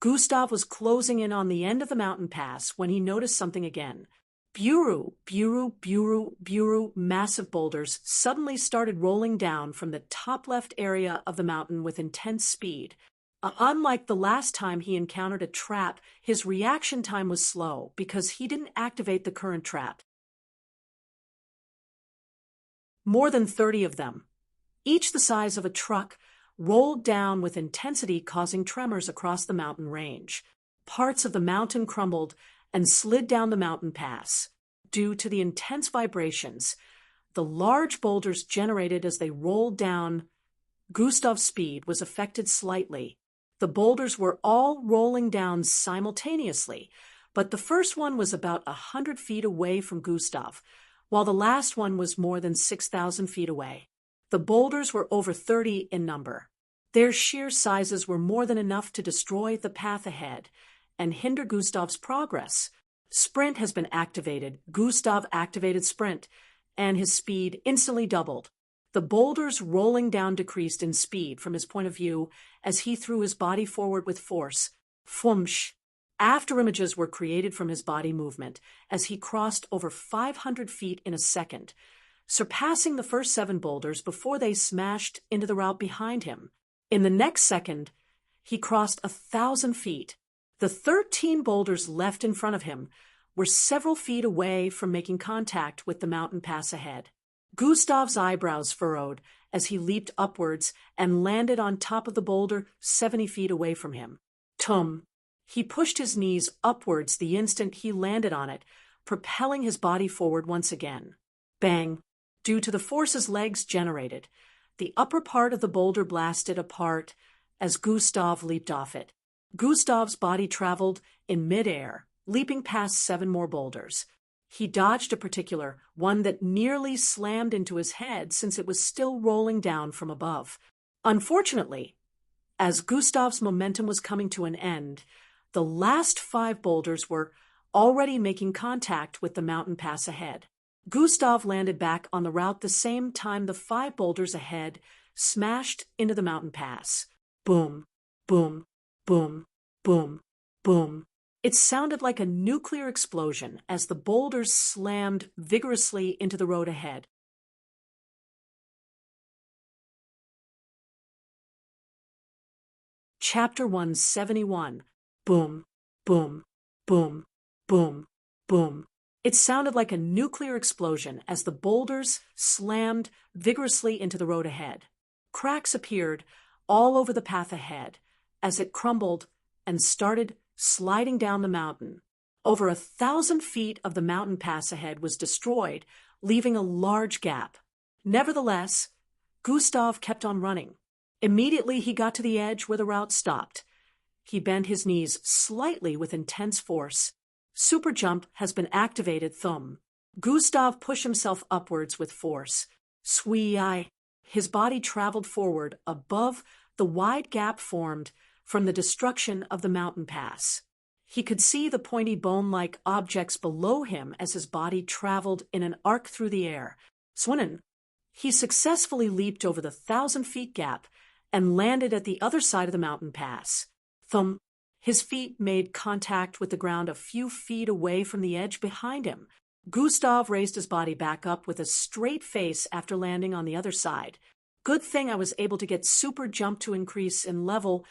Gustav was closing in on the end of the mountain pass when he noticed something again. Buru, buru, buru, buru, massive boulders suddenly started rolling down from the top left area of the mountain with intense speed. Unlike the last time he encountered a trap, his reaction time was slow because he didn't activate the current trap. More than 30 of them, each the size of a truck, rolled down with intensity, causing tremors across the mountain range. Parts of the mountain crumbled and slid down the mountain pass. Due to the intense vibrations the large boulders generated as they rolled down, Gustav's speed was affected slightly. The boulders were all rolling down simultaneously, but the first one was about 100 feet away from Gustav, while the last one was more than 6,000 feet away. The boulders were over 30 in number. Their sheer sizes were more than enough to destroy the path ahead and hinder Gustav's progress. Sprint has been activated. Gustav activated Sprint, and his speed instantly doubled. The boulders rolling down decreased in speed from his point of view as he threw his body forward with force. Fumsh! Afterimages were created from his body movement as he crossed over 500 feet in a second, surpassing the first 7 boulders before they smashed into the route behind him. In the next second, he crossed 1,000 feet. The 13 boulders left in front of him were several feet away from making contact with the mountain pass ahead. Gustav's eyebrows furrowed as he leaped upwards and landed on top of the boulder 70 feet away from him. Tum! He pushed his knees upwards the instant he landed on it, propelling his body forward once again. Bang! Due to the force his legs generated, the upper part of the boulder blasted apart as Gustav leaped off it. Gustav's body traveled in midair, leaping past 7 more boulders. He dodged a particular one that nearly slammed into his head since it was still rolling down from above. Unfortunately, as Gustav's momentum was coming to an end, the last 5 boulders were already making contact with the mountain pass ahead. Gustav landed back on the route the same time the 5 boulders ahead smashed into the mountain pass. Boom, boom, boom, boom, boom. It sounded like a nuclear explosion as the boulders slammed vigorously into the road ahead. Chapter 171. Boom, boom, boom, boom, boom. It sounded like a nuclear explosion as the boulders slammed vigorously into the road ahead. Cracks appeared all over the path ahead as it crumbled and started sliding down the mountain. Over 1,000 feet of the mountain pass ahead was destroyed, leaving a large gap. Nevertheless, Gustav kept on running. Immediately he got to the edge where the route stopped. He bent his knees slightly with intense force. Super jump has been activated. Thumb. Gustav pushed himself upwards with force. Swee-eye. His body traveled forward above the wide gap formed from the destruction of the mountain pass. He could see the pointy bone-like objects below him as his body traveled in an arc through the air. Swinnen. He successfully leaped over the 1,000-feet gap and landed at the other side of the mountain pass. Thumb. His feet made contact with the ground a few feet away from the edge behind him. Gustav raised his body back up with a straight face after landing on the other side. Good thing I was able to get super jump to increase in level,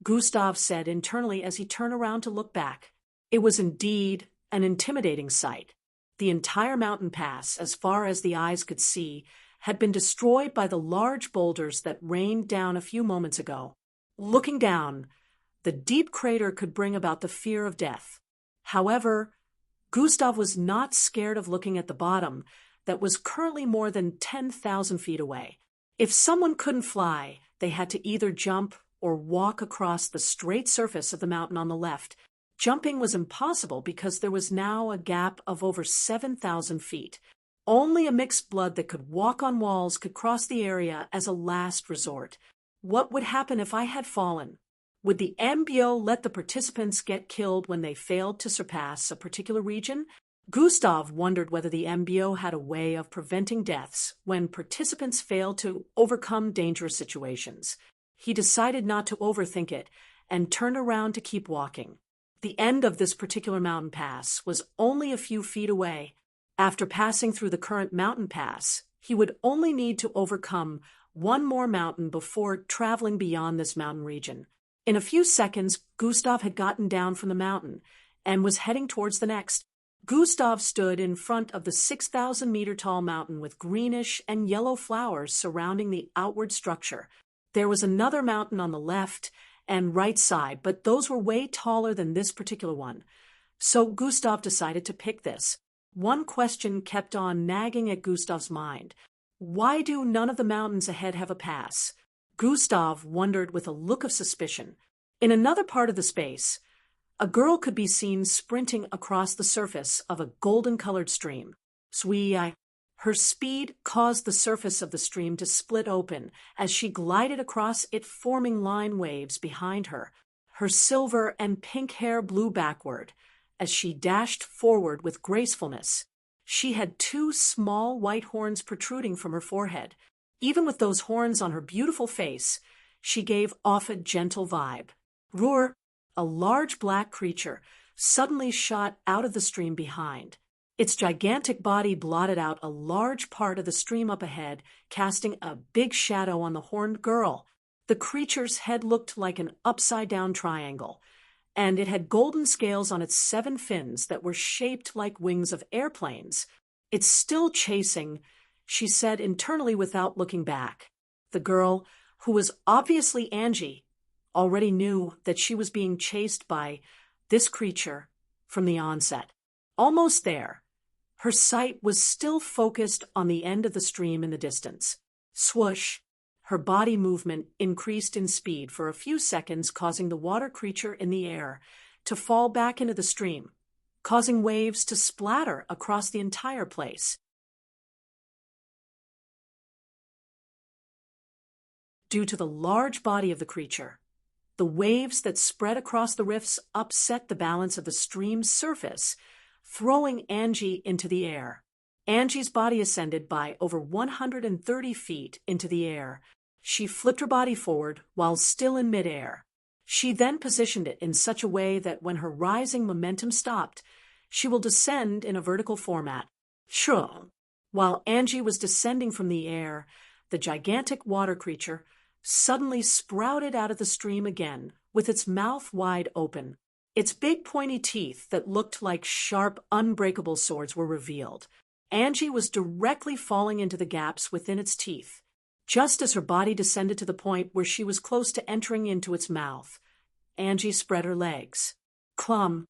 Gustav said internally as he turned around to look back. It was indeed an intimidating sight. The entire mountain pass, as far as the eyes could see, had been destroyed by the large boulders that rained down a few moments ago. Looking down, the deep crater could bring about the fear of death. However, Gustav was not scared of looking at the bottom that was currently more than 10,000 feet away. If someone couldn't fly, they had to either jump or walk across the straight surface of the mountain on the left. Jumping was impossible because there was now a gap of over 7,000 feet. Only a mixed blood that could walk on walls could cross the area as a last resort. What would happen if I had fallen? Would the MBO let the participants get killed when they failed to surpass a particular region? Gustav wondered whether the MBO had a way of preventing deaths when participants failed to overcome dangerous situations. He decided not to overthink it and turned around to keep walking. The end of this particular mountain pass was only a few feet away. After passing through the current mountain pass, he would only need to overcome one more mountain before traveling beyond this mountain region. In a few seconds, Gustav had gotten down from the mountain and was heading towards the next. Gustav stood in front of the 6,000-meter-tall mountain with greenish and yellow flowers surrounding the outward structure. There was another mountain on the left and right side, but those were way taller than this particular one. So Gustav decided to pick this. One question kept on nagging at Gustav's mind. Why do none of the mountains ahead have a pass? Gustav wondered with a look of suspicion. In another part of the space, a girl could be seen sprinting across the surface of a golden-colored stream. Her speed caused the surface of the stream to split open as she glided across it, forming line waves behind her. Her silver and pink hair blew backward as she dashed forward with gracefulness. She had two small white horns protruding from her forehead. Even with those horns on her beautiful face, she gave off a gentle vibe. Roar! A large black creature suddenly shot out of the stream behind. Its gigantic body blotted out a large part of the stream up ahead, casting a big shadow on the horned girl. The creature's head looked like an upside-down triangle, and it had golden scales on its 7 fins that were shaped like wings of airplanes. "It's still chasing," she said internally without looking back. The girl, who was obviously Angie, already knew that she was being chased by this creature from the onset. Almost there, her sight was still focused on the end of the stream in the distance. Swoosh! Her body movement increased in speed for a few seconds, causing the water creature in the air to fall back into the stream, causing waves to splatter across the entire place. Due to the large body of the creature, the waves that spread across the rifts upset the balance of the stream's surface, throwing Angie into the air. Angie's body ascended by over 130 feet into the air. She flipped her body forward while still in midair. She then positioned it in such a way that when her rising momentum stopped, she will descend in a vertical format. Sure. While Angie was descending from the air, the gigantic water creature suddenly sprouted out of the stream again, with its mouth wide open. Its big pointy teeth that looked like sharp, unbreakable swords were revealed. Angie was directly falling into the gaps within its teeth. Just as her body descended to the point where she was close to entering into its mouth, Angie spread her legs. Clam.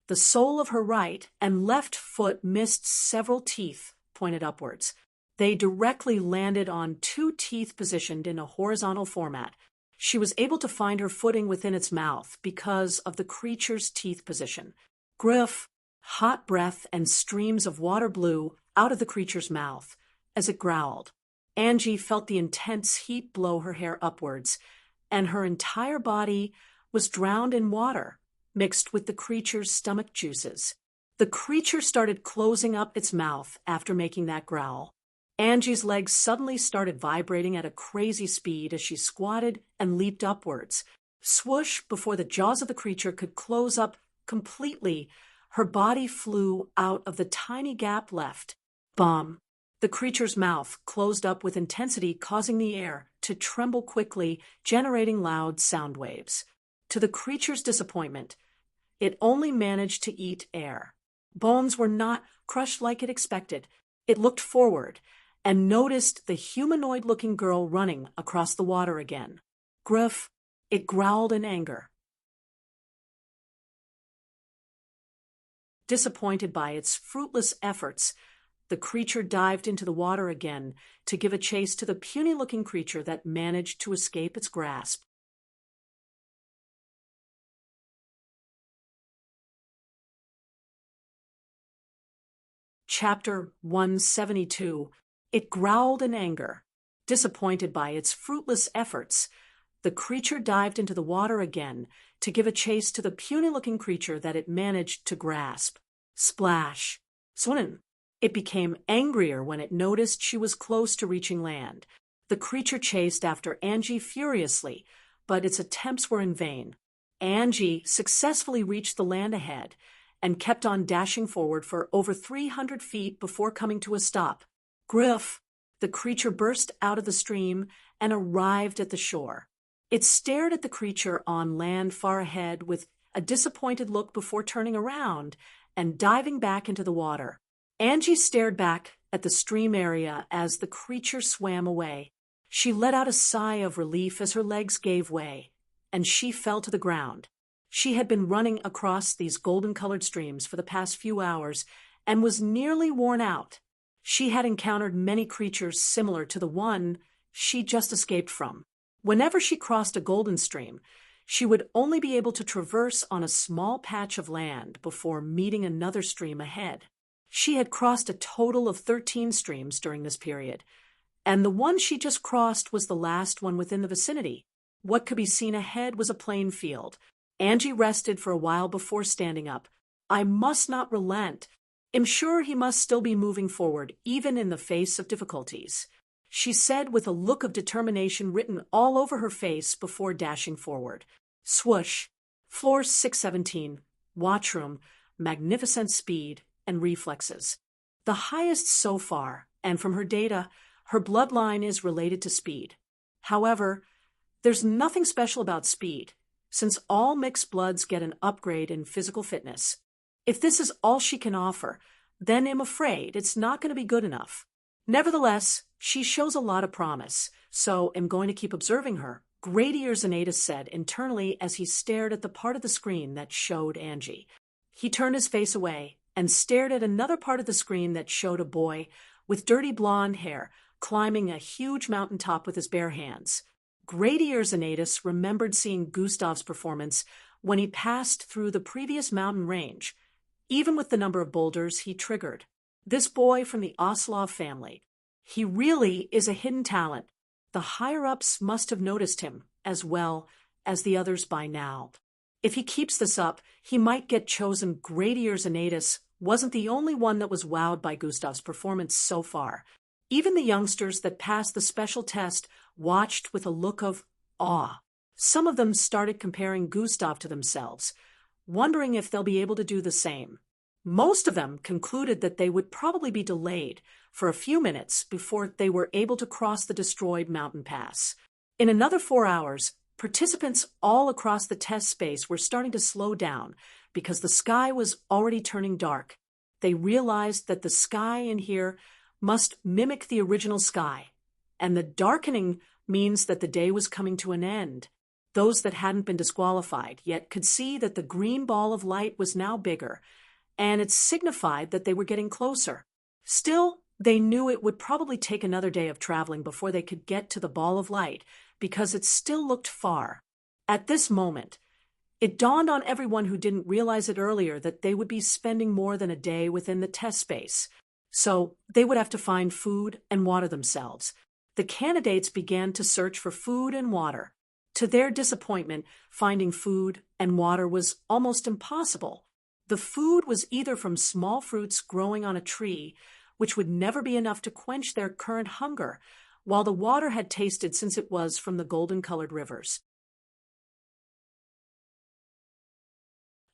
The sole of her right and left foot missed several teeth pointed upwards. They directly landed on 2 teeth positioned in a horizontal format. She was able to find her footing within its mouth because of the creature's teeth position. Griff! Hot breath and streams of water blew out of the creature's mouth as it growled. Angie felt the intense heat blow her hair upwards, and her entire body was drowned in water, mixed with the creature's stomach juices. The creature started closing up its mouth after making that growl. Angie's legs suddenly started vibrating at a crazy speed as she squatted and leaped upwards. Swoosh! Before the jaws of the creature could close up completely, her body flew out of the tiny gap left. Bomb! The creature's mouth closed up with intensity, causing the air to tremble quickly, generating loud sound waves. To the creature's disappointment, it only managed to eat air. Bones were not crushed like it expected. It looked forward and noticed the humanoid-looking girl running across the water again. Gruff! It growled in anger. Disappointed by its fruitless efforts, the creature dived into the water again to give a chase to the puny-looking creature that managed to escape its grasp. Chapter 172. It growled in anger. Disappointed by its fruitless efforts, the creature dived into the water again to give a chase to the puny-looking creature that it managed to grasp. Splash! Swinnen! It became angrier when it noticed she was close to reaching land. The creature chased after Angie furiously, but its attempts were in vain. Angie successfully reached the land ahead and kept on dashing forward for over 300 feet before coming to a stop. Griff! The creature burst out of the stream and arrived at the shore. It stared at the creature on land far ahead with a disappointed look before turning around and diving back into the water. Angie stared back at the stream area as the creature swam away. She let out a sigh of relief as her legs gave way, and she fell to the ground. She had been running across these golden-colored streams for the past few hours and was nearly worn out. She had encountered many creatures similar to the one she just escaped from. Whenever she crossed a golden stream, she would only be able to traverse on a small patch of land before meeting another stream ahead. She had crossed a total of 13 streams during this period, and the one she just crossed was the last one within the vicinity. What could be seen ahead was a plain field. Angie rested for a while before standing up. I must not relent. I'm sure he must still be moving forward, even in the face of difficulties, she said with a look of determination written all over her face before dashing forward. Swoosh! Floor 617. Watchroom. Magnificent speed and reflexes. The highest so far, and from her data, her bloodline is related to speed. However, there's nothing special about speed, since all mixed bloods get an upgrade in physical fitness. If this is all she can offer, then I'm afraid it's not going to be good enough. Nevertheless, she shows a lot of promise, so I'm going to keep observing her, Grady Xanatus said internally as he stared at the part of the screen that showed Angie. He turned his face away and stared at another part of the screen that showed a boy with dirty blonde hair climbing a huge mountaintop with his bare hands. Grady Xanatus remembered seeing Gustav's performance when he passed through the previous mountain range, even with the number of boulders he triggered. This boy from the Oslov family. He really is a hidden talent. The higher-ups must have noticed him, as well as the others by now. If he keeps this up, he might get chosen. Grady Xanatus wasn't the only one that was wowed by Gustav's performance so far. Even the youngsters that passed the special test watched with a look of awe. Some of them started comparing Gustav to themselves, wondering if they'll be able to do the same. Most of them concluded that they would probably be delayed for a few minutes before they were able to cross the destroyed mountain pass. In another 4 hours, participants all across the test space were starting to slow down because the sky was already turning dark. They realized that the sky in here must mimic the original sky, and the darkening means that the day was coming to an end. Those that hadn't been disqualified yet could see that the green ball of light was now bigger, and it signified that they were getting closer. Still, they knew it would probably take another day of traveling before they could get to the ball of light, because it still looked far. At this moment, it dawned on everyone who didn't realize it earlier that they would be spending more than a day within the test space, so they would have to find food and water themselves. The candidates began to search for food and water. To their disappointment, finding food and water was almost impossible. The food was either from small fruits growing on a tree, which would never be enough to quench their current hunger, while the water had tasted since it was from the golden-colored rivers.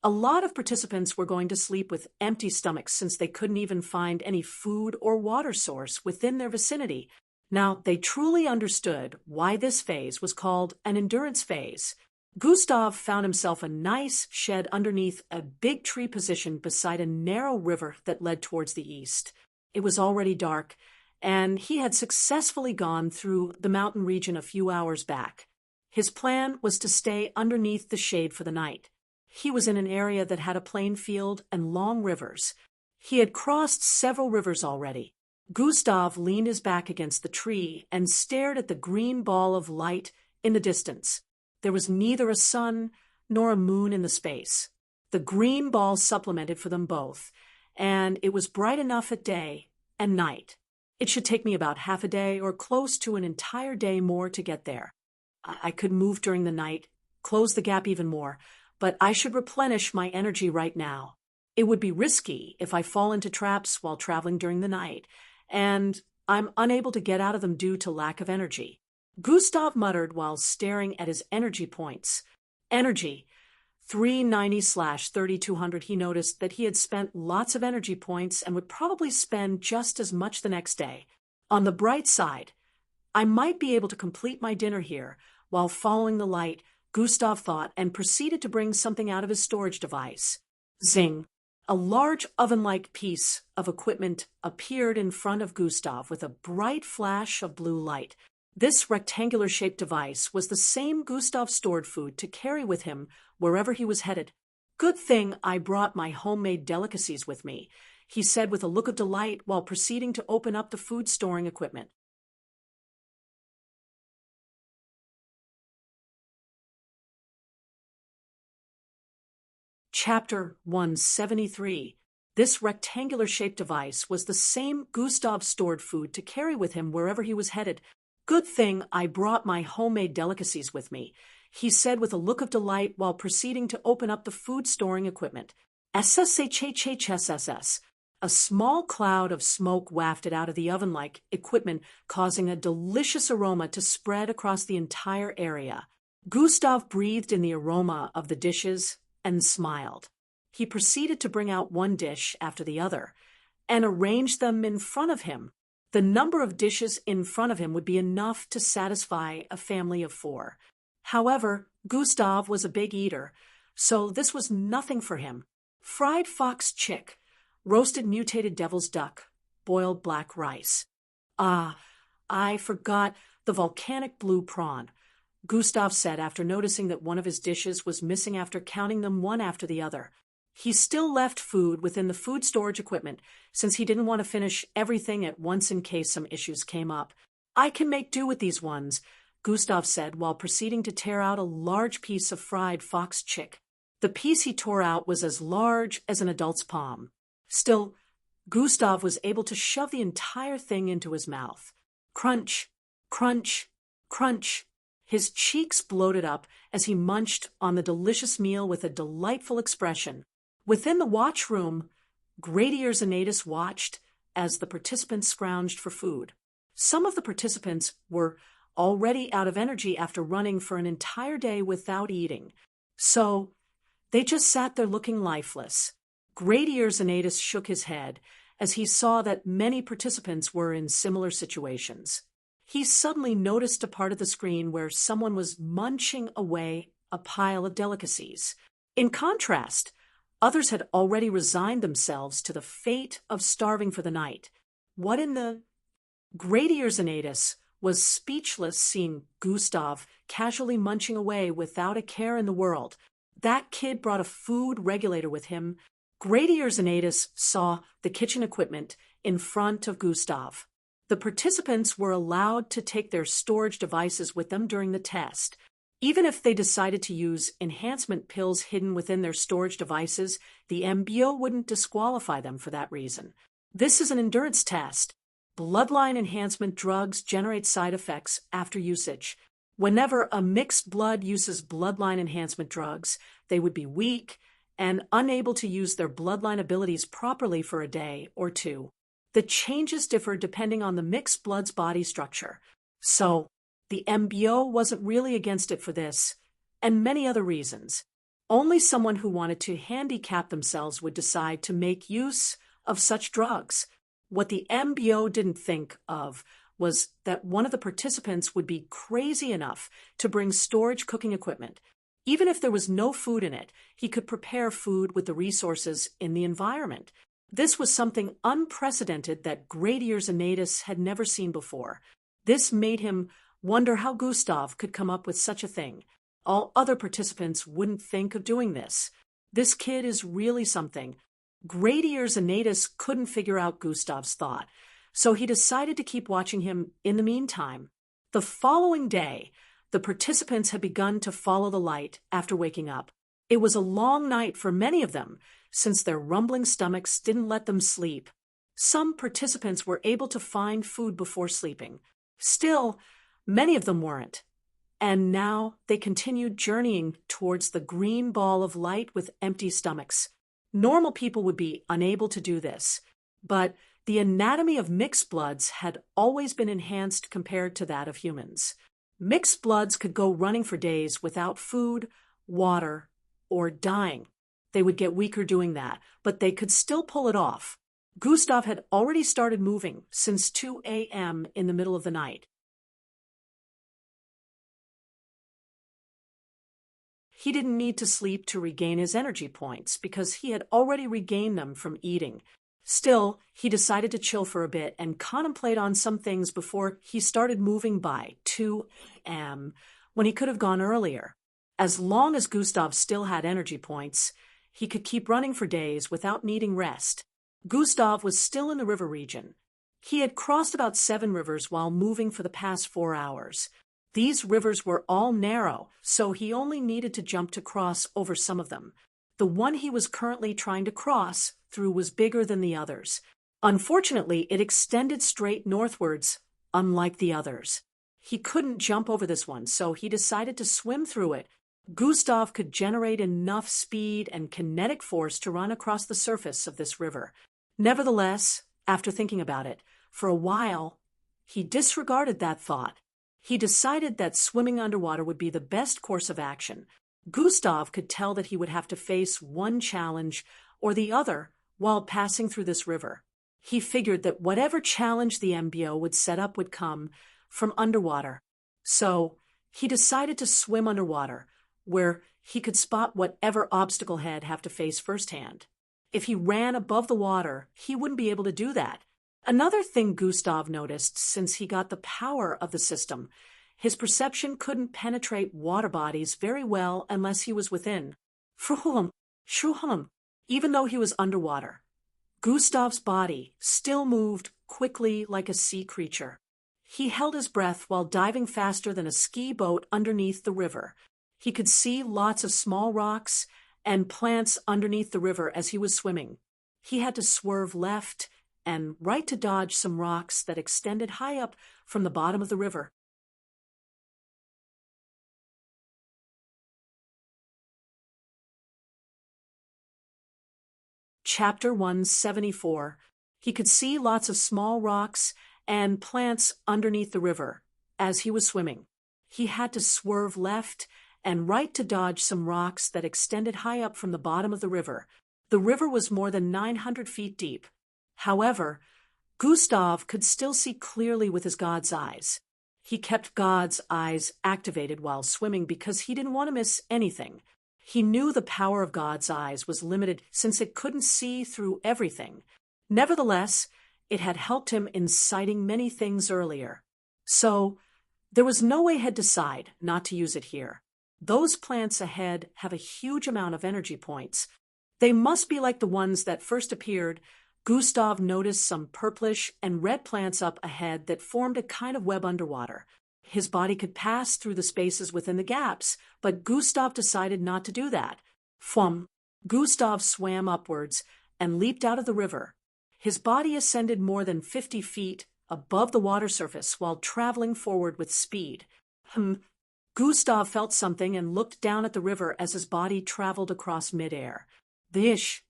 A lot of participants were going to sleep with empty stomachs since they couldn't even find any food or water source within their vicinity. Now, they truly understood why this phase was called an endurance phase. Gustav found himself a nice shed underneath a big tree positioned beside a narrow river that led towards the east. It was already dark, and he had successfully gone through the mountain region a few hours back. His plan was to stay underneath the shade for the night. He was in an area that had a plain field and long rivers. He had crossed several rivers already. Gustav leaned his back against the tree and stared at the green ball of light in the distance. There was neither a sun nor a moon in the space. The green ball supplemented for them both, and it was bright enough at day and night. It should take me about half a day or close to an entire day more to get there. I could move during the night, close the gap even more, but I should replenish my energy right now. It would be risky if I fall into traps while traveling during the night, and I'm unable to get out of them due to lack of energy. Gustav muttered while staring at his energy points. Energy. 390/3200. He noticed that he had spent lots of energy points and would probably spend just as much the next day. On the bright side, I might be able to complete my dinner here while following the light, Gustav thought, and proceeded to bring something out of his storage device. Zing! A large oven-like piece of equipment appeared in front of Gustav with a bright flash of blue light. This rectangular-shaped device was the same Gustav stored food to carry with him wherever he was headed. "Good thing I brought my homemade delicacies with me," he said with a look of delight while proceeding to open up the food storing equipment. Chapter 173. This rectangular-shaped device was the same Gustav stored food to carry with him wherever he was headed. "Good thing I brought my homemade delicacies with me," he said with a look of delight while proceeding to open up the food storing equipment. SSHHSSS. A small cloud of smoke wafted out of the oven-like equipment, causing a delicious aroma to spread across the entire area. Gustav breathed in the aroma of the dishes and smiled. He proceeded to bring out one dish after the other and arrange them in front of him. The number of dishes in front of him would be enough to satisfy a family of 4. However, Gustav was a big eater, so this was nothing for him. Fried fox chick, roasted mutated devil's duck, boiled black rice. "Ah, I forgot the volcanic blue prawn," Gustav said after noticing that one of his dishes was missing after counting them one after the other. He still left food within the food storage equipment since he didn't want to finish everything at once in case some issues came up. "I can make do with these ones," Gustav said while proceeding to tear out a large piece of fried fox chick. The piece he tore out was as large as an adult's palm. Still, Gustav was able to shove the entire thing into his mouth. Crunch, crunch, crunch. His cheeks bloated up as he munched on the delicious meal with a delightful expression. Within the watchroom, Gradius and Adis watched as the participants scrounged for food. Some of the participants were already out of energy after running for an entire day without eating, so they just sat there looking lifeless. Gradius and Adis shook his head as he saw that many participants were in similar situations. He suddenly noticed a part of the screen where someone was munching away a pile of delicacies. In contrast, others had already resigned themselves to the fate of starving for the night. What in the... Gradius and Adis was speechless seeing Gustav casually munching away without a care in the world. That kid brought a food regulator with him. Gradius and Adis saw the kitchen equipment in front of Gustav. The participants were allowed to take their storage devices with them during the test. Even if they decided to use enhancement pills hidden within their storage devices, the MBO wouldn't disqualify them for that reason. This is an endurance test. Bloodline enhancement drugs generate side effects after usage. Whenever a mixed blood uses bloodline enhancement drugs, they would be weak and unable to use their bloodline abilities properly for a day or two. The changes differ depending on the mixed blood's body structure. So, the MBO wasn't really against it for this, and many other reasons. Only someone who wanted to handicap themselves would decide to make use of such drugs. What the MBO didn't think of was that one of the participants would be crazy enough to bring storage cooking equipment. Even if there was no food in it, he could prepare food with the resources in the environment. This was something unprecedented that Gradius and Adis had never seen before. This made him wonder how Gustav could come up with such a thing. All other participants wouldn't think of doing this. This kid is really something. Gradius and Adis couldn't figure out Gustav's thought, so he decided to keep watching him in the meantime. The following day, the participants had begun to follow the light after waking up. It was a long night for many of them, since their rumbling stomachs didn't let them sleep. Some participants were able to find food before sleeping. Still, many of them weren't. And now they continued journeying towards the green ball of light with empty stomachs. Normal people would be unable to do this, but the anatomy of mixed bloods had always been enhanced compared to that of humans. Mixed bloods could go running for days without food, water, or dying. They would get weaker doing that, but they could still pull it off. Gustav had already started moving since 2 a.m. in the middle of the night. He didn't need to sleep to regain his energy points because he had already regained them from eating. Still, he decided to chill for a bit and contemplate on some things before he started moving by 2 a.m. when he could have gone earlier. As long as Gustav still had energy points, he could keep running for days without needing rest. Gustav was still in the river region. He had crossed about 7 rivers while moving for the past 4 hours. These rivers were all narrow, so he only needed to jump to cross over some of them. The one he was currently trying to cross through was bigger than the others. Unfortunately, it extended straight northwards, unlike the others. He couldn't jump over this one, so he decided to swim through it. Gustav could generate enough speed and kinetic force to run across the surface of this river. Nevertheless, after thinking about it, for a while, he disregarded that thought. He decided that swimming underwater would be the best course of action. Gustav could tell that he would have to face one challenge or the other while passing through this river. He figured that whatever challenge the MBO would set up would come from underwater. So he decided to swim underwater, where he could spot whatever obstacle he'd have to face firsthand. If he ran above the water, he wouldn't be able to do that. Another thing Gustav noticed since he got the power of the system, his perception couldn't penetrate water bodies very well unless he was within. Even though he was underwater, Gustav's body still moved quickly like a sea creature. He held his breath while diving faster than a ski boat underneath the river. He could see lots of small rocks and plants underneath the river as he was swimming. He had to swerve left and right to dodge some rocks that extended high up from the bottom of the river. Chapter 174. He could see lots of small rocks and plants underneath the river as he was swimming. He had to swerve left and right to dodge some rocks that extended high up from the bottom of the river. The river was more than 900 feet deep. However, Gustav could still see clearly with his God's eyes. He kept God's eyes activated while swimming because he didn't want to miss anything. He knew the power of God's eyes was limited since it couldn't see through everything. Nevertheless, it had helped him in sighting many things earlier. So, there was no way he'd decide not to use it here. Those plants ahead have a huge amount of energy points. They must be like the ones that first appeared. Gustav noticed some purplish and red plants up ahead that formed a kind of web underwater. His body could pass through the spaces within the gaps, but Gustav decided not to do that. Gustav swam upwards and leaped out of the river. His body ascended more than 50 feet above the water surface while traveling forward with speed. Gustav felt something and looked down at the river as his body traveled across midair. The-ish.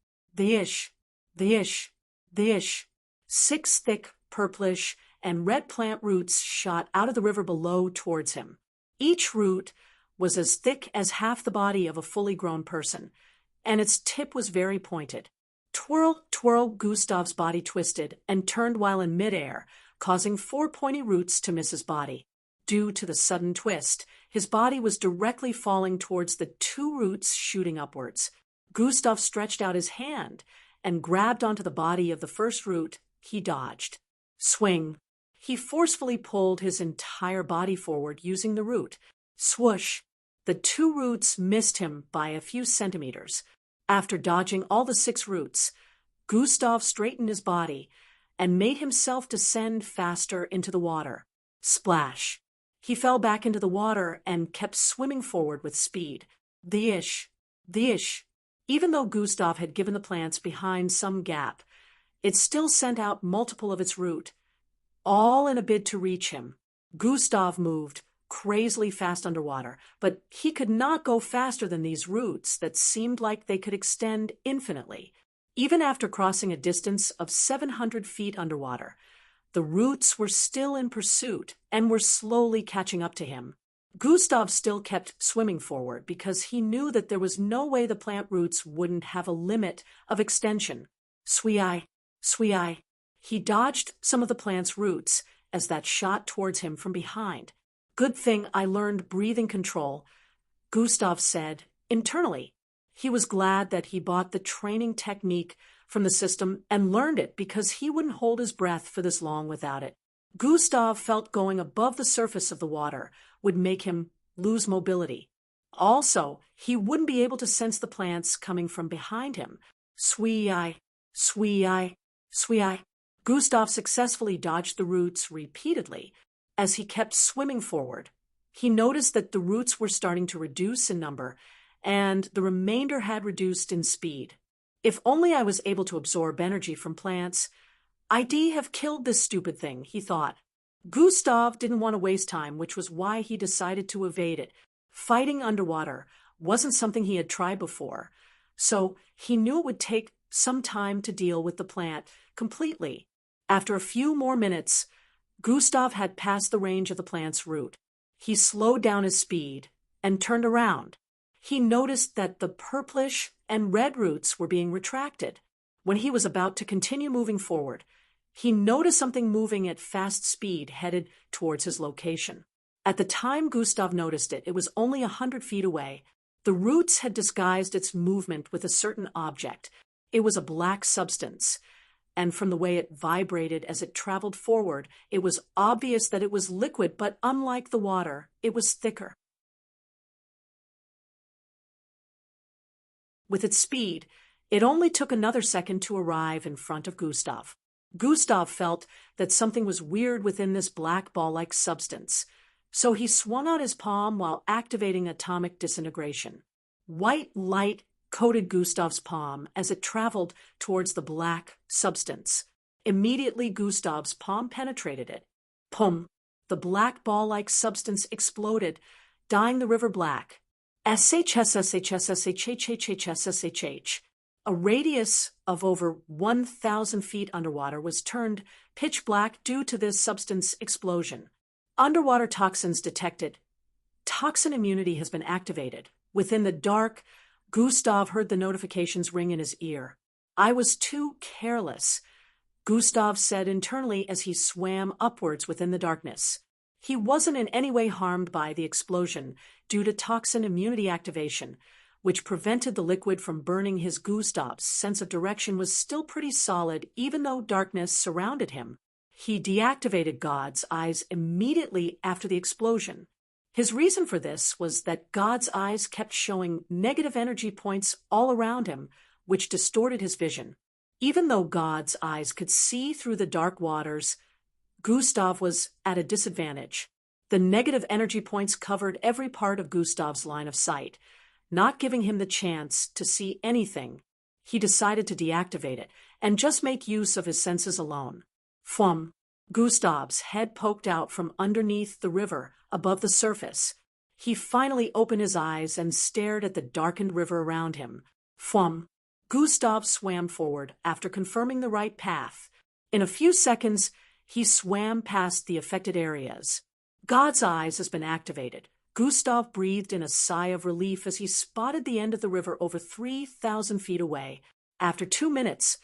6 thick, purplish, and red plant roots shot out of the river below towards him. Each root was as thick as half the body of a fully grown person, and its tip was very pointed. Twirl, twirl, Gustav's body twisted and turned while in midair, causing 4 pointy roots to miss his body. Due to the sudden twist, his body was directly falling towards the 2 roots shooting upwards. Gustav stretched out his hand and grabbed onto the body of the first root. He dodged. Swing. He forcefully pulled his entire body forward using the root. Swoosh. The 2 roots missed him by a few centimeters. After dodging all the 6 roots, Gustav straightened his body and made himself descend faster into the water. Splash. He fell back into the water and kept swimming forward with speed. The-ish. The ish. Even though Gustav had given the plants behind some gap, it still sent out multiple of its root, all in a bid to reach him. Gustav moved crazily fast underwater, but he could not go faster than these roots that seemed like they could extend infinitely. Even after crossing a distance of 700 feet underwater, the roots were still in pursuit and were slowly catching up to him. Gustav still kept swimming forward because he knew that there was no way the plant roots wouldn't have a limit of extension. Swee-eye, swee-eye. He dodged some of the plant's roots as that shot towards him from behind. Good thing I learned breathing control, Gustav said internally. He was glad that he bought the training technique from the system and learned it because he wouldn't hold his breath for this long without it. Gustav felt going above the surface of the water would make him lose mobility. Also, he wouldn't be able to sense the plants coming from behind him. Swee-eye, swee-eye, swee-eye. Gustav successfully dodged the roots repeatedly as he kept swimming forward. He noticed that the roots were starting to reduce in number, and the remainder had reduced in speed. If only I was able to absorb energy from plants, I'd have killed this stupid thing, he thought. Gustav didn't want to waste time, which was why he decided to evade it. Fighting underwater wasn't something he had tried before, so he knew it would take some time to deal with the plant completely. After a few more minutes, Gustav had passed the range of the plant's root. He slowed down his speed and turned around. He noticed that the purplish and red roots were being retracted. When he was about to continue moving forward, he noticed something moving at fast speed headed towards his location. At the time Gustav noticed it, it was only 100 feet away. The roots had disguised its movement with a certain object. It was a black substance, and from the way it vibrated as it traveled forward, it was obvious that it was liquid, but unlike the water, it was thicker. With its speed, it only took another second to arrive in front of Gustav. Gustav felt that something was weird within this black ball-like substance, so he swung out his palm while activating atomic disintegration. White light coated Gustav's palm as it traveled towards the black substance. Immediately, Gustav's palm penetrated it. Pum! The black ball-like substance exploded, dyeing the river black. SHSSHSSHHHHSSHH. A radius of over 1,000 feet underwater was turned pitch black due to this substance explosion. Underwater toxins detected. Toxin immunity has been activated. Within the dark, Gustav heard the notifications ring in his ear. I was too careless, Gustav said internally as he swam upwards within the darkness. He wasn't in any way harmed by the explosion due to toxin immunity activation, which prevented the liquid from burning his. Gustav's sense of direction was still pretty solid even though darkness surrounded him. He deactivated God's eyes immediately after the explosion. His reason for this was that God's eyes kept showing negative energy points all around him, which distorted his vision. Even though God's eyes could see through the dark waters, Gustav was at a disadvantage. The negative energy points covered every part of Gustav's line of sight, not giving him the chance to see anything. He decided to deactivate it and just make use of his senses alone. Phum! Gustav's head poked out from underneath the river above the surface. He finally opened his eyes and stared at the darkened river around him. Phum! Gustav swam forward after confirming the right path. In a few seconds, he swam past the affected areas. God's eyes has been activated. Gustav breathed in a sigh of relief as he spotted the end of the river over 3,000 feet away. After 2 minutes,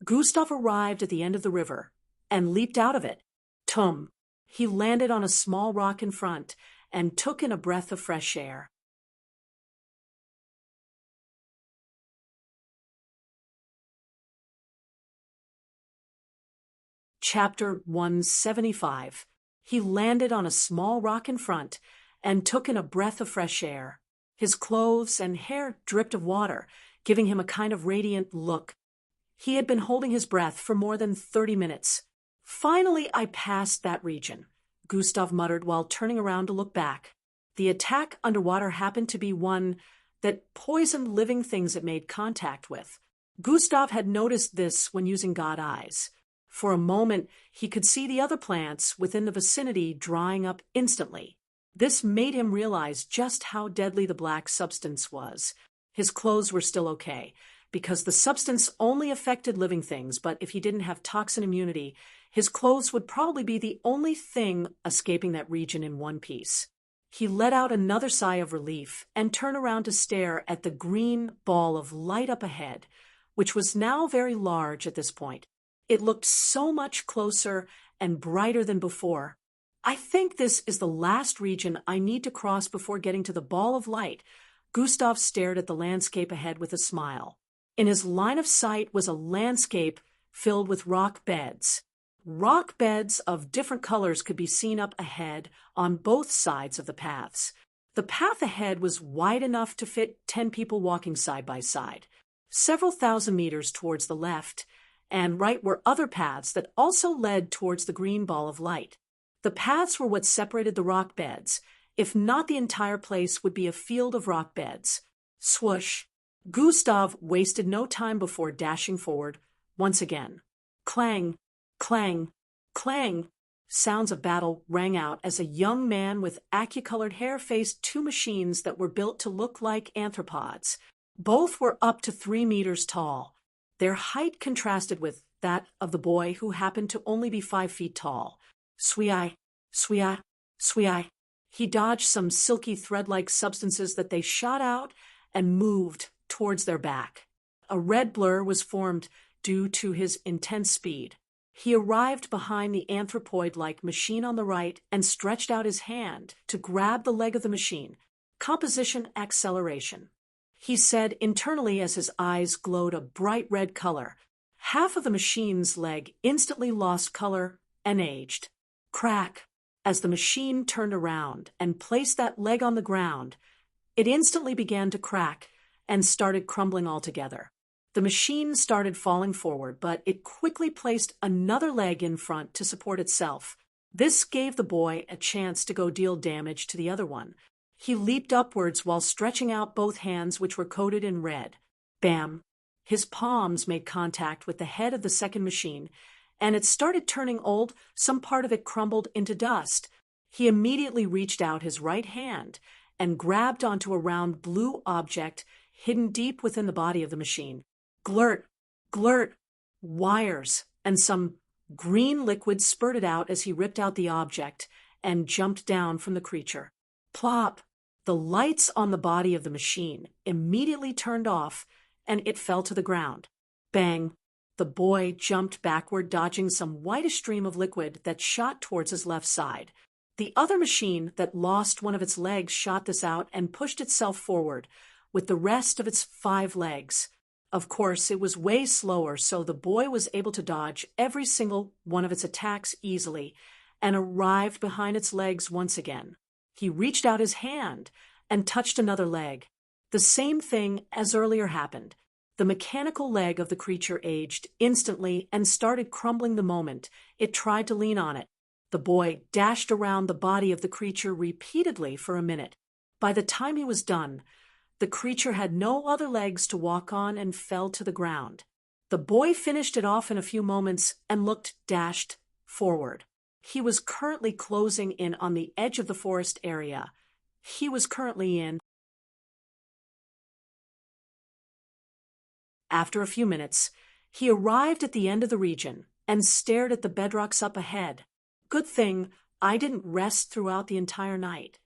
Gustav arrived at the end of the river and leaped out of it. Tum! He landed on a small rock in front and took in a breath of fresh air. Chapter 175. He landed on a small rock in front and took in a breath of fresh air. His clothes and hair dripped of water, giving him a kind of radiant look. He had been holding his breath for more than 30 minutes. Finally, I passed that region, Gustav muttered while turning around to look back. The attack underwater happened to be one that poisoned living things it made contact with. Gustav had noticed this when using God eyes. For a moment, he could see the other plants within the vicinity drying up instantly. This made him realize just how deadly the black substance was. His clothes were still okay, because the substance only affected living things, but if he didn't have toxin immunity, his clothes would probably be the only thing escaping that region in one piece. He let out another sigh of relief and turned around to stare at the green ball of light up ahead, which was now very large at this point. It looked so much closer and brighter than before. I think this is the last region I need to cross before getting to the ball of light. Gustav stared at the landscape ahead with a smile. In his line of sight was a landscape filled with rock beds. Rock beds of different colors could be seen up ahead on both sides of the paths. The path ahead was wide enough to fit 10 people walking side by side. Several thousand meters towards the left and right were other paths that also led towards the green ball of light. The paths were what separated the rock beds. If not, the entire place would be a field of rock beds. Swoosh! Gustav wasted no time before dashing forward once again. Clang! Clang! Clang! Sounds of battle rang out as a young man with achy-colored hair faced two machines that were built to look like anthropods. Both were up to 3 meters tall. Their height contrasted with that of the boy, who happened to only be 5 feet tall. Swee-eye! Swee-eye! Swee-eye! He dodged some silky thread-like substances that they shot out and moved towards their back. A red blur was formed due to his intense speed. He arrived behind the anthropoid-like machine on the right and stretched out his hand to grab the leg of the machine. Composition acceleration, he said internally as his eyes glowed a bright red color. Half of the machine's leg instantly lost color and aged. Crack! As the machine turned around and placed that leg on the ground, it instantly began to crack and started crumbling altogether. The machine started falling forward, but it quickly placed another leg in front to support itself. This gave the boy a chance to go deal damage to the other one. He leaped upwards while stretching out both hands, which were coated in red. Bam! His palms made contact with the head of the second machine, and it started turning old. Some part of it crumbled into dust. He immediately reached out his right hand and grabbed onto a round blue object hidden deep within the body of the machine. Glurt! Glurt! Wires and some green liquid spurted out as he ripped out the object and jumped down from the creature. Plop! The lights on the body of the machine immediately turned off, and it fell to the ground. Bang! The boy jumped backward, dodging some whitish stream of liquid that shot towards his left side. The other machine that lost one of its legs shot this out and pushed itself forward with the rest of its 5 legs. Of course, it was way slower, so the boy was able to dodge every single one of its attacks easily and arrived behind its legs once again. He reached out his hand and touched another leg. The same thing as earlier happened. The mechanical leg of the creature aged instantly and started crumbling the moment it tried to lean on it. The boy dashed around the body of the creature repeatedly for a minute. By the time he was done, the creature had no other legs to walk on and fell to the ground. The boy finished it off in a few moments and looked dashed forward. He was currently closing in on the edge of the forest area. He was currently in. After a few minutes, he arrived at the end of the region and stared at the bedrocks up ahead. Good thing I didn't rest throughout the entire night.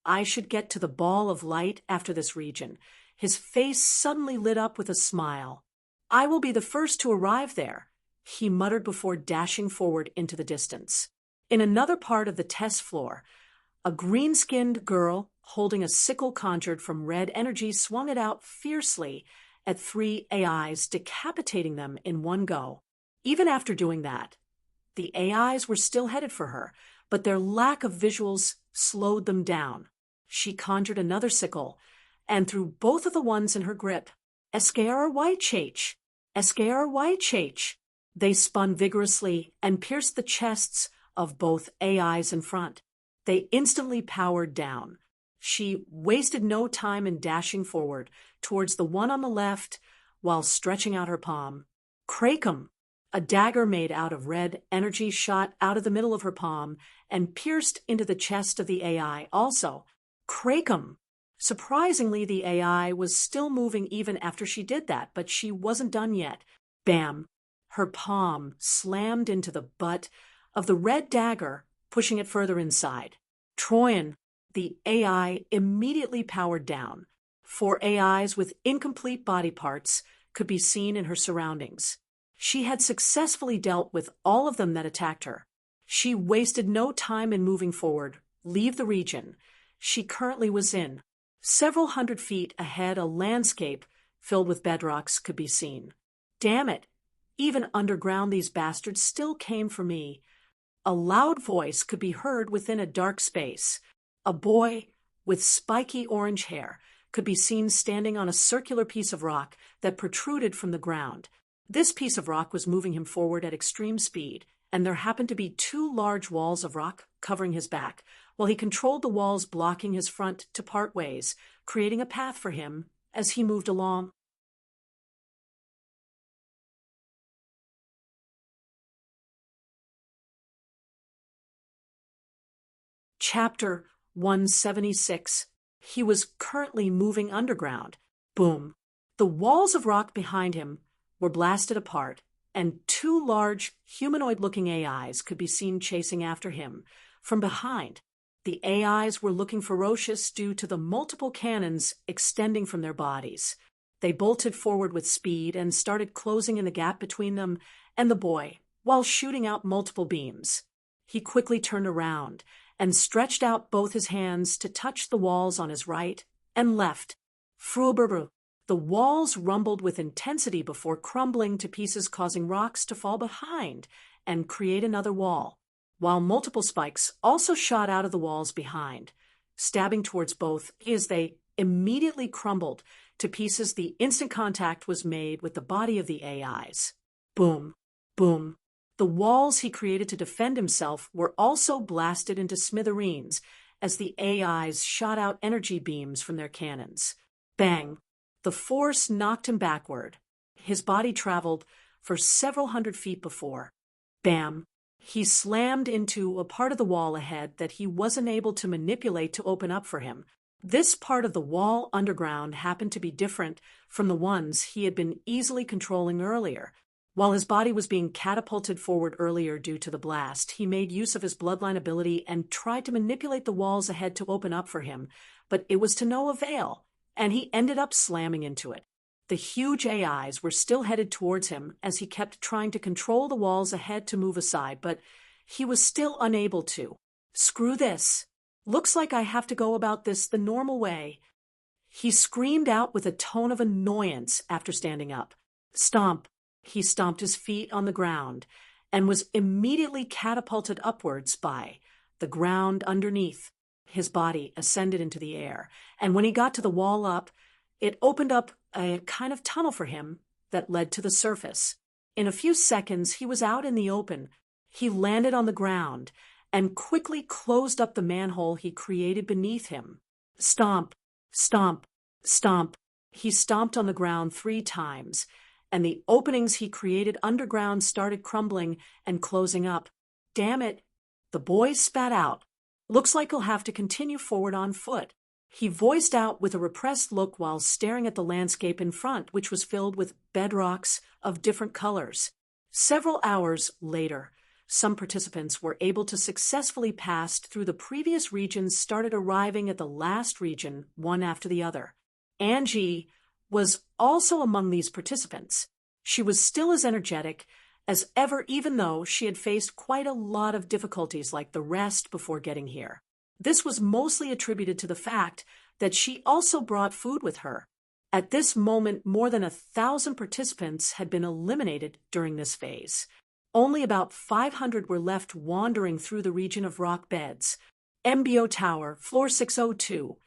I should get to the ball of light after this region. His face suddenly lit up with a smile. I will be the first to arrive there, he muttered before dashing forward into the distance. In another part of the test floor, a green-skinned girl holding a sickle conjured from red energy swung it out fiercely at 3 AIs, decapitating them in one go. Even after doing that, the AIs were still headed for her, but their lack of visuals slowed them down. She conjured another sickle and threw both of the ones in her grip. SKRYCH! SKRYCH! They spun vigorously and pierced the chests of both AIs in front. They instantly powered down. She wasted no time in dashing forward towards the one on the left while stretching out her palm. Krakem! A dagger made out of red energy shot out of the middle of her palm and pierced into the chest of the AI also. Krakem! Surprisingly, the AI was still moving even after she did that, but she wasn't done yet. Bam! Her palm slammed into the butt of the red dagger, pushing it further inside. Troyan, the AI, immediately powered down. 4 AIs with incomplete body parts could be seen in her surroundings. She had successfully dealt with all of them that attacked her. She wasted no time in moving forward, leave the region she currently was in. Several hundred feet ahead, a landscape filled with bedrocks could be seen. Damn it! Even underground, these bastards still came for me. A loud voice could be heard within a dark space. A boy with spiky orange hair could be seen standing on a circular piece of rock that protruded from the ground. This piece of rock was moving him forward at extreme speed, and there happened to be 2 large walls of rock covering his back, while he controlled the walls blocking his front to part ways, creating a path for him as he moved along. Chapter 176. He was currently moving underground. Boom! The walls of rock behind him were blasted apart, and 2 large, humanoid-looking AIs could be seen chasing after him from behind. The AIs were looking ferocious due to the multiple cannons extending from their bodies. They bolted forward with speed and started closing in the gap between them and the boy, while shooting out multiple beams. He quickly turned around and stretched out both his hands to touch the walls on his right and left. Fruberber. The walls rumbled with intensity before crumbling to pieces, causing rocks to fall behind and create another wall, while multiple spikes also shot out of the walls behind, stabbing towards both as they immediately crumbled to pieces. The instant contact was made with the body of the AIs. Boom, boom. The walls he created to defend himself were also blasted into smithereens as the AIs shot out energy beams from their cannons. Bang! The force knocked him backward. His body traveled for several hundred feet before. Bam! He slammed into a part of the wall ahead that he wasn't able to manipulate to open up for him. This part of the wall underground happened to be different from the ones he had been easily controlling earlier. While his body was being catapulted forward earlier due to the blast, he made use of his bloodline ability and tried to manipulate the walls ahead to open up for him, but it was to no avail, and he ended up slamming into it. The huge AIs were still headed towards him as he kept trying to control the walls ahead to move aside, but he was still unable to. Screw this. Looks like I have to go about this the normal way. He screamed out with a tone of annoyance after standing up. Stomp. He stomped his feet on the ground and was immediately catapulted upwards by the ground underneath. His body ascended into the air, and when he got to the wall up, it opened up a kind of tunnel for him that led to the surface. In a few seconds, he was out in the open. He landed on the ground and quickly closed up the manhole he created beneath him. Stomp, stomp, stomp. He stomped on the ground 3 times, and the openings he created underground started crumbling and closing up. Damn it! The boy spat out. Looks like he'll have to continue forward on foot. He voiced out with a repressed look while staring at the landscape in front, which was filled with bedrocks of different colors. Several hours later, some participants were able to successfully pass through the previous regions, started arriving at the last region, one after the other. Angie was also among these participants. She was still as energetic as ever, even though she had faced quite a lot of difficulties like the rest before getting here. This was mostly attributed to the fact that she also brought food with her. At this moment, more than 1,000 participants had been eliminated during this phase. Only about 500 were left wandering through the region of rock beds. MBO Tower, floor 602.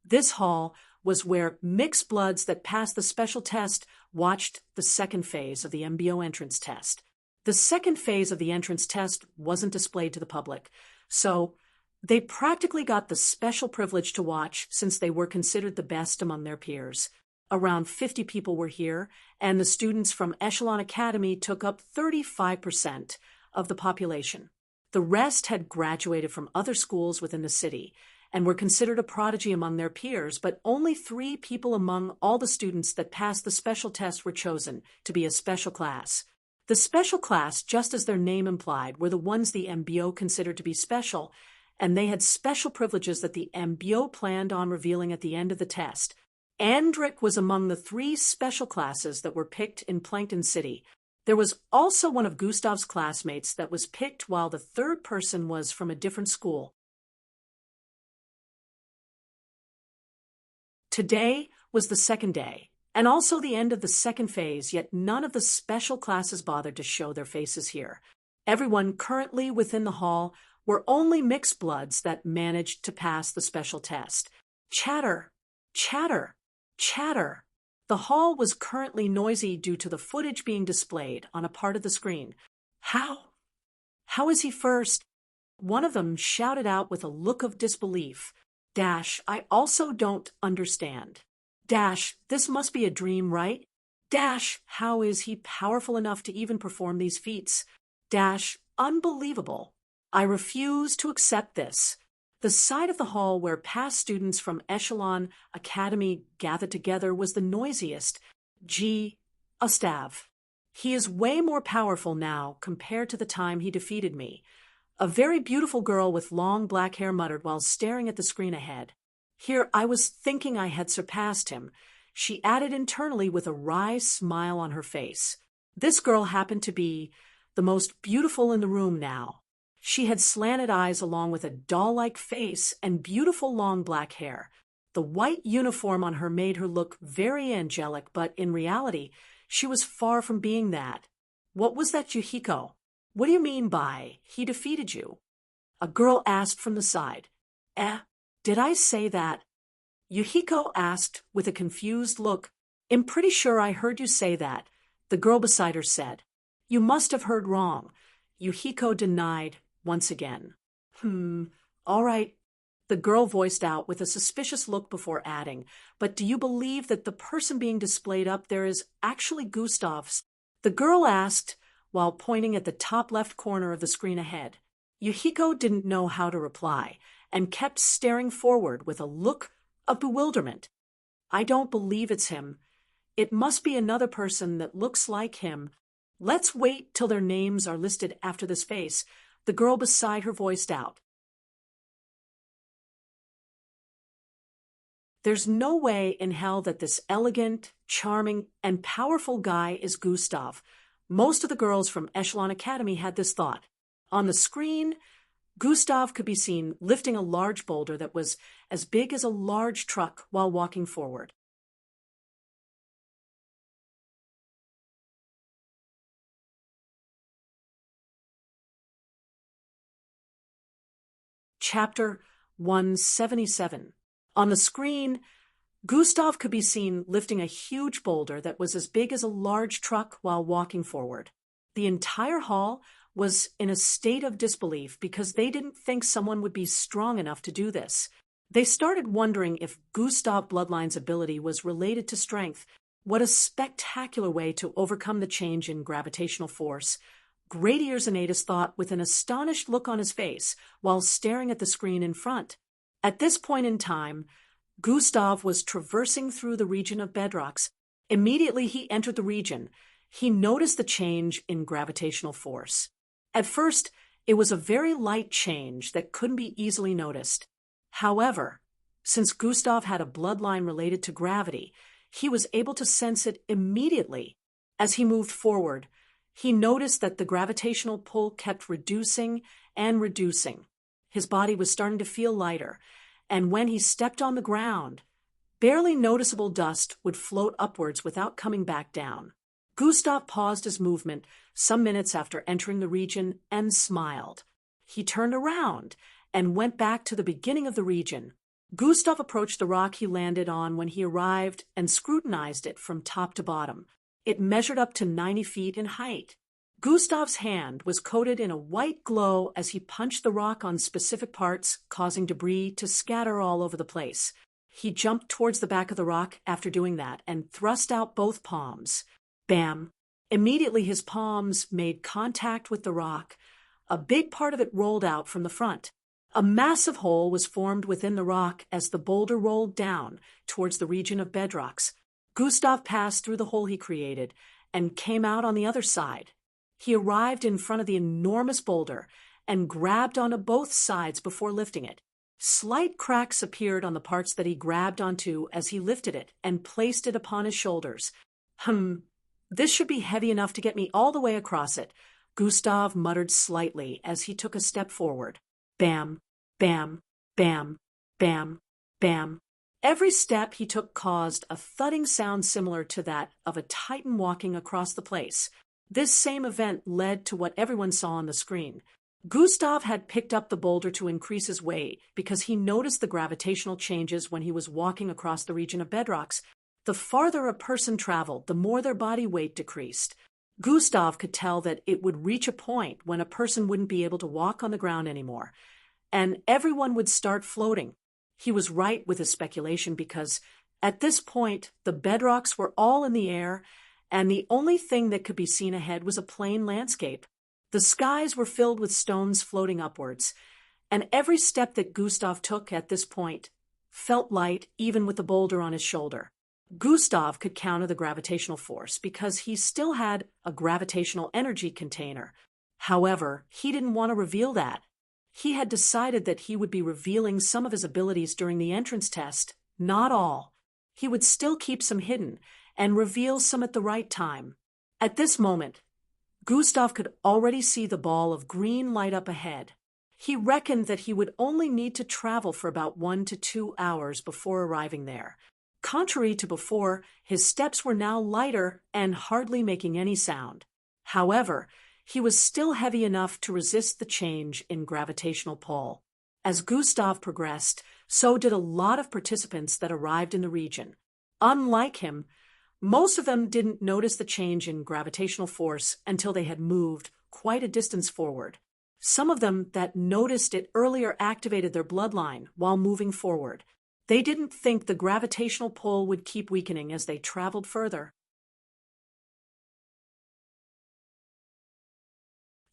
This hall was where mixed bloods that passed the special test watched the second phase of the MBO entrance test. The second phase of the entrance test wasn't displayed to the public, so They practically got the special privilege to watch since they were considered the best among their peers. Around 50 people were here, and the students from Echelon Academy took up 35% of the population. The rest had graduated from other schools within the city and were considered a prodigy among their peers, but only 3 people among all the students that passed the special test were chosen to be a special class. The special class, just as their name implied, were the ones the MBO considered to be special, and they had special privileges that the MBO planned on revealing at the end of the test. Andric was among the 3 special classes that were picked in Plankton City. There was also one of Gustav's classmates that was picked, while the 3rd person was from a different school. Today was the 2nd day, and also the end of the 2nd phase, yet none of the special classes bothered to show their faces here. Everyone currently within the hall were only mixed bloods that managed to pass the special test. Chatter, chatter, chatter. The hall was currently noisy due to the footage being displayed on a part of the screen. How is he first? One of them shouted out with a look of disbelief. I also don't understand. This must be a dream, right? How is he powerful enough to even perform these feats? Unbelievable. I refuse to accept this. The side of the hall where past students from Echelon Academy gathered together was the noisiest. Gustav. He is way more powerful now compared to the time he defeated me. A very beautiful girl with long black hair muttered while staring at the screen ahead. Here I was thinking I had surpassed him, she added internally with a wry smile on her face. This girl happened to be the most beautiful in the room now. She had slanted eyes along with a doll-like face and beautiful long black hair. The white uniform on her made her look very angelic, but in reality, she was far from being that. What was that, Yuhiko? What do you mean by, he defeated you? A girl asked from the side. Did I say that? Yuhiko asked with a confused look. I'm pretty sure I heard you say that, the girl beside her said. You must have heard wrong. Yuhiko denied once again. All right, the girl voiced out with a suspicious look before adding, but do you believe that the person being displayed up there is actually Gustav's? The girl asked while pointing at the top left corner of the screen ahead. Yuhiko didn't know how to reply and kept staring forward with a look of bewilderment. I don't believe it's him. It must be another person that looks like him. Let's wait till their names are listed after this face, the girl beside her voiced out. There's no way in hell that this elegant, charming, and powerful guy is Gustav. Most of the girls from Echelon Academy had this thought. On the screen, Gustav could be seen lifting a large boulder that was as big as a large truck while walking forward. Chapter 177. On the screen, Gustav could be seen lifting a huge boulder that was as big as a large truck while walking forward. The entire hall was in a state of disbelief because they didn't think someone would be strong enough to do this. They started wondering if Gustav Bloodline's ability was related to strength. What a spectacular way to overcome the change in gravitational force. Great Ears Anatus thought with an astonished look on his face while staring at the screen in front. At this point in time, Gustav was traversing through the region of bedrocks. Immediately he entered the region. He noticed the change in gravitational force. At first, it was a very light change that couldn't be easily noticed. However, since Gustav had a bloodline related to gravity, he was able to sense it immediately. As he moved forward, he noticed that the gravitational pull kept reducing and reducing. His body was starting to feel lighter, and when he stepped on the ground, barely noticeable dust would float upwards without coming back down. Gustav paused his movement some minutes after entering the region and smiled. He turned around and went back to the beginning of the region. Gustav approached the rock he landed on when he arrived and scrutinized it from top to bottom. It measured up to 90 feet in height. Gustav's hand was coated in a white glow as he punched the rock on specific parts, causing debris to scatter all over the place. He jumped towards the back of the rock after doing that and thrust out both palms. Bam! Immediately his palms made contact with the rock. A big part of it rolled out from the front. A massive hole was formed within the rock as the boulder rolled down towards the region of bedrocks. Gustav passed through the hole he created and came out on the other side. He arrived in front of the enormous boulder and grabbed onto both sides before lifting it. Slight cracks appeared on the parts that he grabbed onto as he lifted it and placed it upon his shoulders. This should be heavy enough to get me all the way across it, Gustav muttered slightly as he took a step forward. Bam, bam, bam, bam, bam. Every step he took caused a thudding sound similar to that of a titan walking across the place. This same event led to what everyone saw on the screen. Gustav had picked up the boulder to increase his weight because he noticed the gravitational changes when he was walking across the region of bedrocks. The farther a person traveled, the more their body weight decreased. Gustav could tell that it would reach a point when a person wouldn't be able to walk on the ground anymore, and everyone would start floating. He was right with his speculation because at this point, the bedrocks were all in the air, and the only thing that could be seen ahead was a plain landscape. The skies were filled with stones floating upwards, and every step that Gustav took at this point felt light even with the boulder on his shoulder. Gustav could counter the gravitational force because he still had a gravitational energy container. However, he didn't want to reveal that. He had decided that he would be revealing some of his abilities during the entrance test, not all. He would still keep some hidden and reveal some at the right time. At this moment, Gustav could already see the ball of green light up ahead. He reckoned that he would only need to travel for about 1 to 2 hours before arriving there. Contrary to before, his steps were now lighter and hardly making any sound. However, he was still heavy enough to resist the change in gravitational pull. As Gustav progressed, so did a lot of participants that arrived in the region. Unlike him, most of them didn't notice the change in gravitational force until they had moved quite a distance forward. Some of them that noticed it earlier activated their bloodline while moving forward. They didn't think the gravitational pull would keep weakening as they traveled further.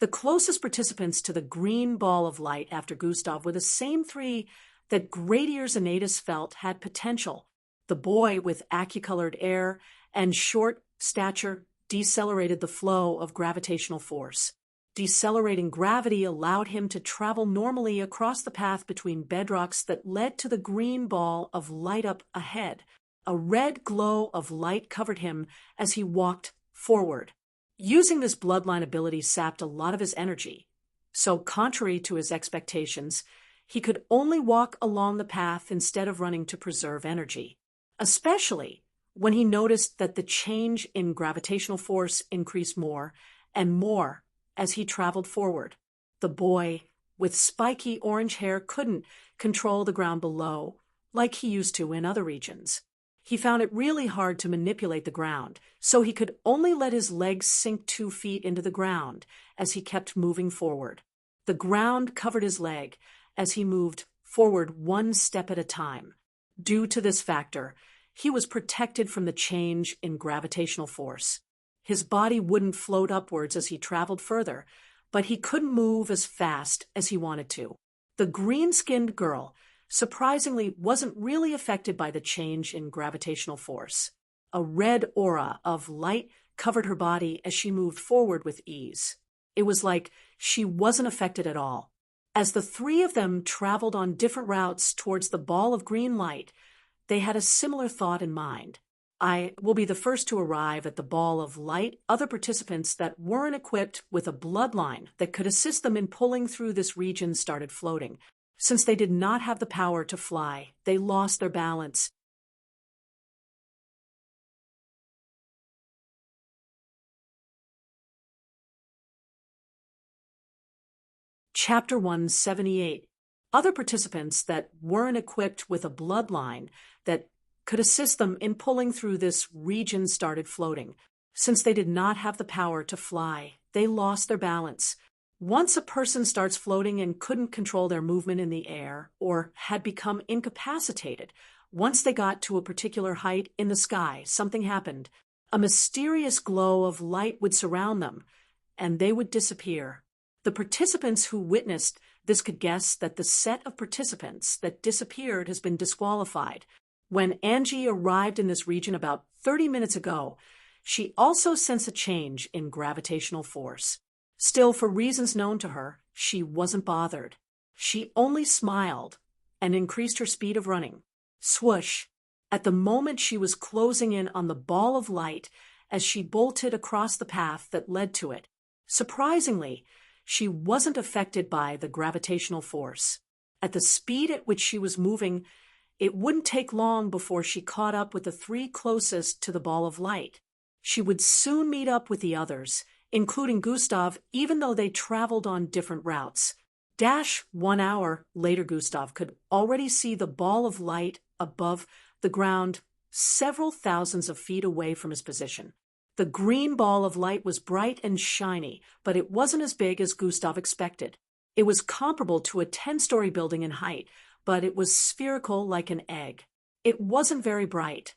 The closest participants to the green ball of light after Gustav were the same 3 that Gradier's Anatus felt had potential. The boy with achy-colored hair and short stature decelerated the flow of gravitational force. Decelerating gravity allowed him to travel normally across the path between bedrocks that led to the green ball of light up ahead. A red glow of light covered him as he walked forward. Using this bloodline ability sapped a lot of his energy. So, contrary to his expectations, he could only walk along the path instead of running to preserve energy. Especially when he noticed that the change in gravitational force increased more and more as he traveled forward. The boy with spiky orange hair couldn't control the ground below like he used to in other regions. He found it really hard to manipulate the ground, so he could only let his legs sink 2 feet into the ground as he kept moving forward. The ground covered his leg as he moved forward 1 step at a time. Due to this factor, he was protected from the change in gravitational force. His body wouldn't float upwards as he traveled further, but he couldn't move as fast as he wanted to. The green-skinned girl, surprisingly, wasn't really affected by the change in gravitational force. A red aura of light covered her body as she moved forward with ease. It was like she wasn't affected at all. As the 3 of them traveled on different routes towards the ball of green light, they had a similar thought in mind. I will be the first to arrive at the ball of light. Other participants that weren't equipped with a bloodline that could assist them in pulling through this region started floating. Since they did not have the power to fly, they lost their balance. Chapter 178. Other participants that weren't equipped with a bloodline that could assist them in pulling through this region started floating. Since they did not have the power to fly, they lost their balance. Once a person starts floating and couldn't control their movement in the air, or had become incapacitated, once they got to a particular height in the sky, something happened. A mysterious glow of light would surround them, and they would disappear. The participants who witnessed this could guess that the set of participants that disappeared has been disqualified. When Angie arrived in this region about 30 minutes ago, she also sensed a change in gravitational force. Still, for reasons known to her, she wasn't bothered. She only smiled and increased her speed of running. Swoosh! At the moment she was closing in on the ball of light as she bolted across the path that led to it. Surprisingly, she wasn't affected by the gravitational force. At the speed at which she was moving, it wouldn't take long before she caught up with the three closest to the ball of light. She would soon meet up with the others, including Gustav, even though they traveled on different routes. 1 hour later, Gustav could already see the ball of light above the ground, several thousands of feet away from his position. The green ball of light was bright and shiny, but it wasn't as big as Gustav expected. It was comparable to a 10-story building in height, but it was spherical like an egg. It wasn't very bright.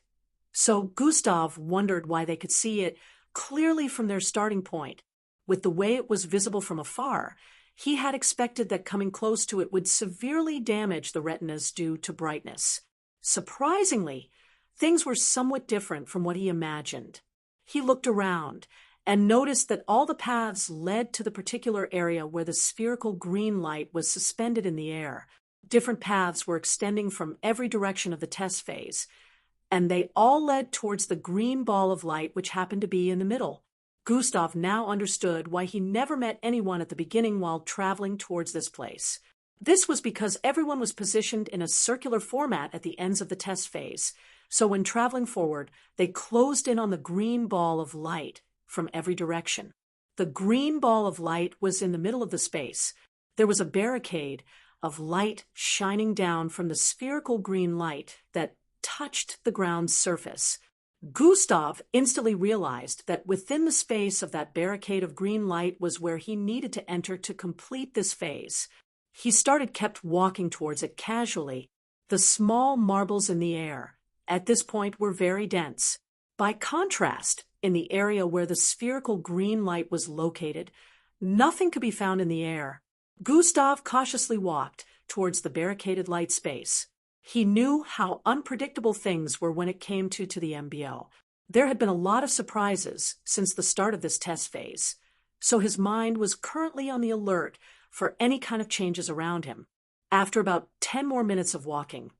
So Gustav wondered why they could see it clearly from their starting point. With the way it was visible from afar, he had expected that coming close to it would severely damage the retinas due to brightness. Surprisingly, things were somewhat different from what he imagined. He looked around and noticed that all the paths led to the particular area where the spherical green light was suspended in the air. Different paths were extending from every direction of the test phase, and they all led towards the green ball of light which happened to be in the middle. Gustav now understood why he never met anyone at the beginning while traveling towards this place. This was because everyone was positioned in a circular format at the ends of the test phase, so when traveling forward, they closed in on the green ball of light from every direction. The green ball of light was in the middle of the space. There was a barricade of light shining down from the spherical green light that touched the ground's surface. Gustav instantly realized that within the space of that barricade of green light was where he needed to enter to complete this phase. He kept walking towards it casually. The small marbles in the air, at this point, were very dense. By contrast, in the area where the spherical green light was located, nothing could be found in the air. Gustav cautiously walked towards the barricaded light space. He knew how unpredictable things were when it came to the MBO. There had been a lot of surprises since the start of this test phase, so his mind was currently on the alert for any kind of changes around him. After about 10 more minutes of walking,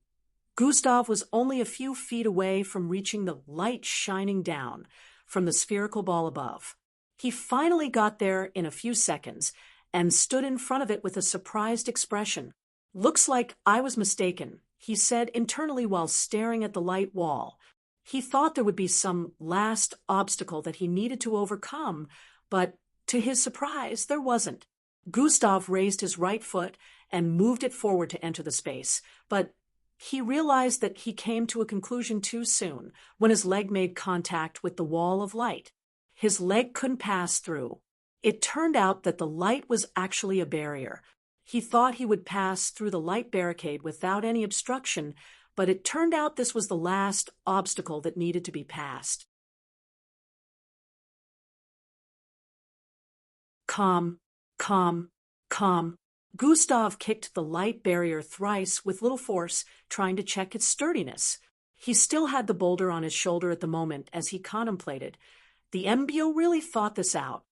Gustav was only a few feet away from reaching the light shining down from the spherical ball above. He finally got there in a few seconds and stood in front of it with a surprised expression. "Looks like I was mistaken," he said internally while staring at the light wall. He thought there would be some last obstacle that he needed to overcome, but to his surprise, there wasn't. Gustav raised his right foot and moved it forward to enter the space, but he realized that he came to a conclusion too soon when his leg made contact with the wall of light. His leg couldn't pass through. It turned out that the light was actually a barrier. He thought he would pass through the light barricade without any obstruction, but it turned out this was the last obstacle that needed to be passed. Calm, calm, calm. Gustav kicked the light barrier thrice with little force, trying to check its sturdiness. He still had the boulder on his shoulder at the moment as he contemplated. The MBO really thought this out.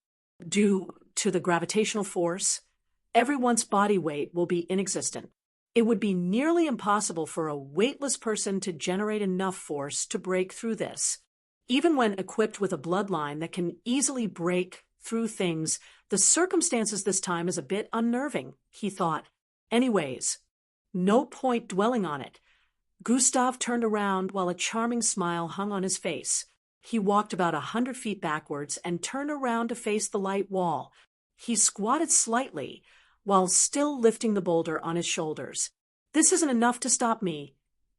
Due to the gravitational force, everyone's body weight will be inexistent. It would be nearly impossible for a weightless person to generate enough force to break through this. Even when equipped with a bloodline that can easily break through things, the circumstances this time is a bit unnerving, he thought. Anyways, no point dwelling on it. Gustav turned around while a charming smile hung on his face. He walked about 100 feet backwards and turned around to face the light wall. He squatted slightly while still lifting the boulder on his shoulders. "This isn't enough to stop me."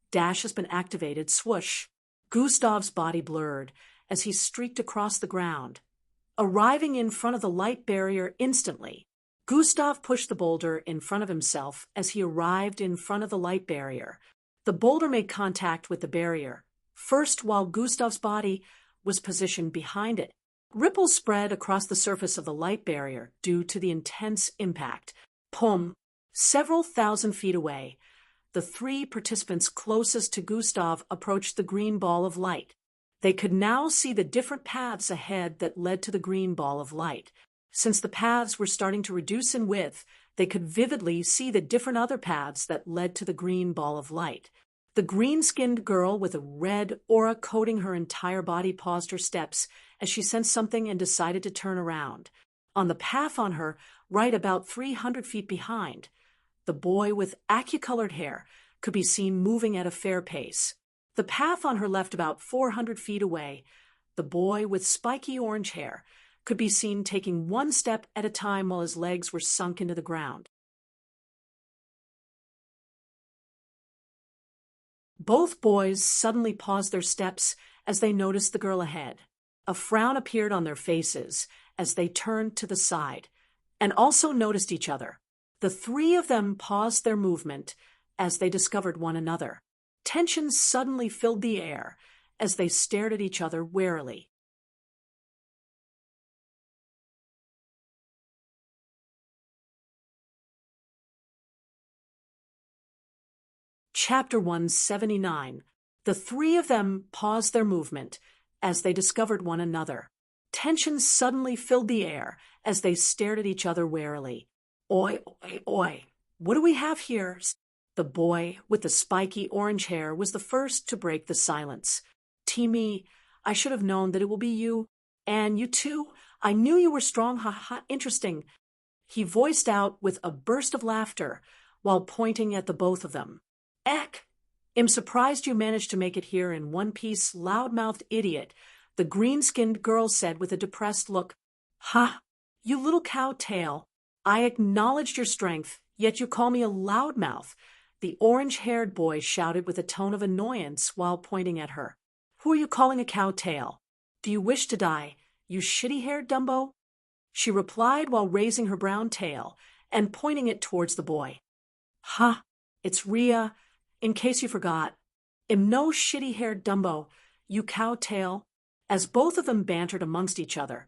Dash has been activated. Swoosh. Gustav's body blurred, as he streaked across the ground, arriving in front of the light barrier instantly. Gustav pushed the boulder in front of himself as he arrived in front of the light barrier. The boulder made contact with the barrier, first while Gustav's body was positioned behind it. Ripples spread across the surface of the light barrier due to the intense impact. Pum! Several thousand feet away, the three participants closest to Gustav approached the green ball of light. They could now see the different paths ahead that led to the green ball of light. Since the paths were starting to reduce in width, they could vividly see the different other paths that led to the green ball of light. The green-skinned girl with a red aura coating her entire body paused her steps as she sensed something and decided to turn around. On the path on her, right about 300 feet behind, the boy with aqua-colored hair could be seen moving at a fair pace. The path on her left about 400 feet away, the boy with spiky orange hair could be seen taking one step at a time while his legs were sunk into the ground. Both boys suddenly paused their steps as they noticed the girl ahead. A frown appeared on their faces as they turned to the side and also noticed each other. The three of them paused their movement as they discovered one another. Tension suddenly filled the air as they stared at each other warily. Chapter 179. The three of them paused their movement as they discovered one another. Tension suddenly filled the air as they stared at each other warily. Oi, oi, oi, what do we have here? The boy with the spiky orange hair was the first to break the silence. Timmy, I should have known that it will be you. And you too? I knew you were strong, ha, interesting. He voiced out with a burst of laughter while pointing at the both of them. Eck! I'm surprised you managed to make it here in one piece, loud-mouthed idiot, the green-skinned girl said with a depressed look. Ha! You little cow tail. I acknowledged your strength, yet you call me a loudmouth, the orange-haired boy shouted with a tone of annoyance while pointing at her. Who are you calling a cow tail? Do you wish to die, you shitty-haired Dumbo? She replied while raising her brown tail and pointing it towards the boy. Ha! It's Rhea. In case you forgot, I'm no shitty-haired Dumbo, you cow tail. As both of them bantered amongst each other,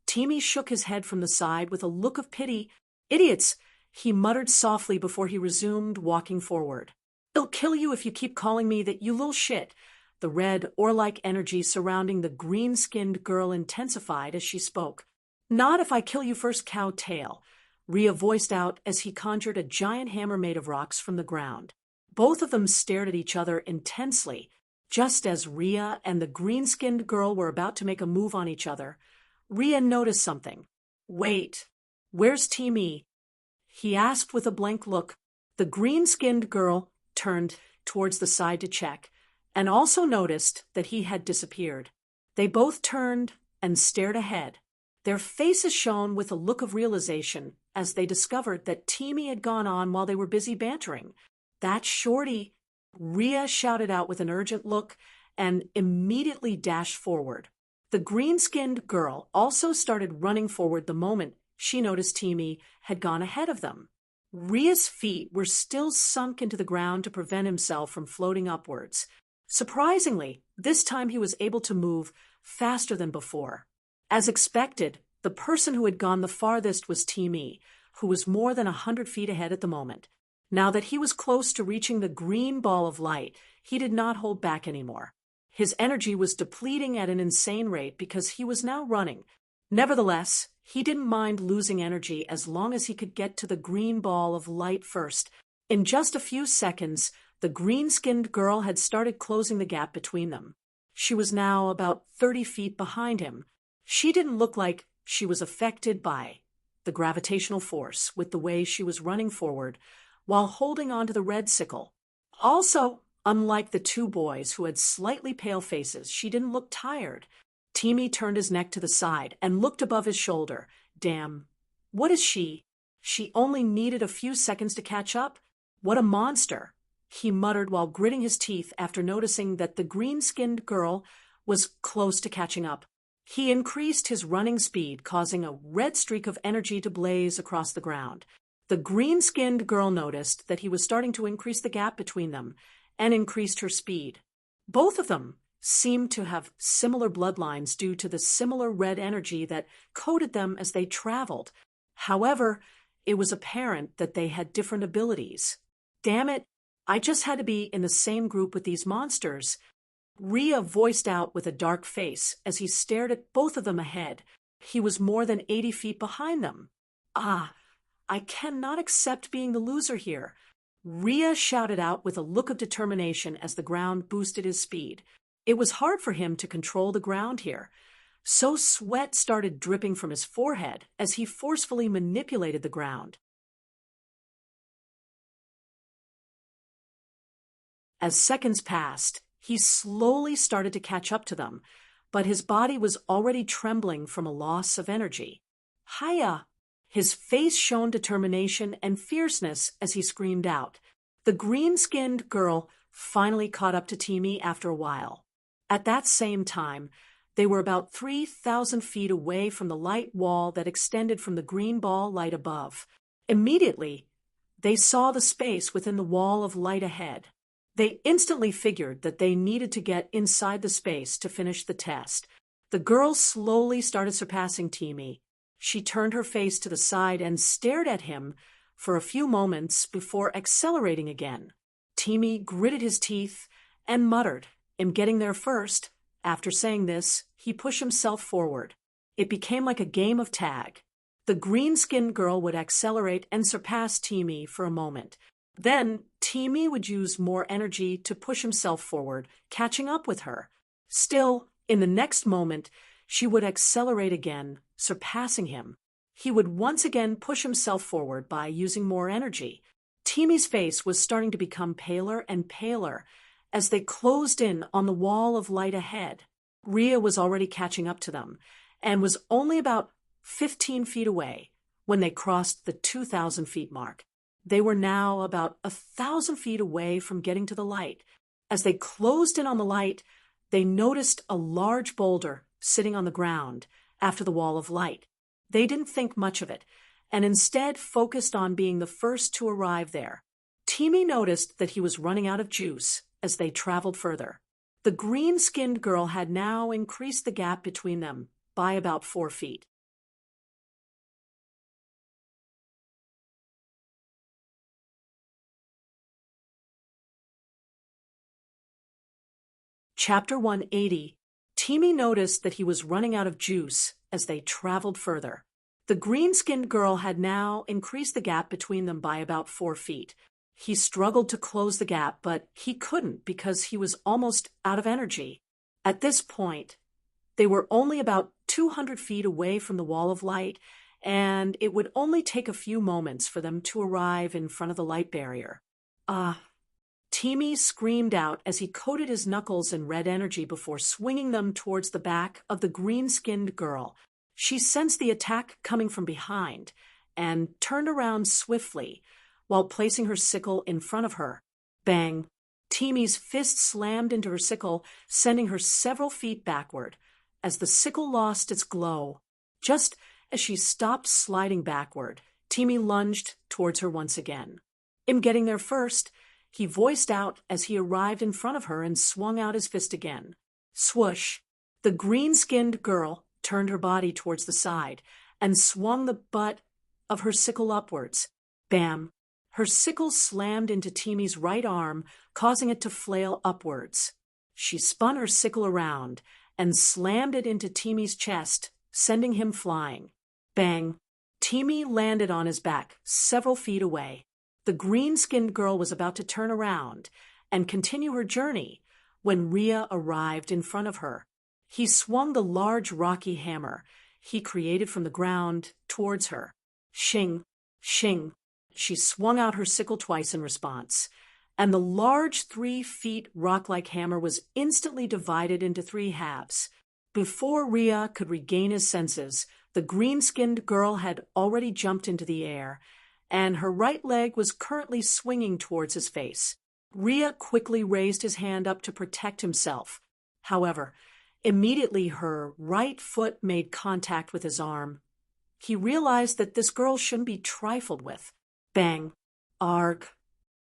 Timmy shook his head from the side with a look of pity. Idiots, he muttered softly before he resumed walking forward. I'll kill you if you keep calling me that, you little shit. The red, ore-like energy surrounding the green-skinned girl intensified as she spoke. Not if I kill you first, cow tail, Rhea voiced out as he conjured a giant hammer made of rocks from the ground. Both of them stared at each other intensely. Just as Rhea and the green-skinned girl were about to make a move on each other, Rhea noticed something. Wait, where's Timmy? He asked with a blank look. The green-skinned girl turned towards the side to check, and also noticed that he had disappeared. They both turned and stared ahead. Their faces shone with a look of realization as they discovered that Timmy had gone on while they were busy bantering. That shorty, Rhea shouted out with an urgent look and immediately dashed forward. The green-skinned girl also started running forward the moment she noticed Timmy had gone ahead of them. Rhea's feet were still sunk into the ground to prevent himself from floating upwards. Surprisingly, this time he was able to move faster than before. As expected, the person who had gone the farthest was Timmy, who was more than 100 feet ahead at the moment. Now that he was close to reaching the green ball of light, he did not hold back anymore. His energy was depleting at an insane rate because he was now running. Nevertheless, he didn't mind losing energy as long as he could get to the green ball of light first. In just a few seconds, the green-skinned girl had started closing the gap between them. She was now about 30 feet behind him. She didn't look like she was affected by the gravitational force with the way she was running forward, while holding onto the red sickle. Also, unlike the two boys who had slightly pale faces, she didn't look tired. Timmy turned his neck to the side and looked above his shoulder. Damn. What is she? She only needed a few seconds to catch up? What a monster, he muttered while gritting his teeth after noticing that the green-skinned girl was close to catching up. He increased his running speed, causing a red streak of energy to blaze across the ground. The green-skinned girl noticed that he was starting to increase the gap between them and increased her speed. Both of them seemed to have similar bloodlines due to the similar red energy that coated them as they traveled. However, it was apparent that they had different abilities. Damn it, I just had to be in the same group with these monsters. Rhea voiced out with a dark face as he stared at both of them ahead. He was more than 80 feet behind them. Ah, I cannot accept being the loser here. Rhea shouted out with a look of determination as the ground boosted his speed. It was hard for him to control the ground here. So sweat started dripping from his forehead as he forcefully manipulated the ground. As seconds passed, he slowly started to catch up to them, but his body was already trembling from a loss of energy. Hiya! His face shone determination and fierceness as he screamed out. The green-skinned girl finally caught up to Timmy after a while. At that same time, they were about 3,000 feet away from the light wall that extended from the green ball light above. Immediately, they saw the space within the wall of light ahead. They instantly figured that they needed to get inside the space to finish the test. The girl slowly started surpassing Timmy. She turned her face to the side and stared at him for a few moments before accelerating again. Timmy gritted his teeth and muttered, "I'm getting there first." After saying this, he pushed himself forward. It became like a game of tag. The green-skinned girl would accelerate and surpass Timmy for a moment. Then Timmy would use more energy to push himself forward, catching up with her. Still, in the next moment, she would accelerate again, surpassing him. He would once again push himself forward by using more energy. Timmy's face was starting to become paler and paler as they closed in on the wall of light ahead. Rhea was already catching up to them and was only about 15 feet away when they crossed the 2,000 feet mark. They were now about 1,000 feet away from getting to the light. As they closed in on the light, they noticed a large boulder sitting on the ground after the wall of light. They didn't think much of it, and instead focused on being the first to arrive there. Timmy noticed that he was running out of juice as they traveled further. The green-skinned girl had now increased the gap between them by about 4 feet. Chapter 180. Timmy noticed that he was running out of juice as they traveled further. The green-skinned girl had now increased the gap between them by about 4 feet. He struggled to close the gap, but he couldn't because he was almost out of energy. At this point, they were only about 200 feet away from the wall of light, and it would only take a few moments for them to arrive in front of the light barrier. Timmy screamed out as he coated his knuckles in red energy before swinging them towards the back of the green-skinned girl. She sensed the attack coming from behind and turned around swiftly while placing her sickle in front of her. Bang! Timmy's fist slammed into her sickle, sending her several feet backward. As the sickle lost its glow, just as she stopped sliding backward, Timmy lunged towards her once again. "I'm getting there first," he voiced out as he arrived in front of her and swung out his fist again. Swoosh! The green-skinned girl turned her body towards the side and swung the butt of her sickle upwards. Bam! Her sickle slammed into Timmy's right arm, causing it to flail upwards. She spun her sickle around and slammed it into Timmy's chest, sending him flying. Bang! Timmy landed on his back several feet away. The green-skinned girl was about to turn around and continue her journey when Rhea arrived in front of her. He swung the large rocky hammer he created from the ground towards her. Shing! Shing! She swung out her sickle twice in response, and the large 3 feet rock-like hammer was instantly divided into 3 halves. Before Rhea could regain his senses, the green-skinned girl had already jumped into the air, and her right leg was currently swinging towards his face. Rhea quickly raised his hand up to protect himself. However, Immediately, her right foot made contact with his arm. He realized that this girl shouldn't be trifled with. Bang. Arg.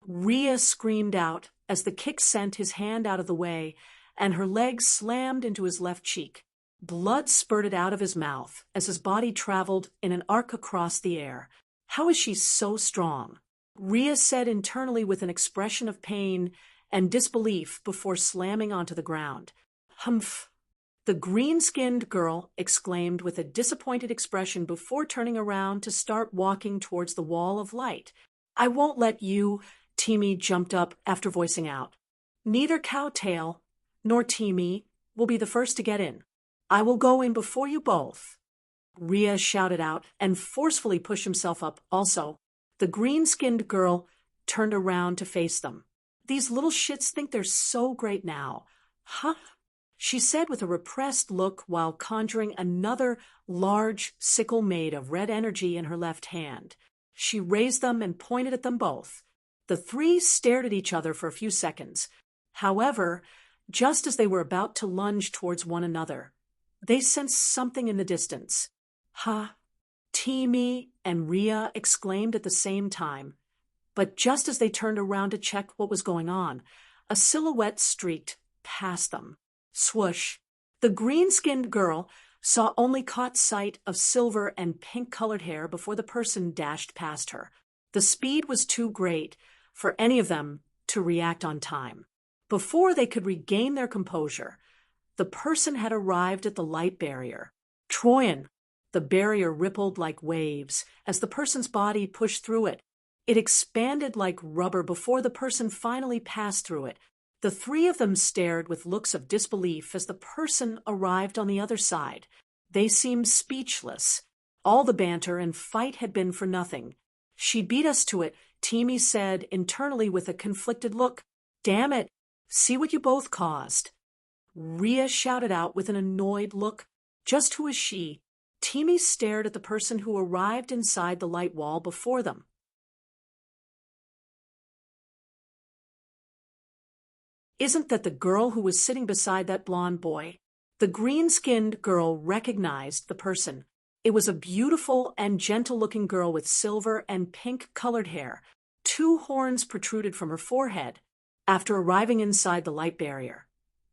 Rhea screamed out as the kick sent his hand out of the way, and her leg slammed into his left cheek. Blood spurted out of his mouth as his body traveled in an arc across the air. How is she so strong? Rhea said internally with an expression of pain and disbelief before slamming onto the ground. Humph. The green-skinned girl exclaimed with a disappointed expression before turning around to start walking towards the wall of light. I won't let you, Teamy jumped up after voicing out. Neither Cowtail nor Teamy will be the first to get in. I will go in before you both. Rhea shouted out and forcefully pushed himself up also. The green-skinned girl turned around to face them. These little shits think they're so great now. Huh? She said with a repressed look while conjuring another large sickle made of red energy in her left hand. She raised them and pointed at them both. The three stared at each other for a few seconds. However, just as they were about to lunge towards one another, they sensed something in the distance. Ha! Teamy and Rhea exclaimed at the same time. But just as they turned around to check what was going on, a silhouette streaked past them. Swoosh. The green-skinned girl only caught sight of silver and pink-colored hair before the person dashed past her. The speed was too great for any of them to react on time. Before they could regain their composure, the person had arrived at the light barrier. Troyan. The barrier rippled like waves as the person's body pushed through it. It expanded like rubber before the person finally passed through it. The three of them stared with looks of disbelief as the person arrived on the other side. They seemed speechless. All the banter and fight had been for nothing. She beat us to it, Teamy said internally with a conflicted look. Damn it, see what you both caused. Rhea shouted out with an annoyed look. Just who is she? Teamy stared at the person who arrived inside the light wall before them. Isn't that the girl who was sitting beside that blonde boy? The green-skinned girl recognized the person. It was a beautiful and gentle-looking girl with silver and pink-colored hair. 2 horns protruded from her forehead. After arriving inside the light barrier,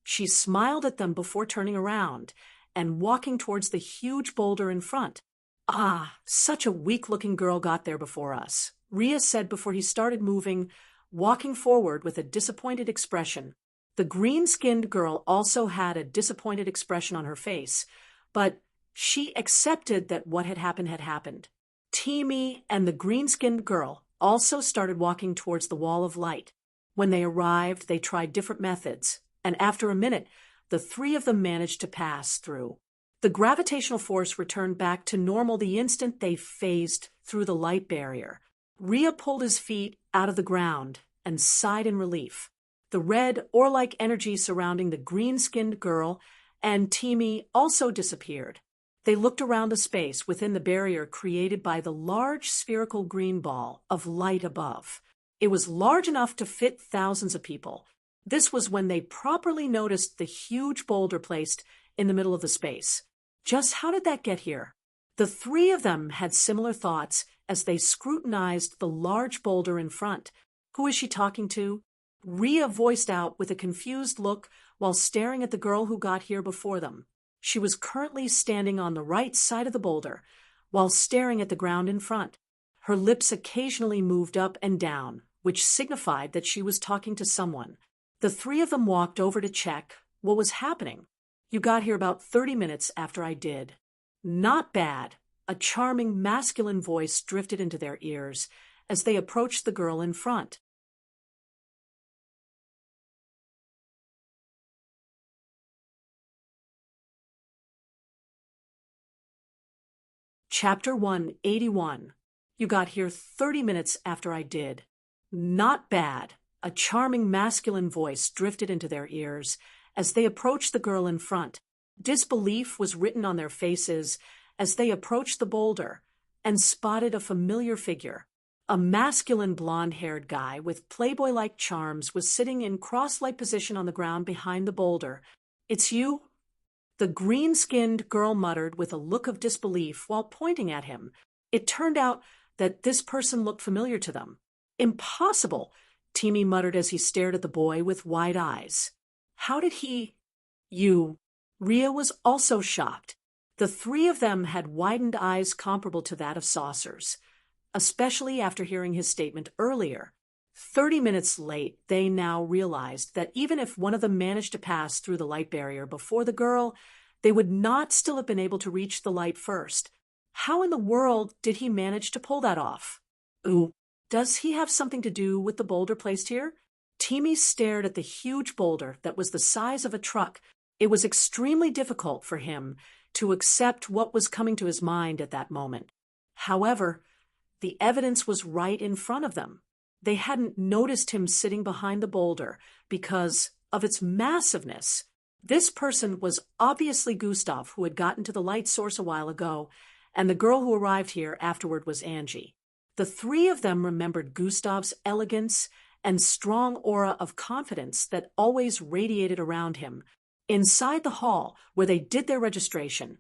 she smiled at them before turning around and walking towards the huge boulder in front. Ah, such a weak-looking girl got there before us, Rhea said before he started moving, walking forward with a disappointed expression. The green-skinned girl also had a disappointed expression on her face, but she accepted that what had happened. Teamy and the green-skinned girl also started walking towards the wall of light. When they arrived, they tried different methods, and after a minute, the 3 of them managed to pass through. The gravitational force returned back to normal the instant they phased through the light barrier. Rhea pulled his feet out of the ground and sighed in relief. The red, ore-like energy surrounding the green-skinned girl and Teamy also disappeared. They looked around the space within the barrier created by the large spherical green ball of light above. It was large enough to fit thousands of people. This was when they properly noticed the huge boulder placed in the middle of the space. Just how did that get here? The 3 of them had similar thoughts as they scrutinized the large boulder in front. Who is she talking to? Rhea voiced out with a confused look while staring at the girl who got here before them. She was currently standing on the right side of the boulder while staring at the ground in front. Her lips occasionally moved up and down, which signified that she was talking to someone. The 3 of them walked over to check what was happening. You got here about 30 minutes after I did. Not bad. A charming masculine voice drifted into their ears as they approached the girl in front. Chapter 181. You got here 30 minutes after I did. Not bad. A charming masculine voice drifted into their ears as they approached the girl in front. Disbelief was written on their faces as they approached the boulder and spotted a familiar figure. A masculine blonde-haired guy with playboy-like charms was sitting in cross-like position on the ground behind the boulder. It's you? The green-skinned girl muttered with a look of disbelief while pointing at him. It turned out that this person looked familiar to them. Impossible, Timmy muttered as he stared at the boy with wide eyes. How did he… You… Rhea was also shocked. The three of them had widened eyes comparable to that of saucers, especially after hearing his statement earlier. 30 minutes late, they now realized that even if one of them managed to pass through the light barrier before the girl, they would not still have been able to reach the light first. How in the world did he manage to pull that off? Ooh, does he have something to do with the boulder placed here? Timmy stared at the huge boulder that was the size of a truck. It was extremely difficult for him to accept what was coming to his mind at that moment. However, the evidence was right in front of them. They hadn't noticed him sitting behind the boulder because of its massiveness. This person was obviously Gustav, who had gotten to the light source a while ago, and the girl who arrived here afterward was Angie. The three of them remembered Gustav's elegance and strong aura of confidence that always radiated around him. Inside the hall, where they did their registration,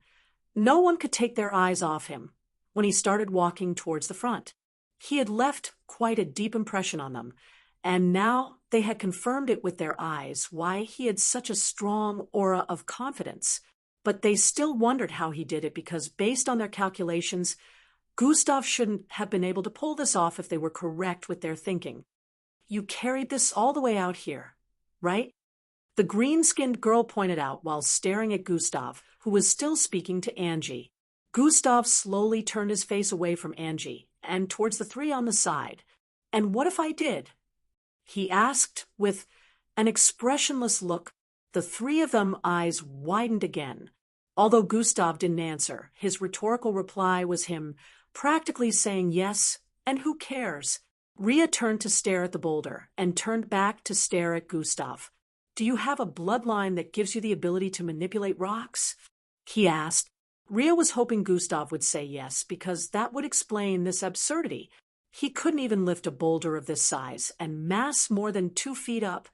no one could take their eyes off him when he started walking towards the front. He had left quite a deep impression on them, and now they had confirmed it with their eyes why he had such a strong aura of confidence. But they still wondered how he did it because, based on their calculations, Gustav shouldn't have been able to pull this off if they were correct with their thinking. You carried this all the way out here, right? The green-skinned girl pointed out while staring at Gustav, who was still speaking to Angie. Gustav slowly turned his face away from Angie and towards the three on the side. And what if I did? He asked with an expressionless look. The three of them eyes widened again. Although Gustav didn't answer, his rhetorical reply was him practically saying yes, and who cares? Rhea turned to stare at the boulder and turned back to stare at Gustav. Do you have a bloodline that gives you the ability to manipulate rocks? He asked. Rhea was hoping Gustav would say yes, because that would explain this absurdity. He couldn't even lift a boulder of this size and mass more than 2 feet up.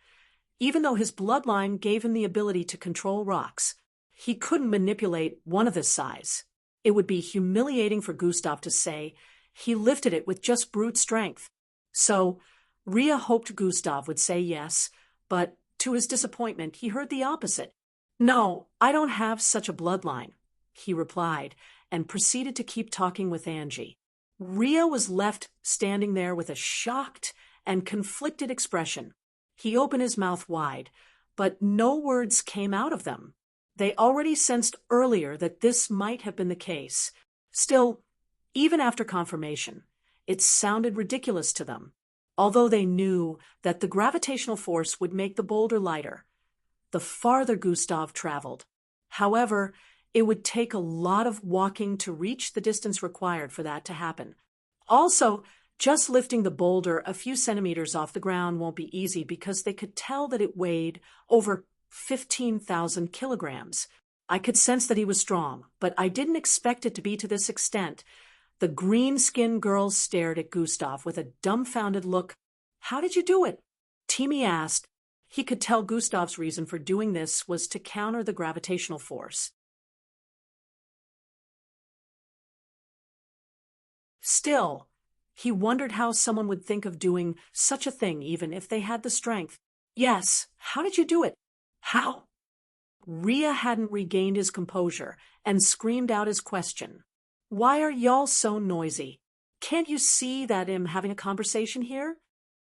Even though his bloodline gave him the ability to control rocks, he couldn't manipulate one of this size. It would be humiliating for Gustav to say he lifted it with just brute strength. So Rhea hoped Gustav would say yes, but to his disappointment, he heard the opposite. No, I don't have such a bloodline, he replied, and proceeded to keep talking with Angie. Rhea was left standing there with a shocked and conflicted expression. He opened his mouth wide, but no words came out of them. They already sensed earlier that this might have been the case. Still, even after confirmation, it sounded ridiculous to them. Although they knew that the gravitational force would make the boulder lighter, the farther Gustav traveled. However, it would take a lot of walking to reach the distance required for that to happen. Also, just lifting the boulder a few centimeters off the ground won't be easy because they could tell that it weighed over 15,000 kilograms. I could sense that he was strong, but I didn't expect it to be to this extent. The green-skinned girl stared at Gustav with a dumbfounded look. How did you do it? Timmy asked. He could tell Gustav's reason for doing this was to counter the gravitational force. Still, he wondered how someone would think of doing such a thing even if they had the strength. Yes, how did you do it? How? Rhea hadn't regained his composure and screamed out his question. Why are y'all so noisy? Can't you see that I'm having a conversation here?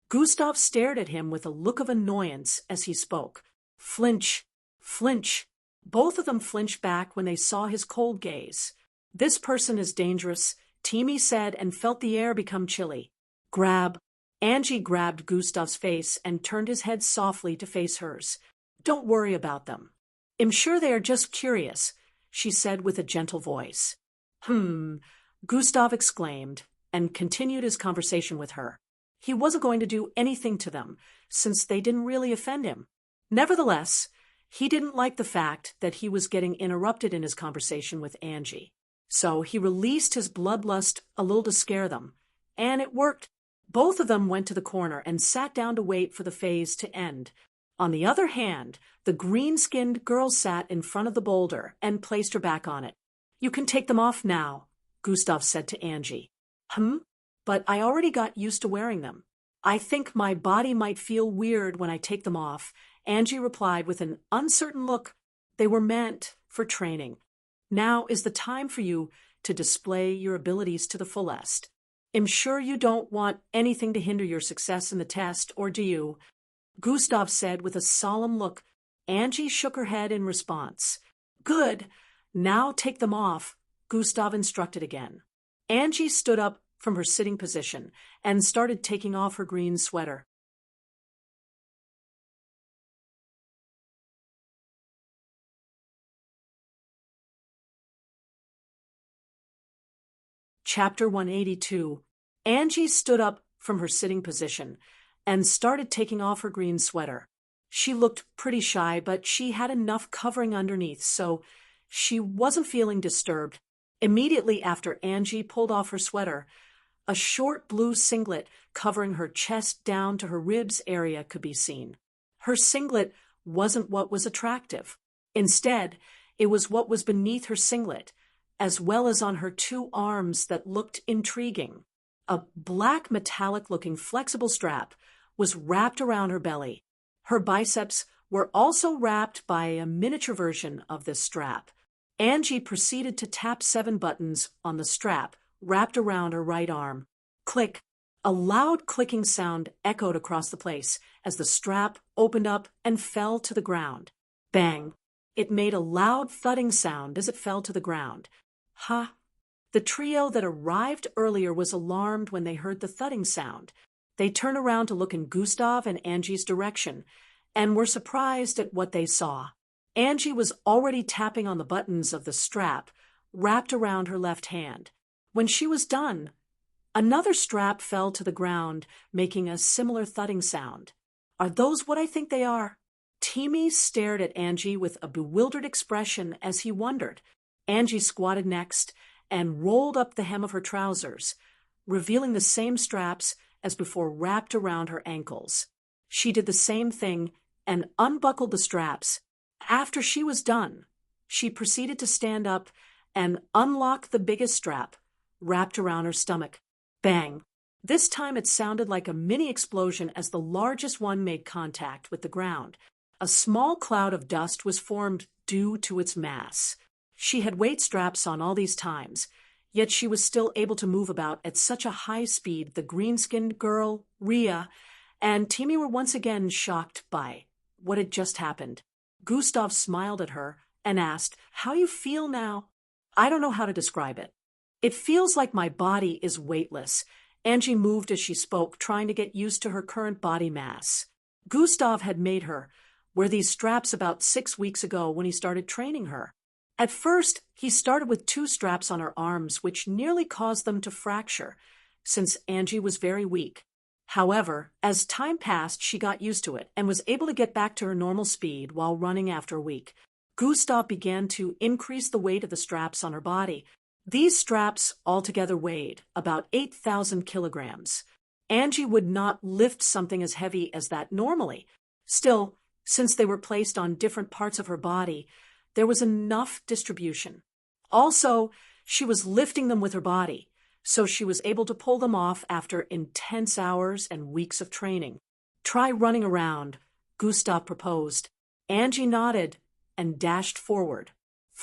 Gustav stared at him with a look of annoyance as he spoke. Flinch, flinch. Both of them flinched back when they saw his cold gaze. This person is dangerous, Timmy said, and felt the air become chilly. Grab. Angie grabbed Gustav's face and turned his head softly to face hers. Don't worry about them. I'm sure they are just curious, she said with a gentle voice. Gustav exclaimed and continued his conversation with her. He wasn't going to do anything to them, since they didn't really offend him. Nevertheless, he didn't like the fact that he was getting interrupted in his conversation with Angie. So he released his bloodlust a little to scare them, and it worked. Both of them went to the corner and sat down to wait for the phase to end. On the other hand, the green-skinned girl sat in front of the boulder and placed her back on it. "You can take them off now," Gustav said to Angie. But I already got used to wearing them. "I think my body might feel weird when I take them off," Angie replied with an uncertain look. "They were meant for training. Now is the time for you to display your abilities to the fullest. I'm sure you don't want anything to hinder your success in the test, or do you?" Gustav said with a solemn look. Angie shook her head in response. "Good. Now take them off," Gustav instructed again. Angie stood up from her sitting position and started taking off her green sweater. Chapter 182. Angie stood up from her sitting position and started taking off her green sweater. She looked pretty shy, but she had enough covering underneath, so she wasn't feeling disturbed. Immediately after Angie pulled off her sweater, a short blue singlet covering her chest down to her ribs area could be seen. Her singlet wasn't what was attractive. Instead, it was what was beneath her singlet, as well as on her two arms that looked intriguing. A black metallic-looking flexible strap was wrapped around her belly. Her biceps were also wrapped by a miniature version of this strap. Angie proceeded to tap 7 buttons on the strap wrapped around her right arm. Click! A loud clicking sound echoed across the place as the strap opened up and fell to the ground. Bang! It made a loud thudding sound as it fell to the ground. Ha! The trio that arrived earlier was alarmed when they heard the thudding sound. They turned around to look in Gustav and Angie's direction and were surprised at what they saw. Angie was already tapping on the buttons of the strap wrapped around her left hand. When she was done, another strap fell to the ground, making a similar thudding sound. "Are those what I think they are?" Timmy stared at Angie with a bewildered expression as he wondered. Angie squatted next and rolled up the hem of her trousers, revealing the same straps as before wrapped around her ankles. She did the same thing and unbuckled the straps. After she was done, she proceeded to stand up and unlock the biggest strap, wrapped around her stomach. Bang! This time it sounded like a mini explosion as the largest one made contact with the ground. A small cloud of dust was formed due to its mass. She had weight straps on all these times, yet she was still able to move about at such a high speed. The green-skinned girl, Ria, and Timmy were once again shocked by what had just happened. Gustav smiled at her and asked, "How you feel now?" "I don't know how to describe it. It feels like my body is weightless." Angie moved as she spoke, trying to get used to her current body mass. Gustav had made her wear these straps about 6 weeks ago when he started training her. At first, he started with 2 straps on her arms, which nearly caused them to fracture, since Angie was very weak. However, as time passed, she got used to it and was able to get back to her normal speed while running after a week. Gustav began to increase the weight of the straps on her body. These straps altogether weighed about 8,000 kilograms. Angie would not lift something as heavy as that normally. Still, since they were placed on different parts of her body, there was enough distribution. Also, she was lifting them with her body, so she was able to pull them off after intense hours and weeks of training. "Try running around," Gustav proposed. Angie nodded and dashed forward.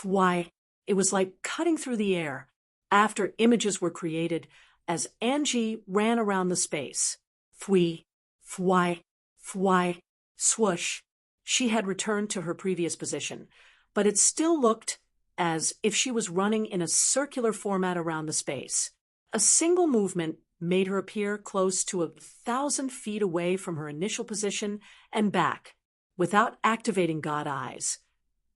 Why, it was like cutting through the air. After images were created as Angie ran around the space. Fwee, fwy, fwy, swoosh. She had returned to her previous position, but it still looked as if she was running in a circular format around the space. A single movement made her appear close to 1,000 feet away from her initial position and back, without activating God eyes.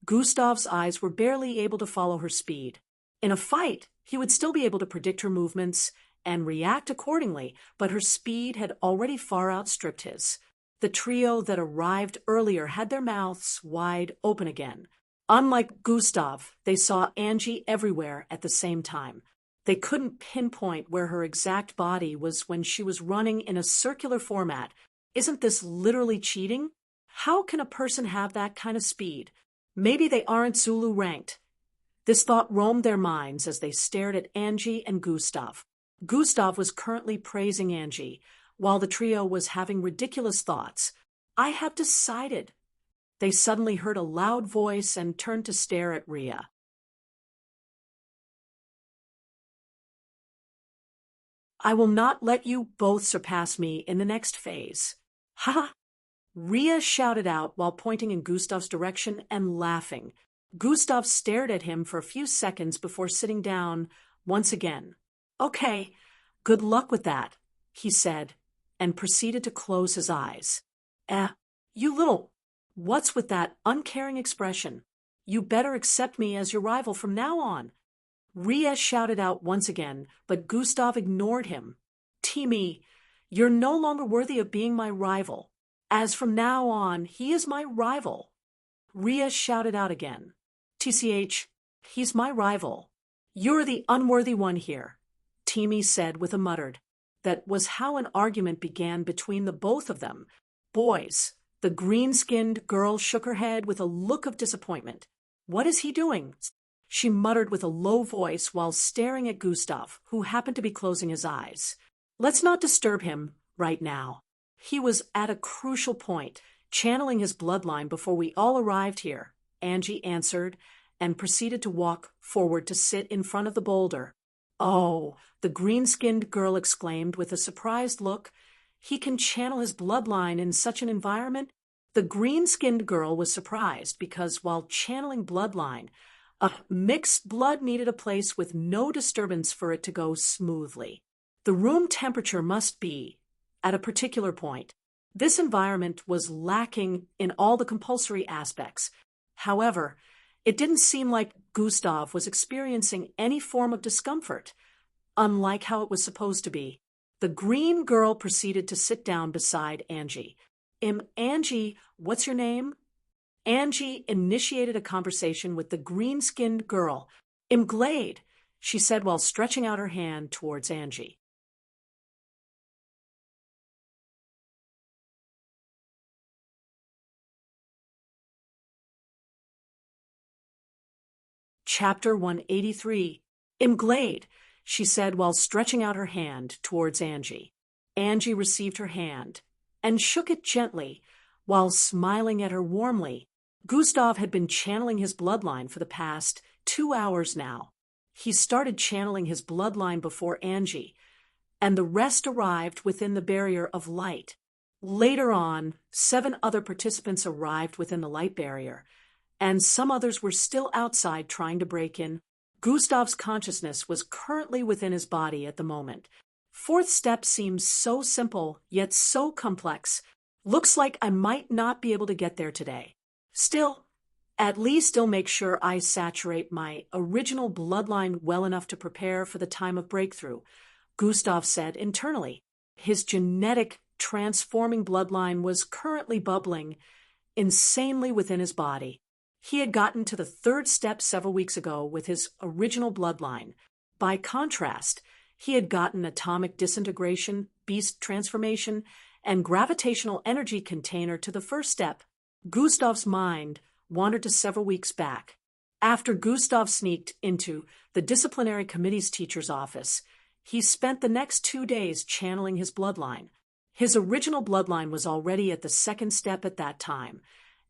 Gustav's eyes were barely able to follow her speed. In a fight, he would still be able to predict her movements and react accordingly, but her speed had already far outstripped his. The trio that arrived earlier had their mouths wide open again. Unlike Gustav, they saw Angie everywhere at the same time. They couldn't pinpoint where her exact body was when she was running in a circular format. Isn't this literally cheating? How can a person have that kind of speed? Maybe they aren't Zulu ranked. This thought roamed their minds as they stared at Angie and Gustav. Gustav was currently praising Angie, while the trio was having ridiculous thoughts. I have decided. They suddenly heard a loud voice and turned to stare at Rhea. I will not let you both surpass me in the next phase. Ha! Rhea shouted out while pointing in Gustav's direction and laughing. Gustav stared at him for a few seconds before sitting down once again. Okay, good luck with that, he said, and proceeded to close his eyes. You little... What's with that uncaring expression? You better accept me as your rival from now on. Rhea shouted out once again, but Gustav ignored him. Timmy, you're no longer worthy of being my rival. As from now on, he is my rival. Rhea shouted out again. TCH, he's my rival. You're the unworthy one here, Timmy said with a muttered. That was how an argument began between the both of them. Boys. The green-skinned girl shook her head with a look of disappointment. What is he doing? She muttered with a low voice while staring at Gustav, who happened to be closing his eyes. Let's not disturb him right now. He was at a crucial point, channeling his bloodline before we all arrived here, Angie answered, and proceeded to walk forward to sit in front of the boulder. Oh, the green-skinned girl exclaimed with a surprised look. He can channel his bloodline in such an environment? The green-skinned girl was surprised because while channeling bloodline, a mixed blood needed a place with no disturbance for it to go smoothly. The room temperature must be at a particular point. This environment was lacking in all the compulsory aspects. However, it didn't seem like Gustav was experiencing any form of discomfort, unlike how it was supposed to be. The green girl proceeded to sit down beside Angie. Angie, what's your name? Angie initiated a conversation with the green-skinned girl. Glade, she said while stretching out her hand towards Angie. Chapter 183. Glade, she said while stretching out her hand towards Angie. Angie received her hand and shook it gently while smiling at her warmly. Gustav had been channeling his bloodline for the past 2 hours now. He started channeling his bloodline before Angie, and the rest arrived within the barrier of light. Later on, 7 other participants arrived within the light barrier, and some others were still outside trying to break in. Gustav's consciousness was currently within his body at the moment. 4th step seems so simple, yet so complex. Looks like I might not be able to get there today. Still, at least I'll make sure I saturate my original bloodline well enough to prepare for the time of breakthrough, Gustav said internally. His genetic transforming bloodline was currently bubbling insanely within his body. He had gotten to the 3rd step several weeks ago with his original bloodline. By contrast, he had gotten atomic disintegration, beast transformation, and gravitational energy container to the 1st step. Gustav's mind wandered to several weeks back. After Gustav sneaked into the disciplinary committee's teacher's office, he spent the next 2 days channeling his bloodline. His original bloodline was already at the 2nd step at that time,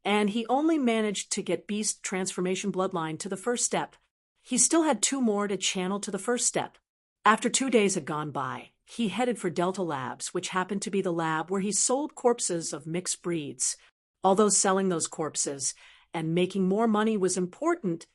and he only managed to get beast transformation bloodline to the 1st step. He still had 2 more to channel to the 1st step. After 2 days had gone by, he headed for Delta Labs, which happened to be the lab where he sold corpses of mixed breeds. Although selling those corpses and making more money was important,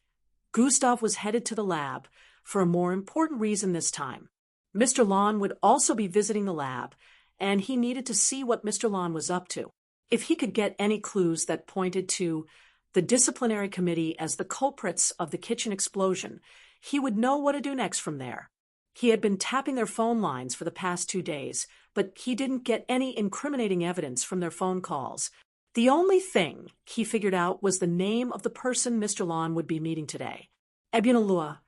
Gustav was headed to the lab for a more important reason this time. Mr. Lon would also be visiting the lab, and he needed to see what Mr. Lon was up to. If he could get any clues that pointed to the disciplinary committee as the culprits of the kitchen explosion, he would know what to do next from there. He had been tapping their phone lines for the past 2 days, but he didn't get any incriminating evidence from their phone calls. The only thing he figured out was the name of the person Mr. Lon would be meeting today. Ebunalua.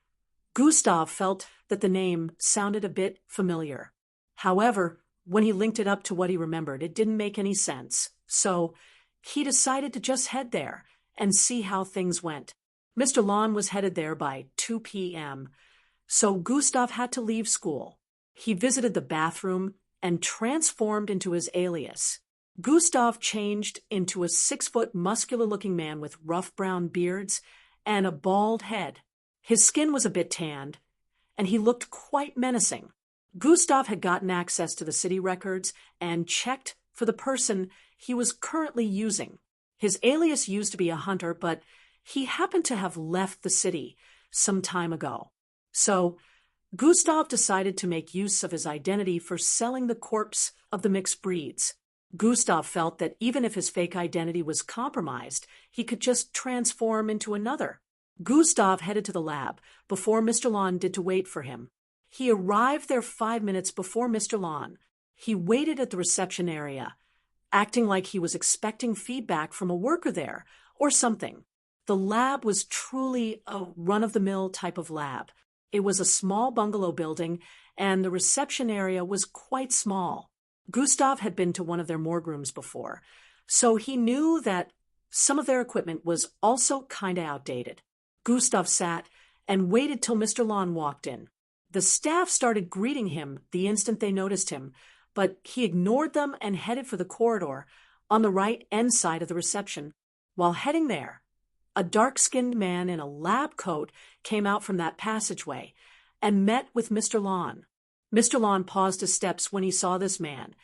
Gustav felt that the name sounded a bit familiar. However, when he linked it up to what he remembered, it didn't make any sense. So He decided to just head there and see how things went. Mr. Lon was headed there by 2 p.m., so Gustav had to leave school. He visited the bathroom and transformed into his alias. Gustav changed into a 6-foot muscular-looking man with rough brown beards and a bald head. His skin was a bit tanned, and he looked quite menacing. Gustav had gotten access to the city records and checked for the person he was currently using. His alias used to be a hunter, but he happened to have left the city some time ago. So, Gustav decided to make use of his identity for selling the corpse of the mixed breeds. Gustav felt that even if his fake identity was compromised, he could just transform into another. Gustav headed to the lab before Mr. Lon did to wait for him. He arrived there 5 minutes before Mr. Lon. He waited at the reception area, acting like he was expecting feedback from a worker there or something. The lab was truly a run-of-the-mill type of lab. It was a small bungalow building, and the reception area was quite small. Gustav had been to one of their morgue rooms before, so he knew that some of their equipment was also kinda outdated. Gustav sat and waited till Mr. Lon walked in. The staff started greeting him the instant they noticed him, but he ignored them and headed for the corridor on the right end side of the reception. While heading there, a dark-skinned man in a lab coat came out from that passageway and met with Mr. Lon. Mr. Lon paused his steps when he saw this man,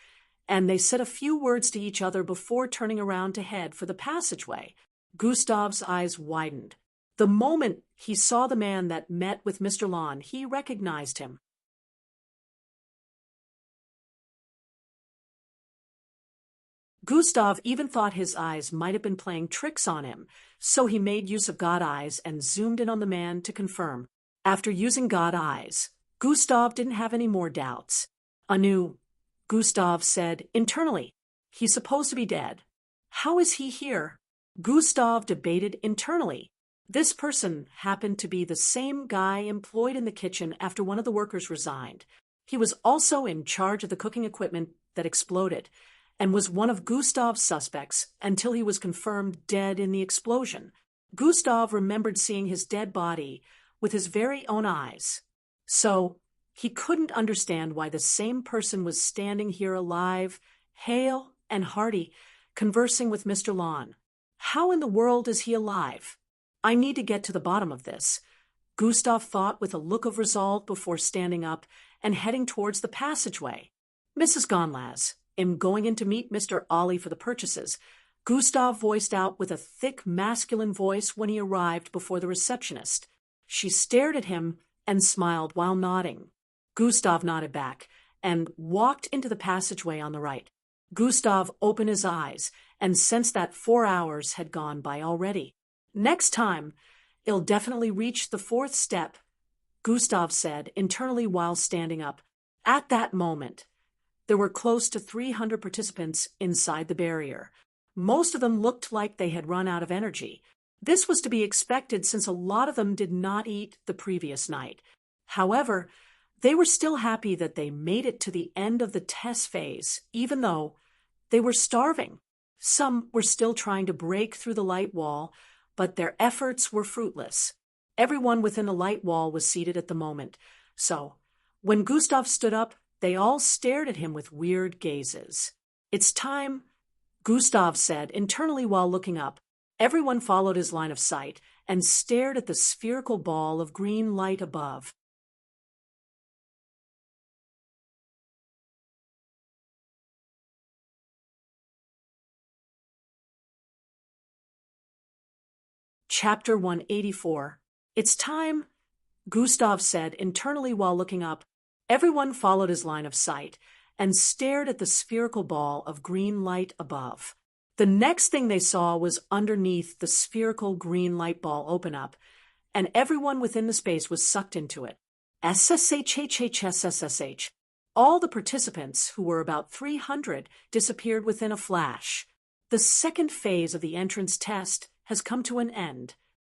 and they said a few words to each other before turning around to head for the passageway. Gustav's eyes widened. The moment he saw the man that met with Mr. Lon, he recognized him. Gustav even thought his eyes might have been playing tricks on him, so he made use of God eyes and zoomed in on the man to confirm. After using God eyes, Gustav didn't have any more doubts. Anew, Gustav said internally, "He's supposed to be dead. How is he here?" Gustav debated internally. This person happened to be the same guy employed in the kitchen after one of the workers resigned. He was also in charge of the cooking equipment that exploded, and was one of Gustav's suspects until he was confirmed dead in the explosion. Gustav remembered seeing his dead body with his very own eyes. So, he couldn't understand why the same person was standing here alive, hale and hearty, conversing with Mr. Lon. How in the world is he alive? I need to get to the bottom of this, Gustav thought with a look of resolve before standing up and heading towards the passageway. "Mrs. Gonlaz, am going in to meet Mr. Ollie for the purchases," Gustav voiced out with a thick masculine voice when he arrived before the receptionist. She stared at him and smiled while nodding. Gustav nodded back and walked into the passageway on the right. Gustav opened his eyes and sensed that 4 hours had gone by already. "Next time, it'll definitely reach the 4th step," Gustav said internally while standing up. At that moment, there were close to 300 participants inside the barrier. Most of them looked like they had run out of energy. This was to be expected since a lot of them did not eat the previous night. However, they were still happy that they made it to the end of the test phase, even though they were starving. Some were still trying to break through the light wall, but their efforts were fruitless. Everyone within the light wall was seated at the moment, so when Gustav stood up, they all stared at him with weird gazes. "It's time," Gustav said internally while looking up. Everyone followed his line of sight and stared at the spherical ball of green light above. Chapter 184. "It's time," Gustav said internally while looking up. Everyone followed his line of sight and stared at the spherical ball of green light above. The next thing they saw was underneath the spherical green light ball open up, and everyone within the space was sucked into it. SSHHHSSSH. All the participants, who were about 300, disappeared within a flash. The second phase of the entrance test has come to an end.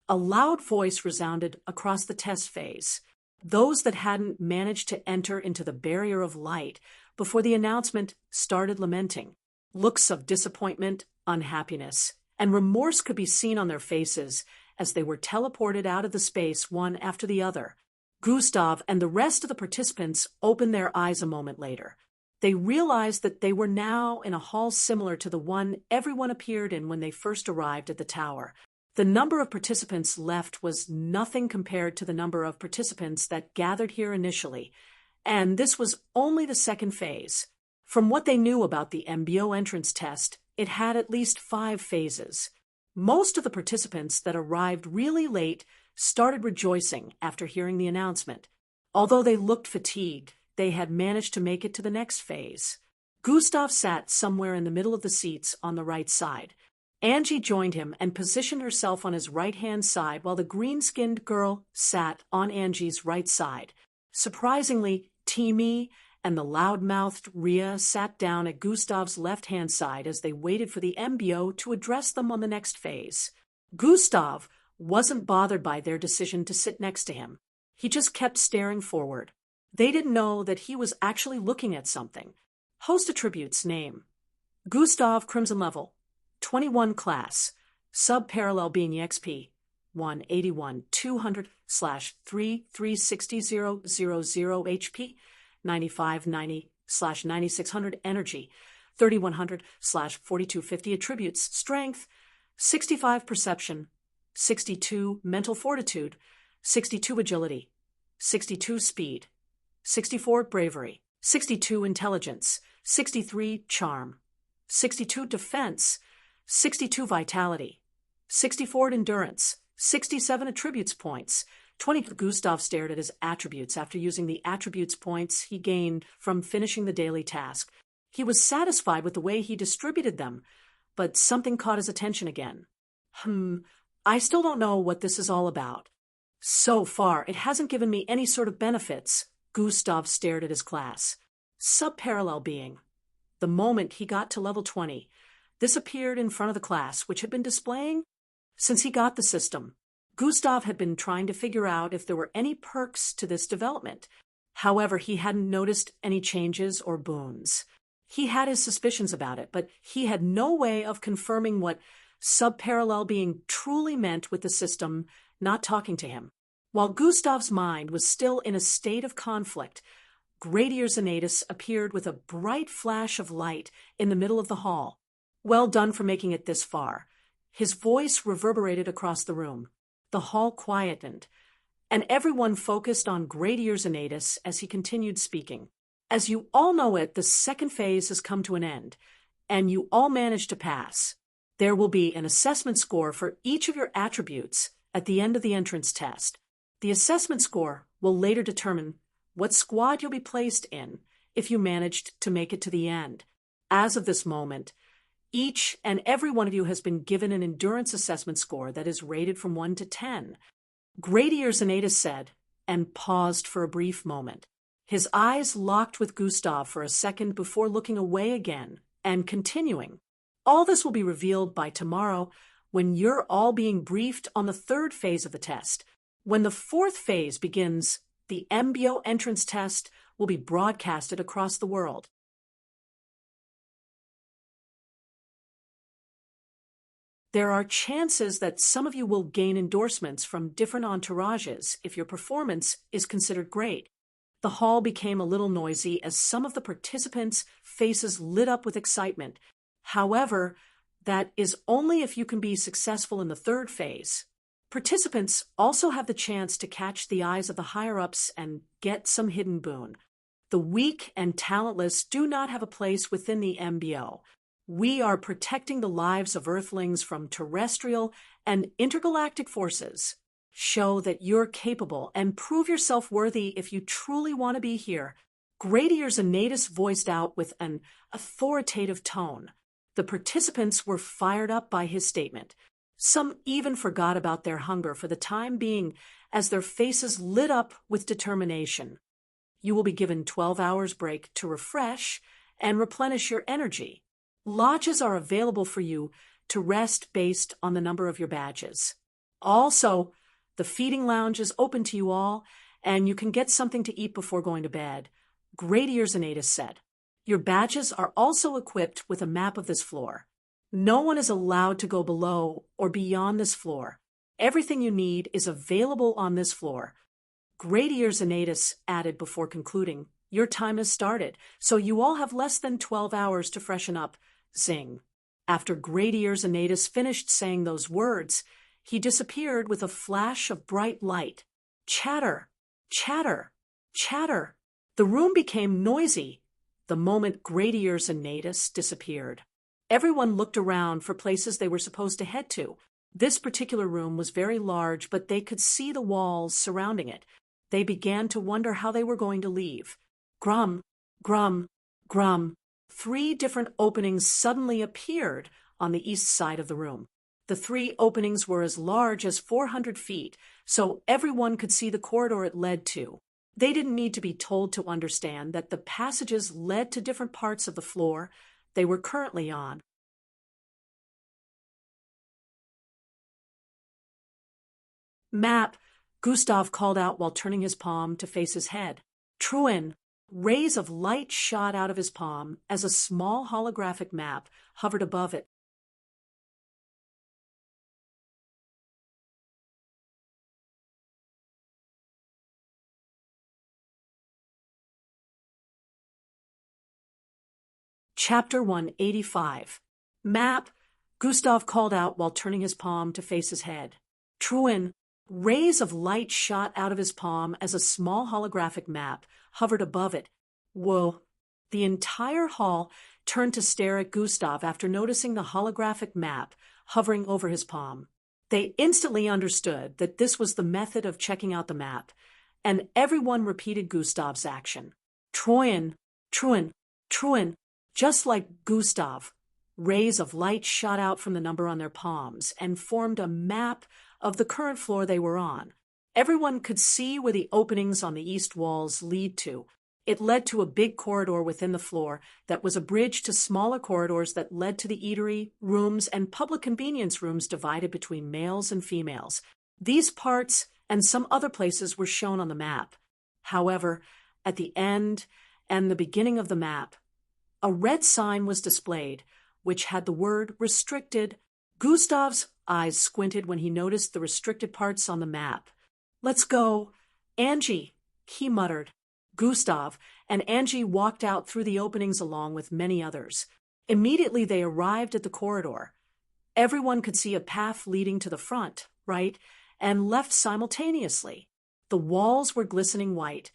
A loud voice resounded across the test phase. Those that hadn't managed to enter into the barrier of light before the announcement started lamenting. Looks of disappointment, unhappiness, and remorse could be seen on their faces as they were teleported out of the space one after the other. Gustav and the rest of the participants opened their eyes a moment later. They realized that they were now in a hall similar to the one everyone appeared in when they first arrived at the tower. The number of participants left was nothing compared to the number of participants that gathered here initially, and this was only the second phase. From what they knew about the MBO entrance test, it had at least 5 phases. Most of the participants that arrived really late started rejoicing after hearing the announcement. Although they looked fatigued, they had managed to make it to the next phase. Gustav sat somewhere in the middle of the seats on the right side. Angie joined him and positioned herself on his right-hand side while the green-skinned girl sat on Angie's right side. Surprisingly, Timmy and the loud-mouthed Ria sat down at Gustav's left-hand side as they waited for the MBO to address them on the next phase. Gustav wasn't bothered by their decision to sit next to him. He just kept staring forward. They didn't know that he was actually looking at something. Host attributes name: Gustav, Crimson level, 21 class, sub-parallel being EXP, 181 200/3360000 HP, 9590/9600 energy, 3100/4250 attributes: strength, 65 perception, 62 mental fortitude, 62 agility, 62 speed, 64 bravery, 62 intelligence, 63 charm, 62 defense, 62 vitality, 64 endurance, 67 attributes points, 20. Gustav stared at his attributes after using the attributes points he gained from finishing the daily task. He was satisfied with the way he distributed them, but something caught his attention again. I still don't know what this is all about. So far, it hasn't given me any sort of benefits. Gustav stared at his class. Sub-parallel being. The moment he got to level 20, this appeared in front of the class, which had been displaying since he got the system. Gustav had been trying to figure out if there were any perks to this development. However, he hadn't noticed any changes or boons. He had his suspicions about it, but he had no way of confirming what sub-parallel being truly meant with the system not talking to him. While Gustav's mind was still in a state of conflict, Gradier Xanatus appeared with a bright flash of light in the middle of the hall. Well done for making it this far. His voice reverberated across the room. The hall quietened, and everyone focused on Gradier Xanatus as he continued speaking. As you all know it, the second phase has come to an end, and you all managed to pass. There will be an assessment score for each of your attributes at the end of the entrance test. The assessment score will later determine what squad you'll be placed in if you managed to make it to the end. As of this moment, each and every one of you has been given an endurance assessment score that is rated from 1 to 10. Gradier Xanatus said, and paused for a brief moment. His eyes locked with Gustav for a second before looking away again and continuing. All this will be revealed by tomorrow when you're all being briefed on the third phase of the test. When the fourth phase begins, the MBO entrance test will be broadcasted across the world. There are chances that some of you will gain endorsements from different entourages if your performance is considered great. The hall became a little noisy as some of the participants' faces lit up with excitement. However, that is only if you can be successful in the third phase. Participants also have the chance to catch the eyes of the higher-ups and get some hidden boon. The weak and talentless do not have a place within the MBO. We are protecting the lives of Earthlings from terrestrial and intergalactic forces. Show that you're capable and prove yourself worthy if you truly want to be here. Gradier Xanatus voiced out with an authoritative tone. The participants were fired up by his statement. Some even forgot about their hunger for the time being as their faces lit up with determination. You will be given 12 hours break to refresh and replenish your energy. Lodges are available for you to rest based on the number of your badges. Also, the feeding lounge is open to you all, and you can get something to eat before going to bed. Gradier Xanatus said. Your badges are also equipped with a map of this floor. No one is allowed to go below or beyond this floor. Everything you need is available on this floor. Gradier Xanatus added before concluding, your time has started, so you all have less than 12 hours to freshen up. Zing. After Gradier Xanatus finished saying those words, he disappeared with a flash of bright light. Chatter, chatter, chatter. The room became noisy the moment Gradier Xanatus disappeared. Everyone looked around for places they were supposed to head to. This particular room was very large, but they could see the walls surrounding it. They began to wonder how they were going to leave. Grum, grum, grum. 3 different openings suddenly appeared on the east side of the room. The 3 openings were as large as 400 feet, so everyone could see the corridor it led to. They didn't need to be told to understand that the passages led to different parts of the floor they were currently on. Map, Gustav called out while turning his palm to face his head. Truin. Rays of light shot out of his palm as a small holographic map hovered above it. Chapter 185. Map, Gustav called out while turning his palm to face his head. Truin. Rays of light shot out of his palm as a small holographic map hovered above it. Whoa. The entire hall turned to stare at Gustav after noticing the holographic map hovering over his palm. They instantly understood that this was the method of checking out the map, and everyone repeated Gustav's action. Truin, Truin, Truin. Just like Gustav, rays of light shot out from the number on their palms and formed a map of the current floor they were on. Everyone could see where the openings on the east walls lead to. It led to a big corridor within the floor that was a bridge to smaller corridors that led to the eatery, rooms, and public convenience rooms divided between males and females. These parts and some other places were shown on the map. However, at the end and the beginning of the map, a red sign was displayed, which had the word restricted. Gustav's eyes squinted when he noticed the restricted parts on the map. Let's go. Angie, he muttered. Gustav and Angie walked out through the openings along with many others. Immediately they arrived at the corridor. Everyone could see a path leading to the front, right, and left simultaneously. The walls were glistening white,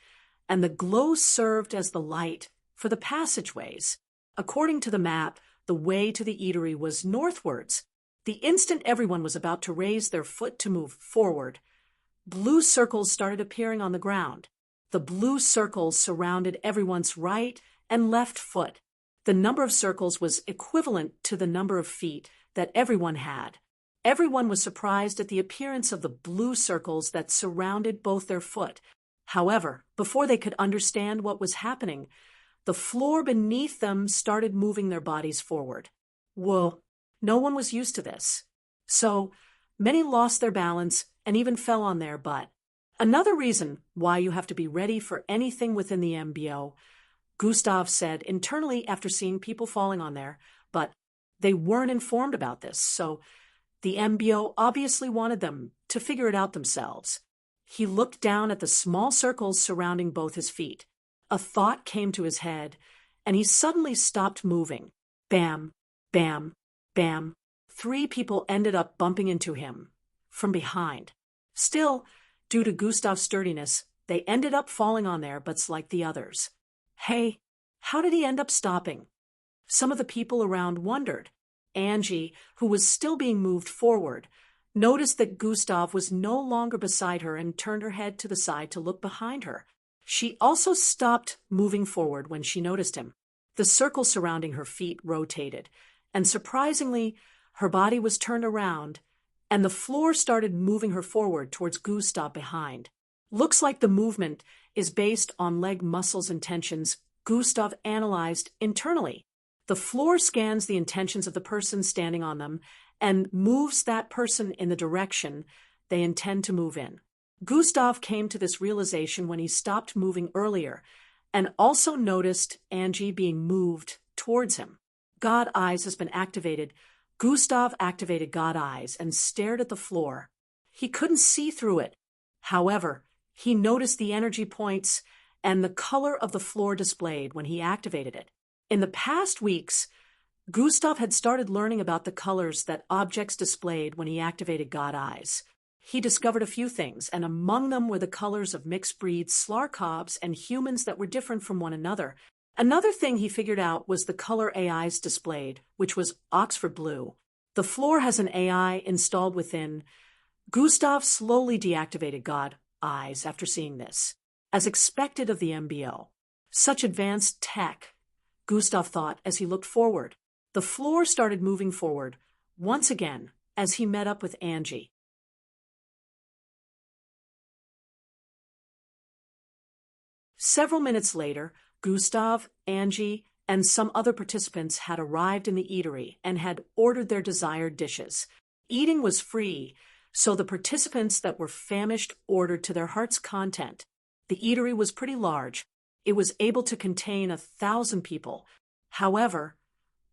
and the glow served as the light for the passageways. According to the map, the way to the eatery was northwards. The instant everyone was about to raise their foot to move forward, blue circles started appearing on the ground. The blue circles surrounded everyone's right and left foot. The number of circles was equivalent to the number of feet that everyone had. Everyone was surprised at the appearance of the blue circles that surrounded both their foot. However, before they could understand what was happening, the floor beneath them started moving their bodies forward. Whoa, no one was used to this. So, many lost their balance and even fell on their butt. Another reason why you have to be ready for anything within the MBO, Gustav said internally after seeing people falling on there, but they weren't informed about this, so the MBO obviously wanted them to figure it out themselves. He looked down at the small circles surrounding both his feet. A thought came to his head, and he suddenly stopped moving. Bam, bam, bam. 3 people ended up bumping into him from behind. Still, due to Gustav's sturdiness, they ended up falling on there, but like the others. Hey, how did he end up stopping? Some of the people around wondered. Angie, who was still being moved forward, noticed that Gustav was no longer beside her and turned her head to the side to look behind her. She also stopped moving forward when she noticed him. The circle surrounding her feet rotated, and surprisingly, her body was turned around, and the floor started moving her forward towards Gustav behind. Looks like the movement is based on leg muscles and tensions Gustav analyzed internally. The floor scans the intentions of the person standing on them and moves that person in the direction they intend to move in. Gustav came to this realization when he stopped moving earlier and also noticed Angie being moved towards him. God Eyes has been activated Gustav activated God Eyes and stared at the floor. He couldn't see through it. However, he noticed the energy points and the color of the floor displayed when he activated it. In the past weeks, Gustav had started learning about the colors that objects displayed when he activated God Eyes. He discovered a few things, and among them were the colors of mixed breeds, Slarkovs, and humans that were different from one another. Another thing he figured out was the color AIs displayed, which was Oxford blue. The floor has an AI installed within. Gustav slowly deactivated God Eyes after seeing this, as expected of the MBO. Such advanced tech, Gustav thought as he looked forward. The floor started moving forward, once again, as he met up with Angie. Several minutes later, Gustav, Angie, and some other participants had arrived in the eatery and had ordered their desired dishes. Eating was free, so the participants that were famished ordered to their heart's content. The eatery was pretty large. It was able to contain 1,000 people. However,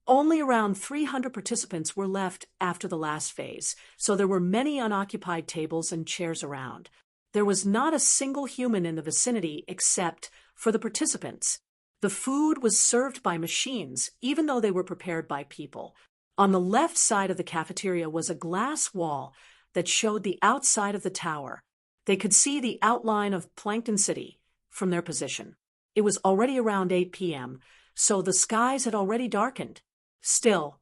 only around 300 participants were left after the last phase, so there were many unoccupied tables and chairs around. There was not a single human in the vicinity except for the participants. The food was served by machines, even though they were prepared by people. On the left side of the cafeteria was a glass wall that showed the outside of the tower. They could see the outline of Plankton City from their position. It was already around 8 p.m., so the skies had already darkened. Still,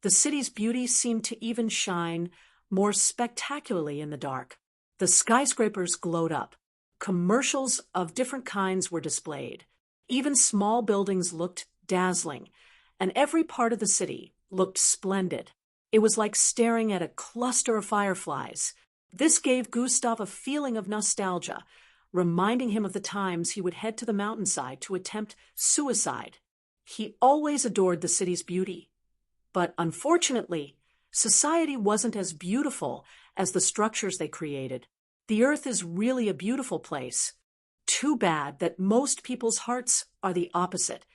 the city's beauty seemed to even shine more spectacularly in the dark. The skyscrapers glowed up. Commercials of different kinds were displayed. Even small buildings looked dazzling, and every part of the city looked splendid. It was like staring at a cluster of fireflies. This gave Gustav a feeling of nostalgia, reminding him of the times he would head to the mountainside to attempt suicide. He always adored the city's beauty. But unfortunately, society wasn't as beautiful as the structures they created. The earth is really a beautiful place. Too bad that most people's hearts are the opposite.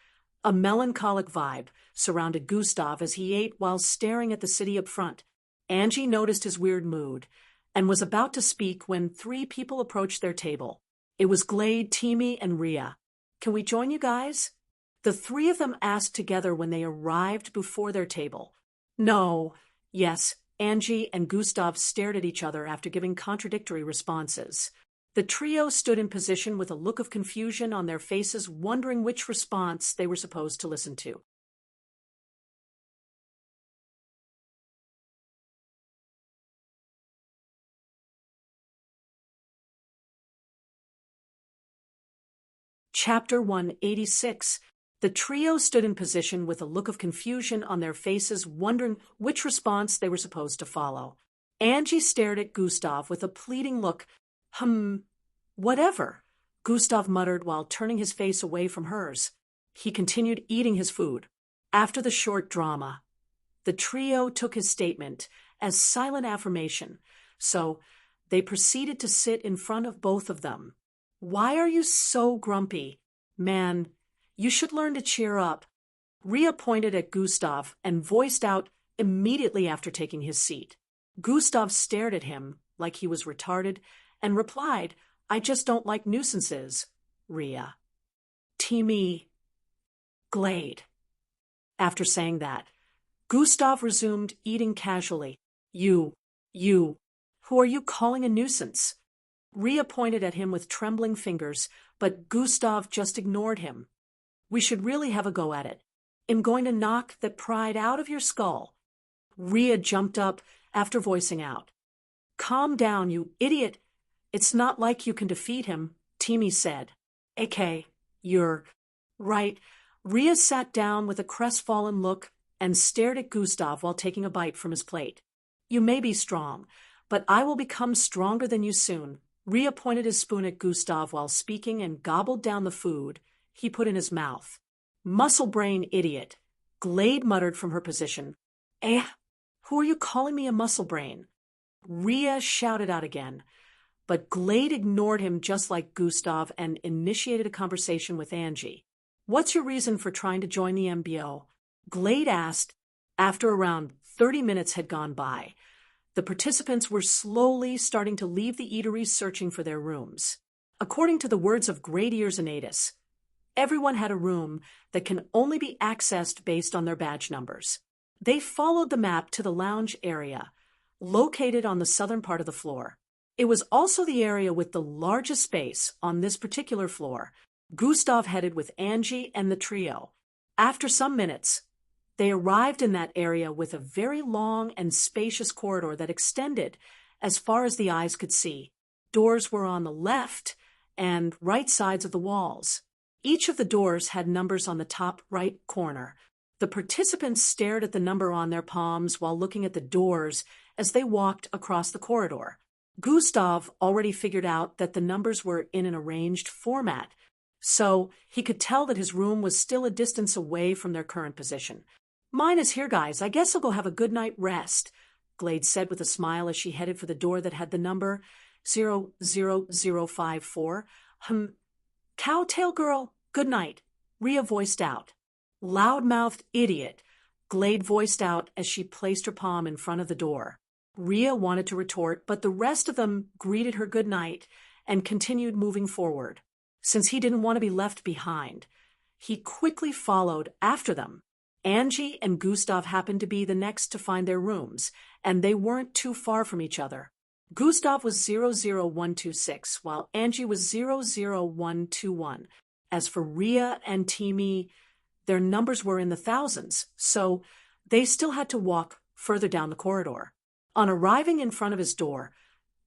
A melancholic vibe surrounded Gustav as he ate while staring at the city up front. Angie noticed his weird mood and was about to speak when 3 people approached their table. It was Glade, Timmy, and Ria. "Can we join you guys?" The 3 of them asked together when they arrived before their table. "No." "Yes." Angie and Gustav stared at each other after giving contradictory responses. The trio stood in position with a look of confusion on their faces, wondering which response they were supposed to listen to. Chapter 186. The trio stood in position with a look of confusion on their faces, wondering which response they were supposed to follow. Angie stared at Gustav with a pleading look. Whatever," Gustav muttered while turning his face away from hers. He continued eating his food. After the short drama, the trio took his statement as silent affirmation, so they proceeded to sit in front of both of them. "Why are you so grumpy? Man, you should learn to cheer up." Ria pointed at Gustav and voiced out immediately after taking his seat. Gustav stared at him like he was retarded and replied, "I just don't like nuisances, Ria." "Timmy." "Glade." After saying that, Gustav resumed eating casually. You, who are you calling a nuisance?" Ria pointed at him with trembling fingers, but Gustav just ignored him. "We should really have a go at it. I'm going to knock that pride out of your skull." Ria jumped up after voicing out. "Calm down, you idiot. It's not like you can defeat him," Timmy said. "AK, you're right." Ria sat down with a crestfallen look and stared at Gustav while taking a bite from his plate. "You may be strong, but I will become stronger than you soon." Ria pointed his spoon at Gustav while speaking and gobbled down the food he put in his mouth. "Muscle brain idiot," Glade muttered from her position. Who are you calling me a muscle brain?" Ria shouted out again, but Glade ignored him just like Gustav and initiated a conversation with Angie. "What's your reason for trying to join the MBO?" Glade asked after around 30 minutes had gone by. The participants were slowly starting to leave the eateries searching for their rooms. According to the words of Great Ears Annatus, everyone had a room that can only be accessed based on their badge numbers. They followed the map to the lounge area, located on the southern part of the floor. It was also the area with the largest space on this particular floor. Gustav headed with Angie and the trio. After some minutes, they arrived in that area with a very long and spacious corridor that extended as far as the eyes could see. Doors were on the left and right sides of the walls. Each of the doors had numbers on the top right corner. The participants stared at the number on their palms while looking at the doors as they walked across the corridor. Gustav already figured out that the numbers were in an arranged format, so he could tell that his room was still a distance away from their current position. "Mine is here, guys. I guess I'll go have a good night rest," Glade said with a smile as she headed for the door that had the number 00054. Cowtail girl, good night," Rhea voiced out. "Loud-mouthed idiot," Glade voiced out as she placed her palm in front of the door. Rhea wanted to retort, but the rest of them greeted her good night and continued moving forward. Since he didn't want to be left behind, he quickly followed after them. Angie and Gustav happened to be the next to find their rooms, and they weren't too far from each other. Gustav was 00126, while Angie was 00121. As for Rhea and Timmy, their numbers were in the thousands, so they still had to walk further down the corridor. On arriving in front of his door,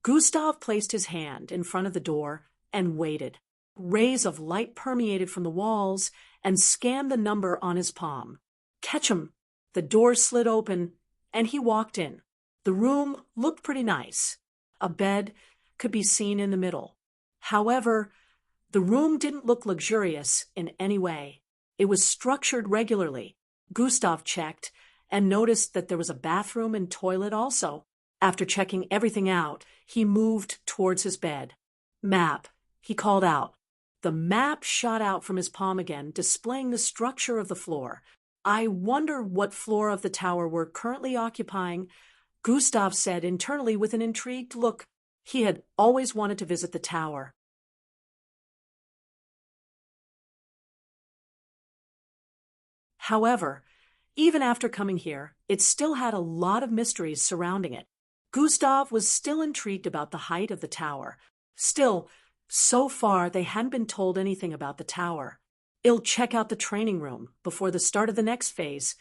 Gustav placed his hand in front of the door and waited. Rays of light permeated from the walls and scanned the number on his palm. Catch 'em! The door slid open, and he walked in. The room looked pretty nice. A bed could be seen in the middle. However, the room didn't look luxurious in any way. It was structured regularly. Gustav checked and noticed that there was a bathroom and toilet also. After checking everything out, he moved towards his bed. "Map," he called out. The map shot out from his palm again, displaying the structure of the floor. "I wonder what floor of the tower we're currently occupying," Gustav said internally with an intrigued look. He had always wanted to visit the tower. However, even after coming here, it still had a lot of mysteries surrounding it. Gustav was still intrigued about the height of the tower. Still, so far they hadn't been told anything about the tower. "I'll check out the training room before the start of the next phase."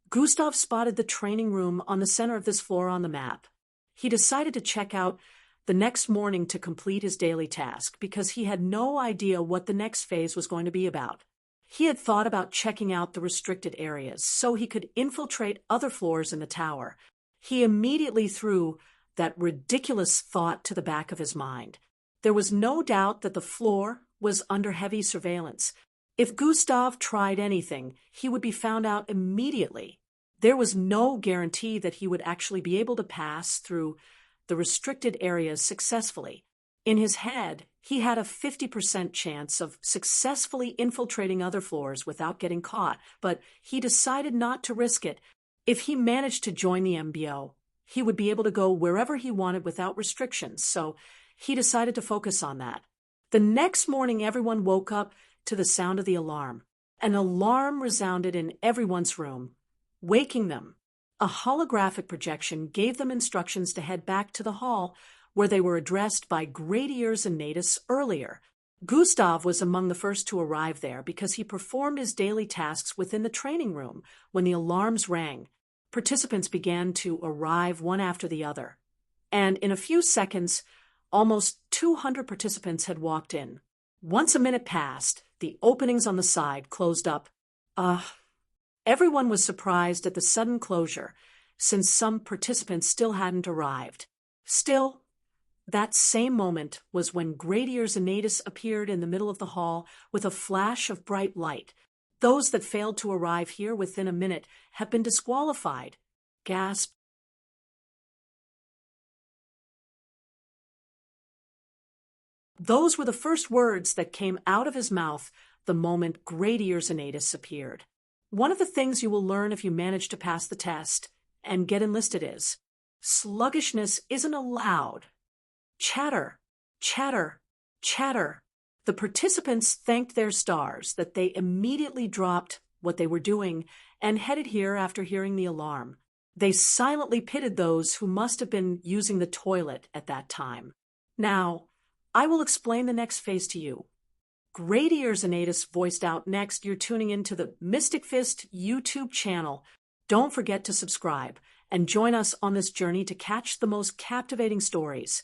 Gustav spotted the training room on the center of this floor on the map. He decided to check out the next morning to complete his daily task because he had no idea what the next phase was going to be about. He had thought about checking out the restricted areas so he could infiltrate other floors in the tower. He immediately threw that ridiculous thought to the back of his mind. There was no doubt that the floor was under heavy surveillance. If Gustav tried anything, he would be found out immediately. There was no guarantee that he would actually be able to pass through the restricted areas successfully. In his head, he had a 50% chance of successfully infiltrating other floors without getting caught, but he decided not to risk it. If he managed to join the MBO, he would be able to go wherever he wanted without restrictions, so he decided to focus on that. The next morning, everyone woke up to the sound of the alarm. An alarm resounded in everyone's room, waking them. A holographic projection gave them instructions to head back to the hall where they were addressed by Great Ears Annatus earlier. Gustav was among the first to arrive there because he performed his daily tasks within the training room when the alarms rang. Participants began to arrive one after the other, and in a few seconds, almost 200 participants had walked in. Once a minute passed, the openings on the side closed up. Everyone was surprised at the sudden closure, since some participants still hadn't arrived. Still, that same moment was when Great Ears Annatus appeared in the middle of the hall with a flash of bright light. "Those that failed to arrive here within a minute have been disqualified." Gasp. Those were the first words that came out of his mouth the moment Great Ears Annatus appeared. One of the things you will learn if you manage to pass the test, and get enlisted is. Sluggishness isn't allowed. Chatter, chatter, chatter. The participants thanked their stars that they immediately dropped what they were doing and headed here after hearing the alarm. They silently pitied those who must have been using the toilet at that time. Now, I will explain the next phase to you. Great Ears Annatus voiced out next. You're tuning into the Mystic Fist YouTube channel. Don't forget to subscribe and join us on this journey to catch the most captivating stories.